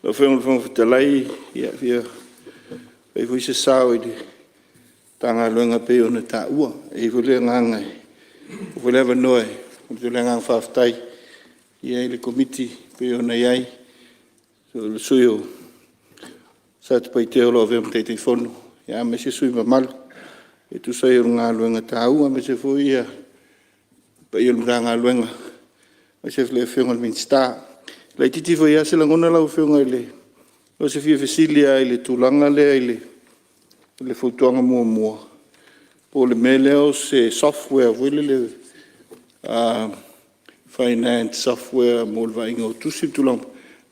lo whengalai, ia, fia, pei fui se sao i tanga luenga pe o na ta ua, e fule ngangai, fule wanoe, fule ngang whaftai, ia i le komiti pe o na iai, so le sui o, sa te pai te olo avea mtei te whonu, ia me se sui mamalu, e tu sai o ngā luenga ta ua, me se fui ia, pa i o ngā luenga, me se fule whionga min star, lai titi fo ia se langona lau whionga i le, o se fia fesilia i le tūlanga lea i le fautuanga mua. Po le mele o se software, wile le finance software, mo le vainga o tusi tūlanga,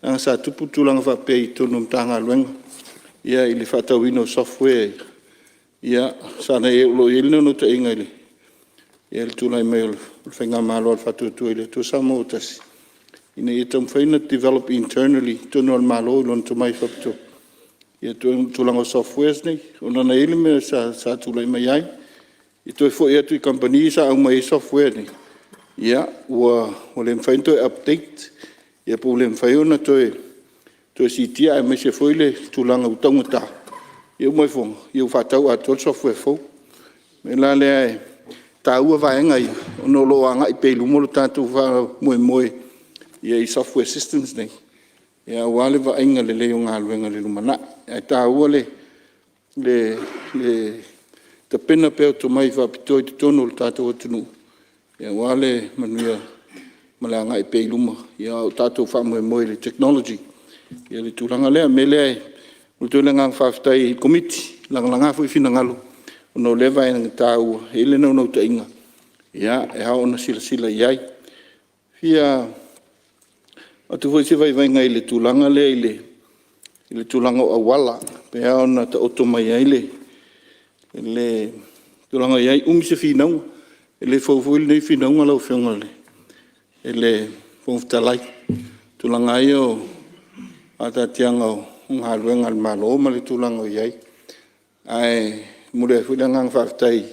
nanga sa tupu tūlanga whapei tonu mtanga luenga, ia i le whatawino software, ia sana e ulo i lino no ta inga i le, ia le tūlai mai o le whainga malo al whatutua i le tu samo o tasi. Ina i tam whaina develop internally, tonu al malo i lona tumai whapito. Ia tūlanga softwares nei, o nana ili me sa tūlai mai ai, i toi fo ia tui company sa au mai software nei. Ia, ua le mwhain toi update, ia po le mwhaiona toi si tia e mai se foi le tūlanga utonga ta. Ia umai fonga, ia whatau a tol software fo. Me la lea e, ta ua vaenga ia, ono lo anga i peilu molo tātou wha moe, ia i software systems nei. Ia wale vaenga le leo ngā luenga le lumana. Ia ta ua le ta pena peo to mai whapitoi te tono le tātou atunu. Ia wale manuia malanga i peiluma. Ia o tātou whamoe le technology. Ia le tūranga lea, me lea e, o tūle ngang whaftai komiti, langa fui fina ngalo. O no lewa e nga tā ua, e le nau ta inga. Ia, e hao na sila iai. Fia, o tu foi se vai ngai le tūlanga lea i le tūlanga o awala. Pe hao na ta oto mai ai le tūlanga iai se whinaunga. E le faufuil nei whinaunga lau whionga le. E le faufutalai. Tūlanga ai o ata tianga o ngā luenga al malo o ma le tūlanga o iai. Ai, mure whina ngang whaftai.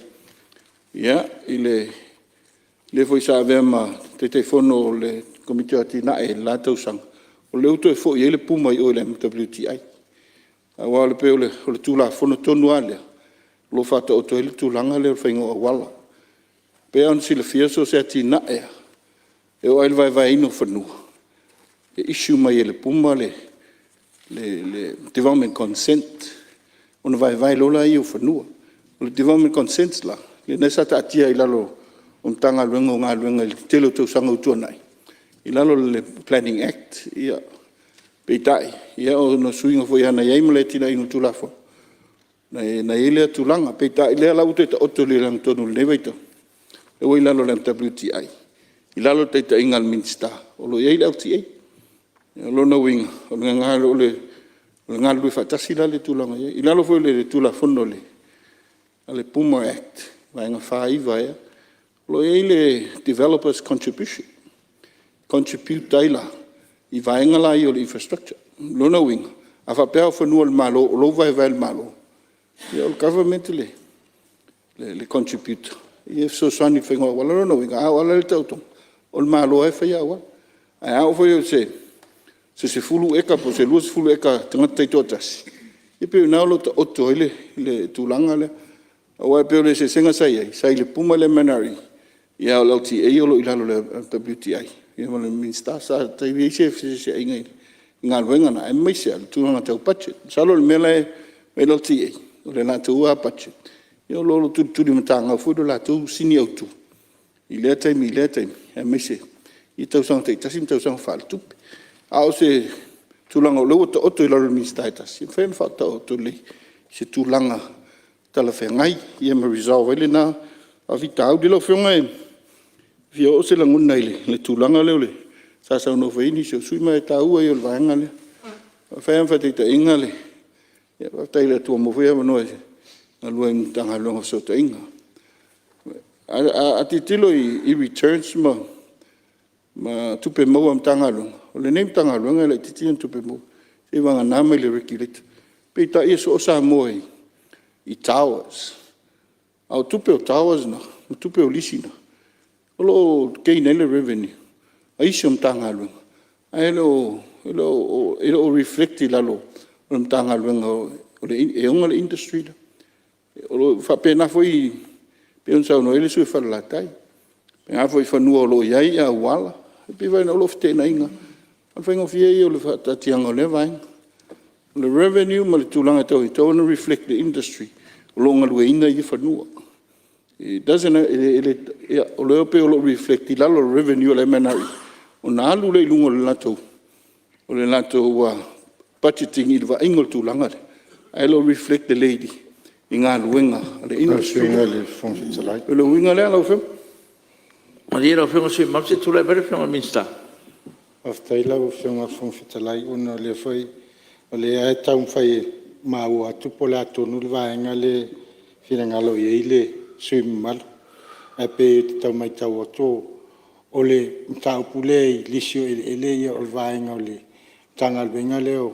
Ia, i le foi sa avea ma te whono o le komite ati na e la tausanga. O le uto e fo i ele puma i o le MWTI. A wale pe o le tūla whono tonu alea. Lo fata o to ele tūlanga le o whaingo a wala. Pe an sila fiaso se ati na ea. E o aile vai ino whanua. E issue mai ele puma le development consent. Ona vai lola i o whanua. O le development consent la. Le nesa ta atia i lalo o mtanga luenga o ngā luenga i telo tausanga utua nai. I lalo le Planning Act, ia peitai, ia o no suinga fo ia na iai male tina inu tūlafo. Na ilea tūlanga, peitai, lea lau te ta oto le lang tonu le newaita. E wai lalo le MWTI. I lalo te ta ingal minsta. O lo iai lau ti ei. O lo na winga. O le ngalo le ngalo fatasi la le tūlanga iai. I lalo fo le tūlafono le. Ale Puma Act. Vai ngā whaiva ia. Lo iai le developers contribution. Contribute taila i vaenga la i o le infrastructure. Lona winga. A whapea whanua le malo, o lo vai le malo. Ia o le government le contribute. Ia so sani whaingoa wala lona winga. A wala le tautong. O le malo e whaia wala. A au whai o se. se fulu eka po se lua se fulu eka tangata i tōtasi. I peo nao lo ta oto le tūlanga le. Awa peo le se senga sai le puma le manari. Ia o lauti e o lo ilalo le WTI. Ia ma le minsta sa tai vi se ingai. Ngā ruenga na e maise al tūlanga tau budget. Salo le mele me lauti e. O le nā tau a budget. Ia o lolo tūturi matanga fuido la tau sini au tū. I lea taimi, e maise. I tau sanga te tasim tau sanga whaal tupi. Ao se tūlanga o leo oto i laro minsta e tasi. Whaen whata o tū lei. Se tūlanga tala whengai. Ia ma resolve ele nā. A vita au di lau whionga e. Fia o se languna le tūlanga leo le. Sa sau no whaini se o sui mai ta ua i o le vaenga le. Whaen whate ta inga le. Ia whatai le tua mawhia manoe se. Nga lua i tanga longa so ta inga. A ti tilo i returns ma tupe mau am tanga longa. O le neim tanga longa le titian tupe mau. Se wanga nama le regulator. Pe ta ia so o sa moe i towers. Au tupe o towers na. Tupe o lisi na. Olo kei nele revenue. A isi o mtanga lunga. A elo reflecti lalo o mtanga lunga o le onga le industry la. Olo whapena foi pe un sau no ele sui whalatai. Pe ngā foi whanua o lo iai a wala. Pe vai na olo whtena inga. Al whaingo fia i o le whatatianga o le vainga. Le revenue ma le tūlanga tau i tau na reflect the industry. O lo ngalua ina i whanua. It doesn't o le ope o lo reflect i lalo revenue le manari. O na alu le lungo le lato. O le lato budgeting i le va ingol tūlanga le. Ai lo reflect the lady. I ngā luenga le industry. O le winga le ala whem. Ma di lau whionga sui mapse tūlai bere whionga minsta. Aftai lau whionga whongwhitalai una le whai. O le ae taum whai maua tupo le atonu le vaenga le whirangalo i eile sui malu. E pe te tau mai tau ato. O le mtau pule i lisio ele ia o le vaenga o le tanga luenga leo.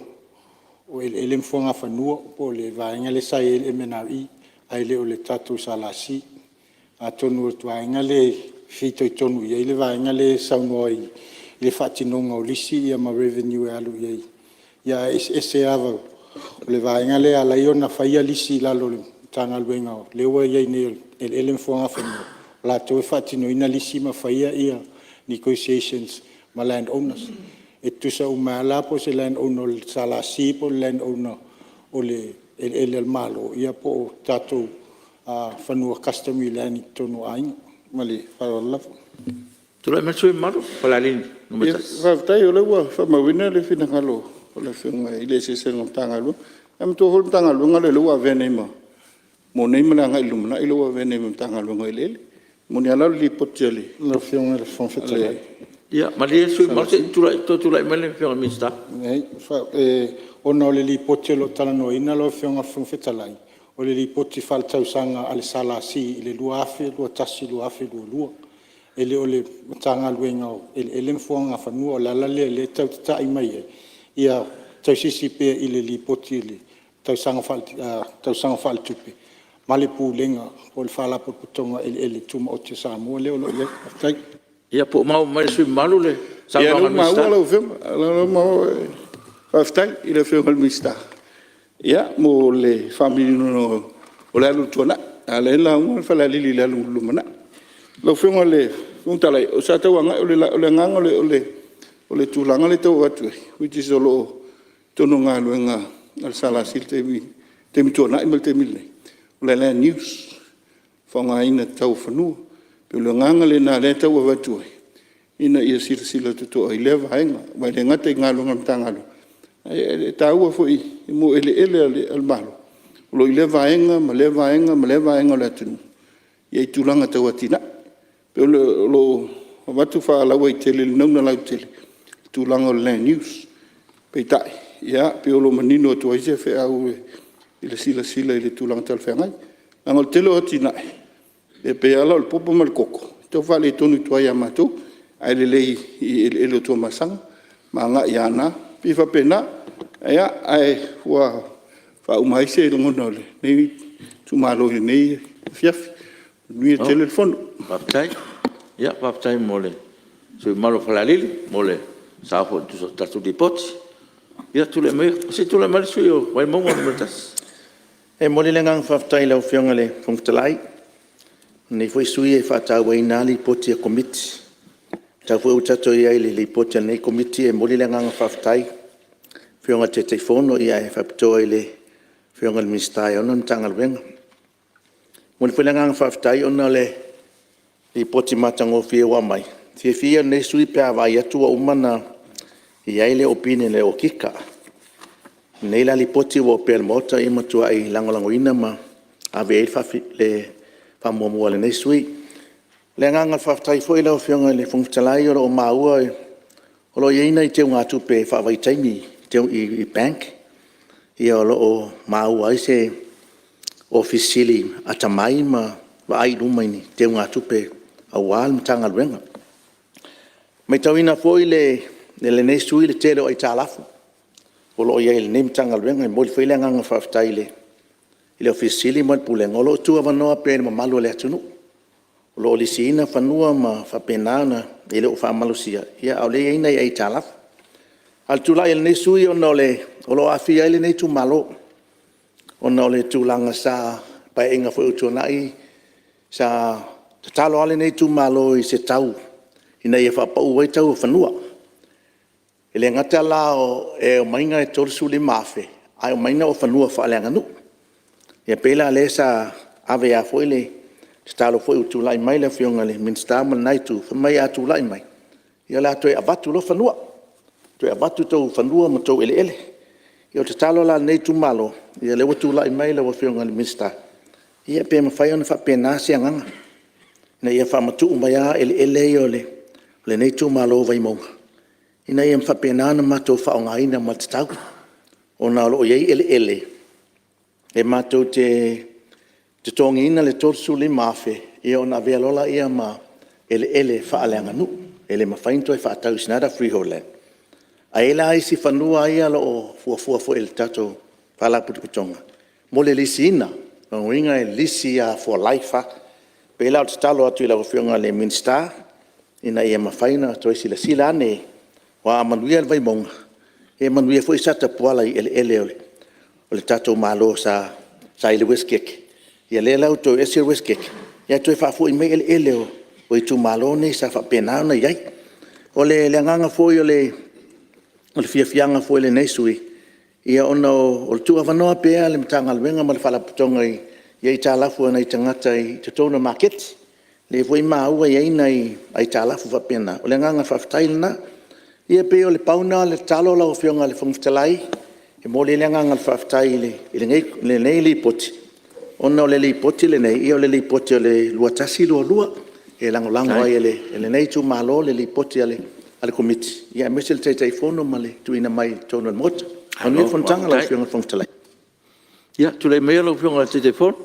O ele mfonga whanua po le vaenga le sai ele menau i. Ai le o le tatu salasi. A tonu o tuaenga le fito i tonu i le vaenga le saunua i le whatinonga o lisi ia ma revenue e alu i. Ia ese ava le vaenga le ala i ona whaia lisi lalo le tanga luenga o. Le ua iei ne ele mfonga whanua. La to e whatino ina lisi ma whaia ia negotiations ma land owners. E tusa umala po se land owner le salasi po land owner o le ele malo. Ia po tatou whanua customary land i tonu ainga. Mali, whaalafu. Tūlai me sui maru, whalalini. Whaftai o le ua, whamawina le whinangalo. O le whiunga i le se senga mtangalu. Am tō hol mtangalu ngale le ua vene ma. Mo nei mana ngai lumana i le ua vene ma mtangalu ngai lele. Mo ni ala li poti ale. Le whiunga le whongwhitalai. Ia, ma le sui maru se tūlai me le whiunga minsta. Nei, ona o le li poti lo talanoa ina lo whiunga whongwhitalai. O le li poti whaltausanga ale salasi i le lua afe, lua tasi, lua afe, lua. Ele o le tanga luenga o ele mfuanga whanua o lalale le tautata i mai e. Ia tausisi pe i le li poti le tausanga whaltupe. Male pūlenga o le whalapo putonga ele tuma o te Samoa leo lo ia. Tai. Ia po mau mai sui malu le. Ia lo mau ala o whima. Lo mau whaftai i le whiunga mista. Ia, mo le family no o le alu tuana. A le la unga whalalili le alu lumana. Lo whiunga le untalai. O sa tau anga o le nganga o le tūlanga le tau atu. Which is o lo tono ngā luenga al salasil te mi tuana imal te mille. O le land news. Whanga ina tau whanua. Pe o le nganga le nā le tau atu. Ina ia sila tuto ai le vaenga. Mai le ngata i ngā luenga mtangalu. E taua foi mo ele al malo. Lo ile vaenga, ma le vaenga le tunu. Ia tulanga tau atina. Pe lo watu fa la wai tele no na la tele. Tulanga o land news. Pe tai. Ia pe lo manino to ai se fe au ile sila ile tulanga tal fengai. Angol tele atina. E pe ala o popo mal koko. To fa le tonu to ai amato. Ai le ile to masang. Manga yana. Pifa pena, ia ai hua whaumai se rongono le. Nei tumalo nei fiafi. Nui telefono. Waptai. Ia, waptai mole. Sui malo whalalili, mole. sa fo tu tatu di pot ia tu le me si tu le mal suyo vai mo mo tas E mole le ngang whaftai lau whionga le whangtalai. Nei fwoi sui e whata wai nā li poti a komiti. Tau fwoi utato ia ili li poti a nei komiti e mole le ngang whaftai. Whionga te te whono ia e whapitoa ili whionga le mistai ona na tanga lwenga. Mole fwoi le ngang whaftai ona le li poti matango fie wa mai. Fie fia nei sui pia vai atua umana ia ile opine le o kika. Nei la li poti wo pel mota I matua I langolango ina ma ave e fafi le famomua le nei sui. Le nganga whaftai fwoi lau whionga le whungtalai o maua o lo ieina I te unga tupe whawai taimi te I bank. Ia o lo o maua I se ofisili atamai ma wa ai lumaini te unga tupe a wal mtanga lwenga. Mai tawina fwoi le nei sui le tele o I talafu. O lo ia il nem tanga lwenga mo le whaile nganga whaftai le ofisili mo pulenga o lo tua wanoa pe ma malu le atunu o lo lisina whanua ma whapenana le o whamalusia ia au le ina I talaf al tula il ne sui o lo afia ile nei tu malo o no le tulanga sa pa inga fo utunai sa talo ale nei tu malo I se tau ina ia whapau wai tau whanua Ele ngata la o e mainga e torsu le mafe. Ai o mainga o fanua fa le nganu. Ia pela le sa ave a foile. Stalo foi utu lai mai le fionga le min sta man nai tu fa mai atu lai mai. Ia la to e avatu lo fanua. To e avatu to fanua mo to ele. Ia te talo la nei tu malo. Ia le utu lai mai le fionga le min sta. Ia pe ma fai ona fa pena se nganga. Na ia fa matu mai a ele yo le nei tu malo vai mo. Ina ia mwhapenana matou whaongaina ma te tau. O nā loo iei ele. E matou te tongina le torsu le mafe. Ia o nā vealola ia ma ele whaaleanga nu. Ele mawhainto e whaatau sinara freehold land. A ela isi whanua ia loo fuafua ele tatou whalaputukutonga. Mo le lisi ina. Ngawinga e lisi a for life ha. Pela o te talo atu ila wafionga le Minster. Ina ia mawhaina to isi la sila ane. Wa manuia vai monga e manuia foi sata poala I ele o le tatou malo sa ile weskek ia le lau to ese weskek ia to fa foi me ele o I tu malo ne sa fa pena na ia o le nganga foi o le fianga foi le nesui ia ono o tu avanoa pe le mtanga lwenga ma le fala putonga ia talafu na tangata I te tona market le foi maua ia nei ai talafu fa pena o le nganga fa tailna Ia pe o le pauna le talo la o fionga le whangtalai e mo le nganga le whaftai le nei li poti. Ona o le li poti le nei, ia o le li poti o le luatasi lua e langolango ai le nei tu malo le li poti ale komiti. Ia mesel te teifono ma le tuina mai tono le mota. Anu fontanga la o fionga le whangtalai. Ia, tu le mea la o fionga le te teifono.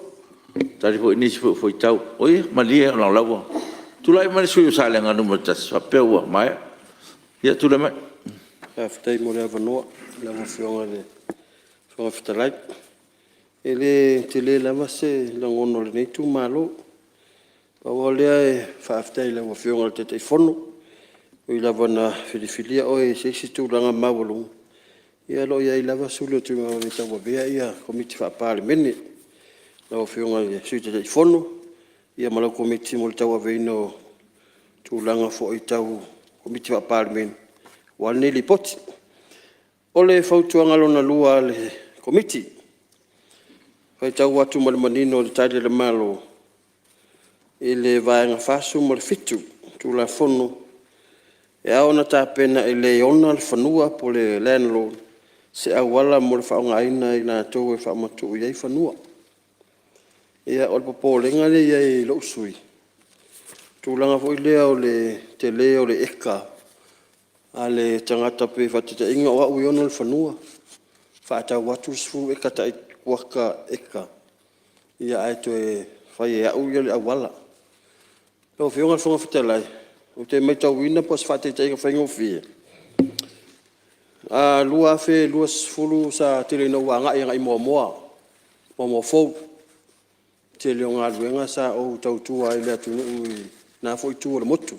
Tari fo inisi fo I tau. Oia, malia o laua. Tu lai mani sui o sa le nganu matas, whapeua mai. Ia tu le mai. Whaftai mo le avanoa. Le awafionga le whangawhitalai. E le te le lava se langono le nei tu malo. Paua lea e whaftai le awafionga le te teifono. O I lava na whiliwhilia o e seisi tūlanga mawalungu. Ia lo ia I lava sulu tu ngā le tawa bea ia komiti whapale mene. Le awafionga le sui te teifono. Ia malau komiti mo le tawa veino tūlanga fo I tau komiti wa parliament wa nili poti ole fautuanga lona lua le komiti fai tau atu manino le tali le malo ile vaenga fasu mo le fitu tu la fono e aona ta pena ile ona le fanua po le landlord se awala mo le faunga ina ina to e fa matu ia fanua ia ol popo le ngale ia lo sui Tūlanga fo lea o le te lea o le eka. A le tangata pe whatita inga o au iona le whanua. Whaata watu sfu eka ta waka eka. Ia ai to e whai e au ia le awala. Peo whionga whunga whatalai. O te meitau wina pos whate te ika whaingo whia. A lua fe lua sfulu sa tele no wanga i ngai moa moa. Moa fau. Te leo ngā luenga sa o tautua i lea tunu ui. Nā foi tu le motu.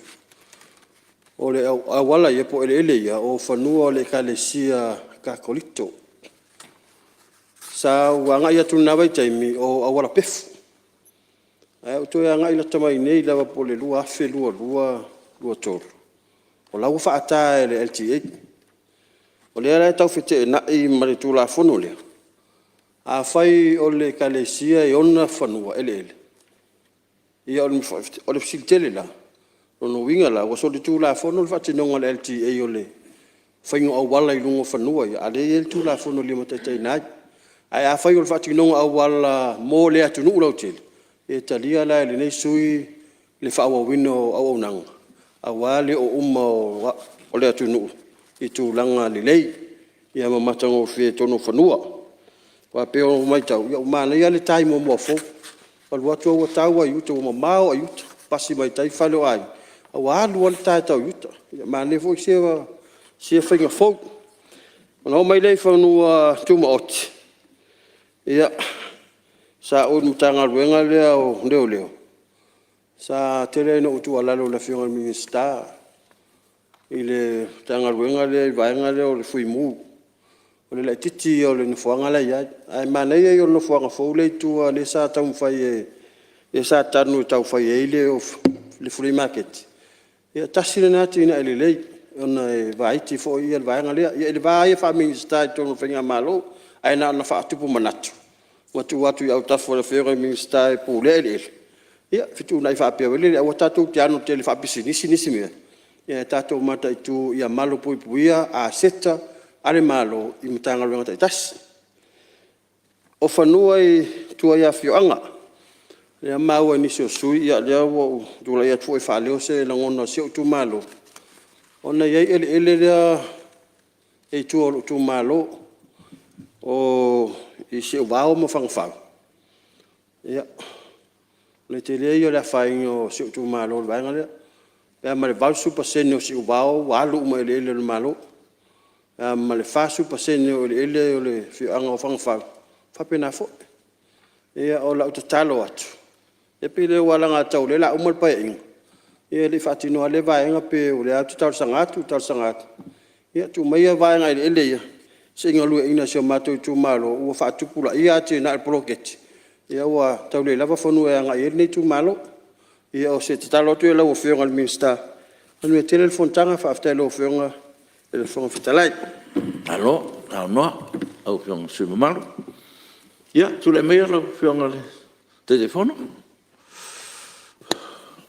O le awala ia po ele ia o fanua o le kalesia kakolito. Sa wanga ia tuna vai taimi o awala pefu. O to ia ngai la tamai nei lava po le lua afe lua tolu. O lau whaata e le LTA. O le ara tau fete na i maritula fono lea. A fai o le kalesia i ona fanua ele. Ia o le fsiltele la. Ono winga la, waso le tūla fono le whatinonga le LTA o le whaingo au wala i lungo whanua ia. Ale e le tūla fono le mataitai nai. Ai a whai o le whatinonga au wala mō le atu nuu lau tele. E talia la le nei sui le whaawa wino au au nanga. A wale o umma o le atu nuu. I tūlanga le lei. Ia mamatanga o whee tono whanua. Wa peo mai tau. Ia umana ia le tai mo mua fo. Walu atu au tau a yuta o mamao a yuta. Pasi mai tai whalo ai. Awa alu wale tai tau yuta. Ma ne fo i sia whainga fo. Mana o mai lei whanua tuma oti. Ia. Sa o mutanga ruenga lea o leo. Sa tere no utu alalo la whionga minista. I le tanga ruenga lea i vaenga lea o le fui mu. O le lai titi o le nufuanga la ia. Ai mana ia i o nufuanga fo le tua le sa tau mwhai e sa tanu tau whai e le o le free market. Ia tasire nati ina ele lei. Ona e vaiti fo ia le vaenga lea. Ia le vae wha minista i tono whainga malo. Ai na ona wha atupu manatu. Watu i au tafo le whionga minista i pō le ele. Ia fitu nai wha apia wele. Awa tatou te anu te le wha apisi nisi mea. Ia tatou mata i tu ia malo pui puia a seta. Ale malo i mutanga luenga tai tasi. O whanua i tua ia whioanga. Lea maua nisi o sui ia lea o tula ia tua i whaleo se langona se o tu malo. Ona iei ele lea e tua o tu malo o i se o wao mo whangwhau. Ia. Le te lea ia lea whainga o se o tu malo le vaenga lea. Pea ma le valsu pasene o se o wao walu uma ele le malo. Ma le fasu pasene o le ele o le whioanga o whangwhau. Whapena fo. Ia o lau te talo atu. E pile wala ngā tau le la umal pa inga. Ia le whatino a le vaenga pe o le atu tau sangatu. Ia tu mai a vaenga ele ia. Se inga lua ina se o mato i tu malo. Ua whatupula ia ati na le proketi. Ia ua tau le lava whanu e anga i nei tu malo. Ia o se te talo atu e lau o whionga le minsta. Anu e tele le fontanga whaaftai lau o whionga e le whonga whitalai. Alo, au noa, au whionga sui mamaru. Ia, tule mea lau whionga le telefono.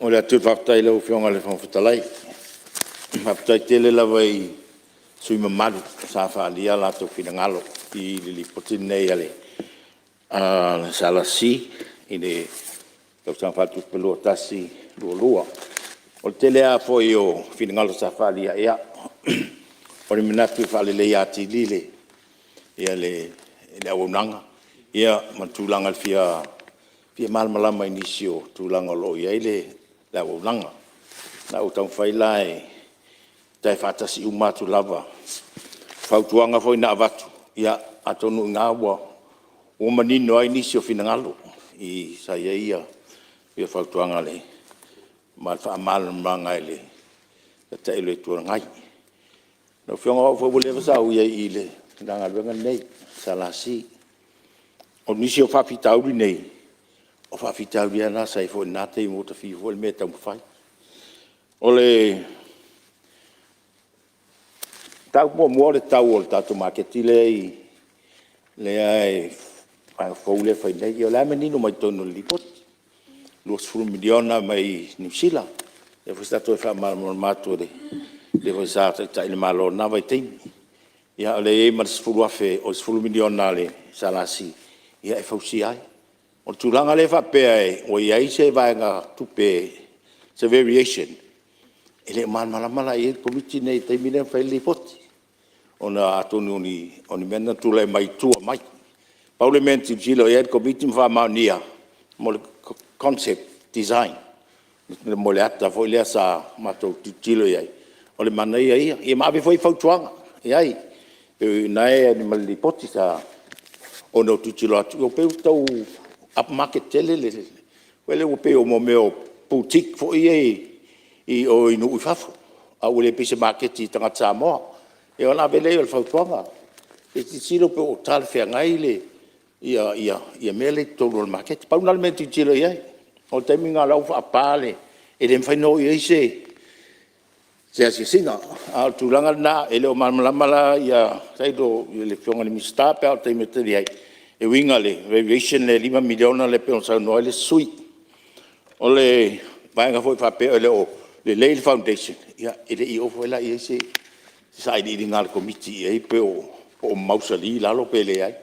O le atu whaftai lau whionga le whangwhitalai. Whaftai tele lawa i sui mamaru. Sa whaalia lato whingalo i li potin nei ale. Le salasi i le tausang whatu pelua tasi lua. O tele a fo i o whingalo sa whaalia ea. O le minatu whaale le ati lile. Ia le awunanga. Ia matulanga fia malmalama inisio tulanga lo ia ile la awunanga. Na utang whailai tai whatasi umatu lava. Whautuanga fo ina avatu. Ia atonu ngā ua. O manino a inisio finangalo. I sa ia whautuanga le. Malfa malmanga ele. Ta ilo tua ngai. No whionga o whawule wasau ia i le. Nanga luenga nei. Salasi. O nisi o whawhitauri nei. O whawhitauri ana sai fo nate i mota whiwole me tau mwhai. O le tau mua le tau o le tatu maketi le ai whawule whai nei. O le amenino mai tono lipot. Luas furu miliona mai New Zealand. E whastatu e whamatu le. Le foi sa ta ile malo na vai teimi ia le mas fulu afe o fulu miliona le salasi ia e fausi ai o tulanga le fa pe o ia se vai nga tupe se variation ele mala ia komiti nei teimi le fa le poti ona atonu ni mena tule mai tu mai parliament gilo ia komiti fa mania mo concept design le moleata foi le sa mato gilo ia o le mana ia ma ave foi fautuanga ai nai ni mali poti sa ono tutilo atu o pe tau up market tele le o pe o mo meu boutique fo i o inu fafo a ule pise market i tanga Samoa e ona vele o fautuanga e tilo pe o tal fe ngai le ia mele tolo market pa una le tilo ia o te minga lau fa pale e le fai no ia se singa a tulanga na ele o mala ia sai do le fionga ni mista pe o te mete ai e winga le variation le 5 miliona le pe on sa no le sui o le vainga foi fa pe le o le Leil Foundation ia ele i o foi la ia se sai di ngal committee e pe o mausali la lo pe le ai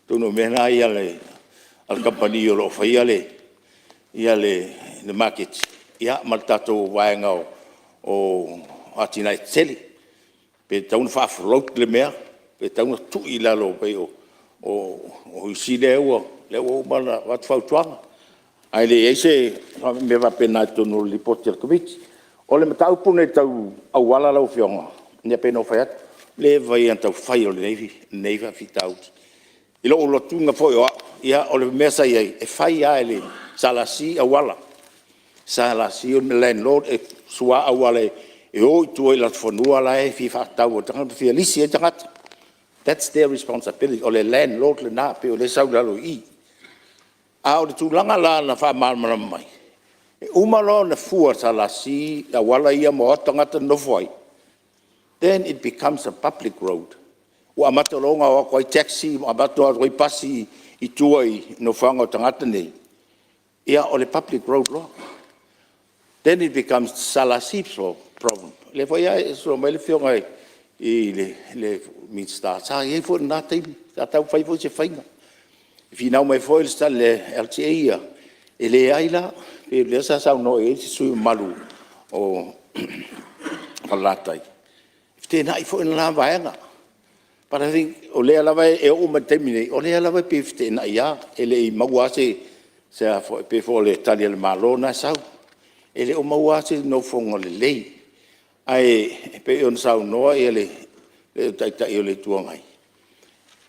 tu no mena ia le al company lo fa ia le market ia maltato vainga o atina tele pe tau fa float le mea pe tau tu i la lo pe o si le o mala wat fa tuanga ai le ese me va pena to no li poter committee o le tau pune tau au wala lo fionga ne pe no fa le vai anta fai o le neiva fitau i lo tunga foi o ia o le mesa ia e fai ia le salasi a wala salasi o landlord e sua a wala e o tu la fonua la e fi fa tau tanga fi lisi e tanga that's their responsibility o le landlord le na pe o le saulalo i a o le tulanga la na fa mal mai e umalo na fua salasi a wala ia mo tanga no foi then it becomes a public road. Wa matolonga o koi taxi ma bato o koi pasi I tuai no whanga o tangata nei. Ia o le public road lo. Then it becomes Salasip's problem. Le foi ai so mai le fionga I le minsta sa ia fo na tai tau fai fo se fainga. If now my foil sta le LTA ia ele ai la e le sa no e su malu o palatai. Te nai fo in la vaenga. But I think o le ala vai e o ma temine o le ala vai pifte na ia ele I mauase se fo pe fo le tali le malona sau ele o mauase no fonga le lei ai pe on sau no ele tai tai le tuangai.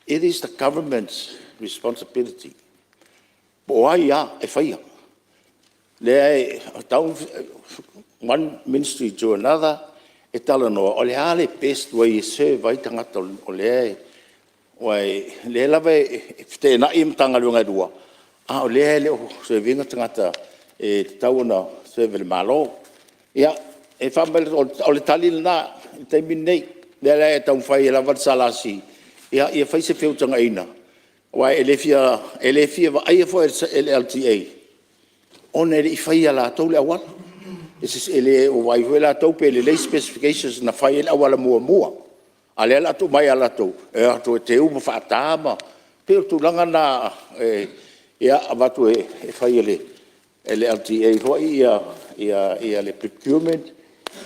It is the government's responsibility. Bo ai ia e faia. Le ai down one ministry to another e tala no o le ale best way se vai tangata o le wai le lava te na im tanga lunga dua a o le o se vinga tangata e tauna se vel malo ia e fambel o le tali na te minei le tau fai lava salasi ia ia fai se feu tanga ina wai elefia va ai fo LTA on ele fai la tau le awal ese ele o vai vela tau pe le specifications na fai la wala mua ale la tu mai ala tu e tu te u fa tama pe tu langa na ia avatu e fai le LTA ho ia le procurement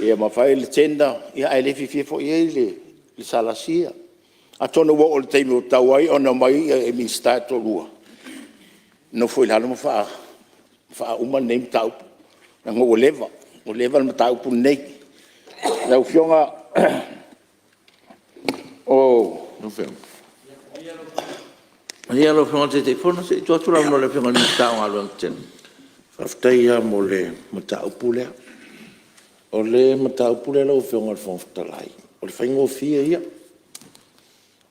ia ma fai le tenda ia ele fi fo le salasia a tono wo o te mo tawai ona mai e mi stato lua no foi la no fa uma nem tau na ngo leva o level matau pu nei na fionga o no fem ia lo fionga te fono se tu tu no le fionga ni tau alo ten faftaia mo le matau pu le o le matau pu le lo fionga fon ftalai o le faingo fia ia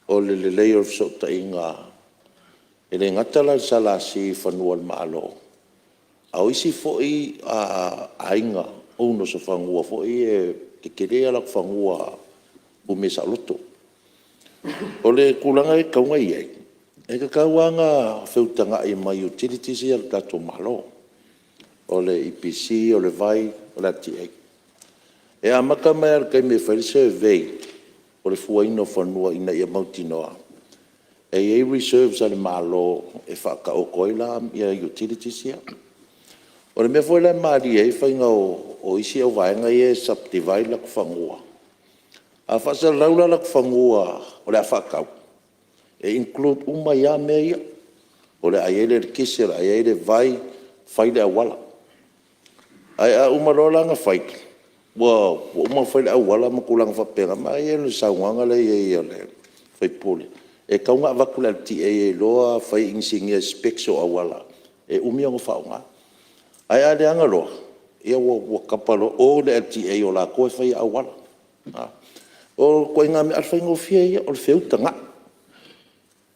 o le layer of so tainga ele ngatala salasi fanual malo au isi foi a ainga o no se fangua foi e ke rea la fangua o me saloto o le kulanga e kaunga ia e ka kauanga feutanga I mai utilities ia le tato malo o le EPC o le vai o le TA e a maka mai al kai me fai survey o le fuaino fanua ina ia mautinoa e reserves ale malo e whaka o koila ia utilities ia o le mea foi la maari e whainga o isi au vaenga e subdivide lak whangua. A whasa laula lak whangua o le a whakau. E include uma ia mea ia. O le aiele le kisera, aiele vai whaile a wala. Ai a uma rolanga whaike. Wa uma whaile a wala makulanga whapenga. Ma ia le sauanga le ia le whaipole. E kaunga wakula ti e loa whai ingsingia spekso a wala. E umionga whaunga. Ai ale anga loa, ia ua kapalo o le LTA o la koe whai awala. O koe ngā me alwhai ngofia ia o le whiutanga.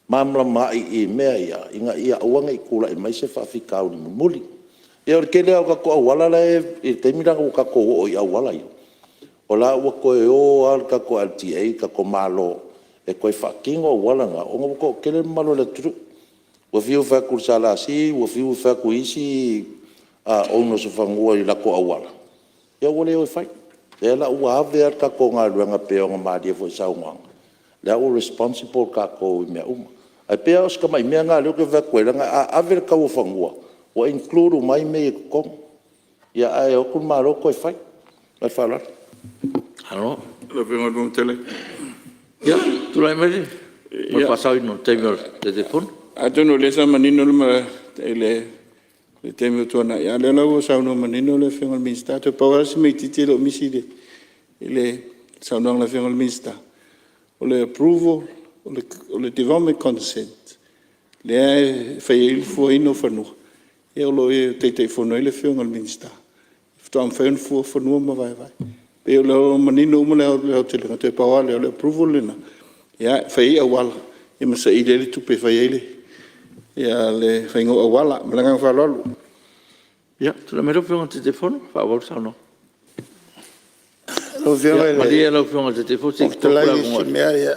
Mamla mai I mea ia, inga ia awanga I kula I mai se whawhikau ni mumuli. Ia o le kele au kako awala la e teimiranga o kako o I awala ia. O la ua koe o al kako LTA, kako malo, e koe whakingo awala nga, o ngā ko kele malo le turu. Ua whiu whaku salasi, ua whiu whaku isi, ono se whangua I lako awala. Ia ua leo e whai. E la ua ave al kako ngā ruanga peo ngā maadia fo I saunganga. Lea ua responsible kako I mea uma. Ai pea o ska mai mea ngā leo ke whaku e langa, ave le kau whangua. Ua include mai me e kong. Ia ai o kun maro koe whai. Ai whalar. Ano? Le venga dum tele. Ia, tulai mai. Ma pasau ino teimio te telefon. Atono le sa manino le le temio tona ia le lau sa no manino le venga minsta te power si me titelo miside. Ile sa no le venga minsta. O le approval o le development consent. Le fai il fu ino fanu. E lo te fono le venga minsta. Sto am fen fu fanu ma vai. Pe lo manino mo le te power le approval le na. Ya fai awal. E masa ile le tupe fai ile. Ya le fai ngo awala malanga fa lolu. Ya, tu la mero fiona te telefon, fa vol sa no. Lo fiona ma dia lo fiona te telefon, si to la ngo.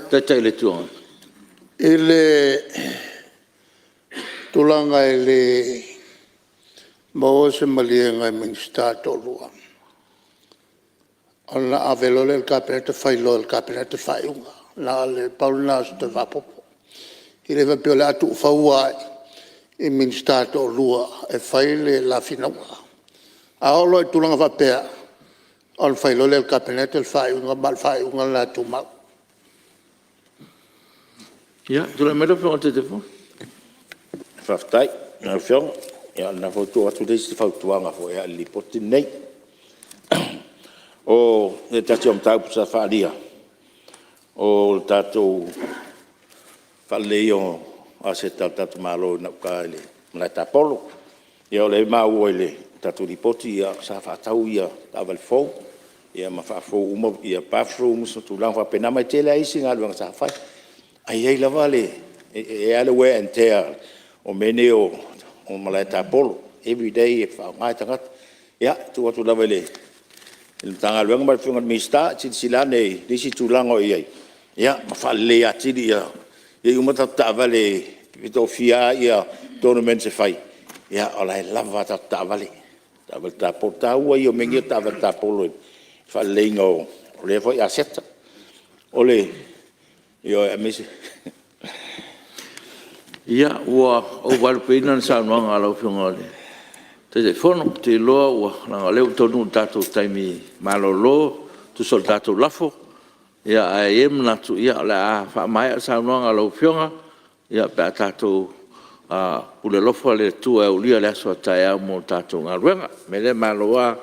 Te le tu. Ele tulanga ele mo se malienga minsta tolua. Alla avelo le capete fai lo il capete fai unga. La le paulna sto va popo. Ile va più la tu fa uai. I minsta tolua e fai le la finaua. A olo tulanga va pea. Al fai lo le capete il fai unga mal fai unga la tu ma. Ya, tu la mero fiona te telefon. Whaftai, ngā whionga. Ia na whautua atu reisi whautuanga fo ea li poti nei. O e tati o mtau pusa whaalia. O le tātou whalei o a se tātou malo na uka ele mlai tāpolo. Ia o le mau ele tātou li poti ia sa whaatau ia tāwali fau. Ia ma whaafou uma ia pāwhru musa tu lang whapena mai tele aisi ngā luanga sa whai. Ai ei lava le e ale wear and tear o mene o malai tāpolo. Every day e whaongai tangat. Ia, tu atu lava le. Il tanga luanga mai whiunga mista, sila nei, disi tūlango iai. Ia, ma whale atiri ia. Ia umata tāwale, pito fia ia, tono men se whai. Ia, olai lava tāwale. Tāwale tāpolo, tāua ia mengia tāwale tāpolo. Whale inga o le fo ia seta. Ole, ia e mese. Ia, ua, o walpeina na sa noanga alau whiunga le. Te fono, te loa ua, nanga leo tonu tātou taimi malolo, tu sol tātou lafo, ia a natu, ia le a whaamai a sa noanga lau whiunga, ia pe a tātou ule lofo le tua e ulia le aswa tae au mo tātou ngā ruenga, me le maloa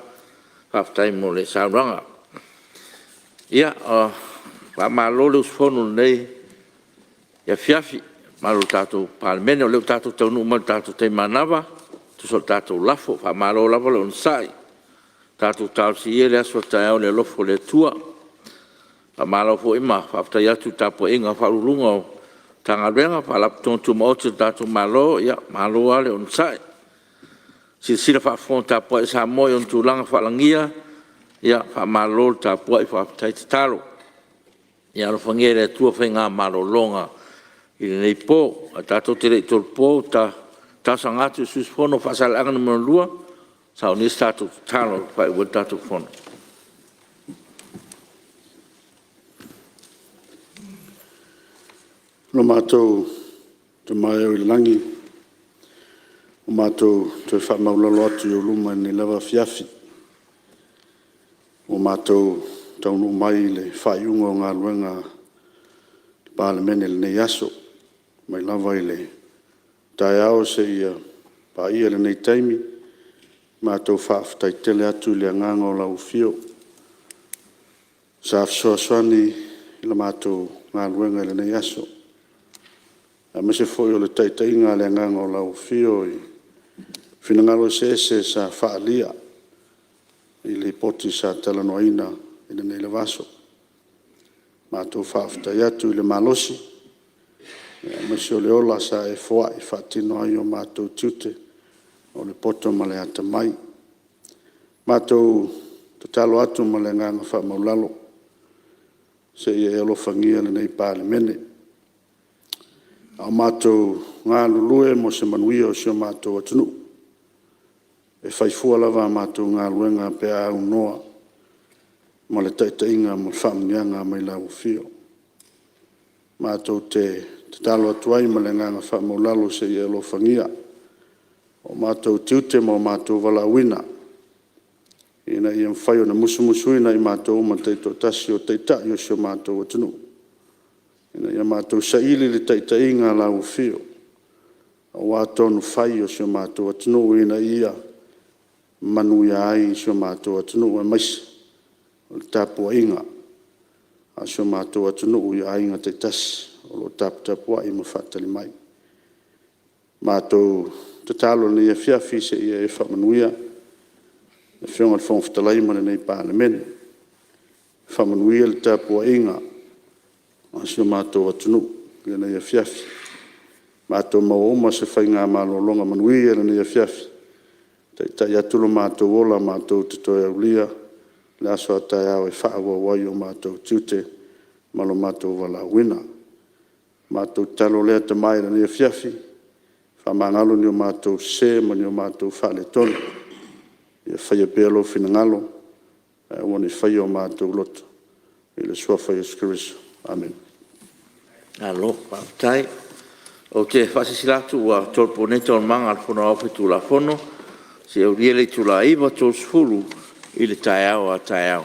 whaftai mo le sa noanga. Ia, whaamalo le usfono nei, ia fiafi, malo tātou palemene, o leo tātou taunu umal tātou te manawa, tu sol tātou lafo, wha malo lafo le unsai. Tātou tāu si ie le aswa tae au le lofo le tua. Wha malo fo ima, wha aftai atu tāpo inga wha urunga o tanga renga, wha lap tontu maotu tātou malo, ia, malo a le unsai. Sila wha fon tāpo e sa moi on tūlanga wha langia, ia, wha malo tāpo e wha aftai te talo. Ia, lo whangia le tua whainga malo longa, i nei pō, a tātou te rei tol pō, ta sangatu sus fono fasal angan mo lua sa ni statu talo fa u tatu fono No matou te mai o langi o matou te fa maulolo atu o luma ni lava fiafi o matou taunu mai le faiunga o ngā luenga palemene le nei aso mai lava ile tai au se ia pa ia le nei taimi ma tau whaaftai tele atu le nganga o lau fio sa afsoaswani ila mātou ngā luenga le nei aso a me se foi o le taitainga le nganga o lau fio i whina ngalo se sa whaalia i le poti sa talanoaina i le nei le vaso. Mātou whaaftai atu i le malosi. Masi o le ola sa e fua i whaatino ai o mātou tiute o le poto ma le ata mai. Mātou tatalo atu ma le nganga wha maulalo se i e alofangia le nei pāle mene. A mātou ngā lulue mo se manuia o se mātou atunu. E whaifua lava mātou ngā luenga pe a unoa ma le taitainga ma whamunianga mai lau fio. Mātou te talo atuai ma le nganga wha maulalo se i alofangia. O mātou tiute ma o mātou walawina. Ina i mwhai o na musumusuina i mātou ma teito tasi o teita i o se mātou atunu. Ina i mātou saili le taitainga lau fio. O wātonu whai o se mātou atunu ina ia manuia ai se mātou atunu e maisi. O le tapua inga. A se mātou atunu i ainga te tasi. O lo tapua i mwhatali mai. Mātou te talo ni e fiafi se i e whamanuia. Le whionga whongwhitalai mana nei pāne mene. Whamanuia le tapua inga. A se mātou atunu i nei e fiafi. Mātou maoma se whainga malolonga manuia le nei e fiafi. Tai atulo mātou ola mātou te toi aulia. Le aso atai au e whaagua wai o mātou tiute. Malo mātou wala wina. Mātou talo lea te mai le nei e fiafi. Whamangalo ni o mātou se ma ni o mātou whale tonu. Ia whaia pēlo whina ngalo. Wani whaia o mātou loto. I le sua whaia skiriso. Amen. Alo, pātai. O te whasisilatu wa tolponeta o manga al whono au tu la whono. Se au riele tu la iwa tōs fulu i le tai au a tai au.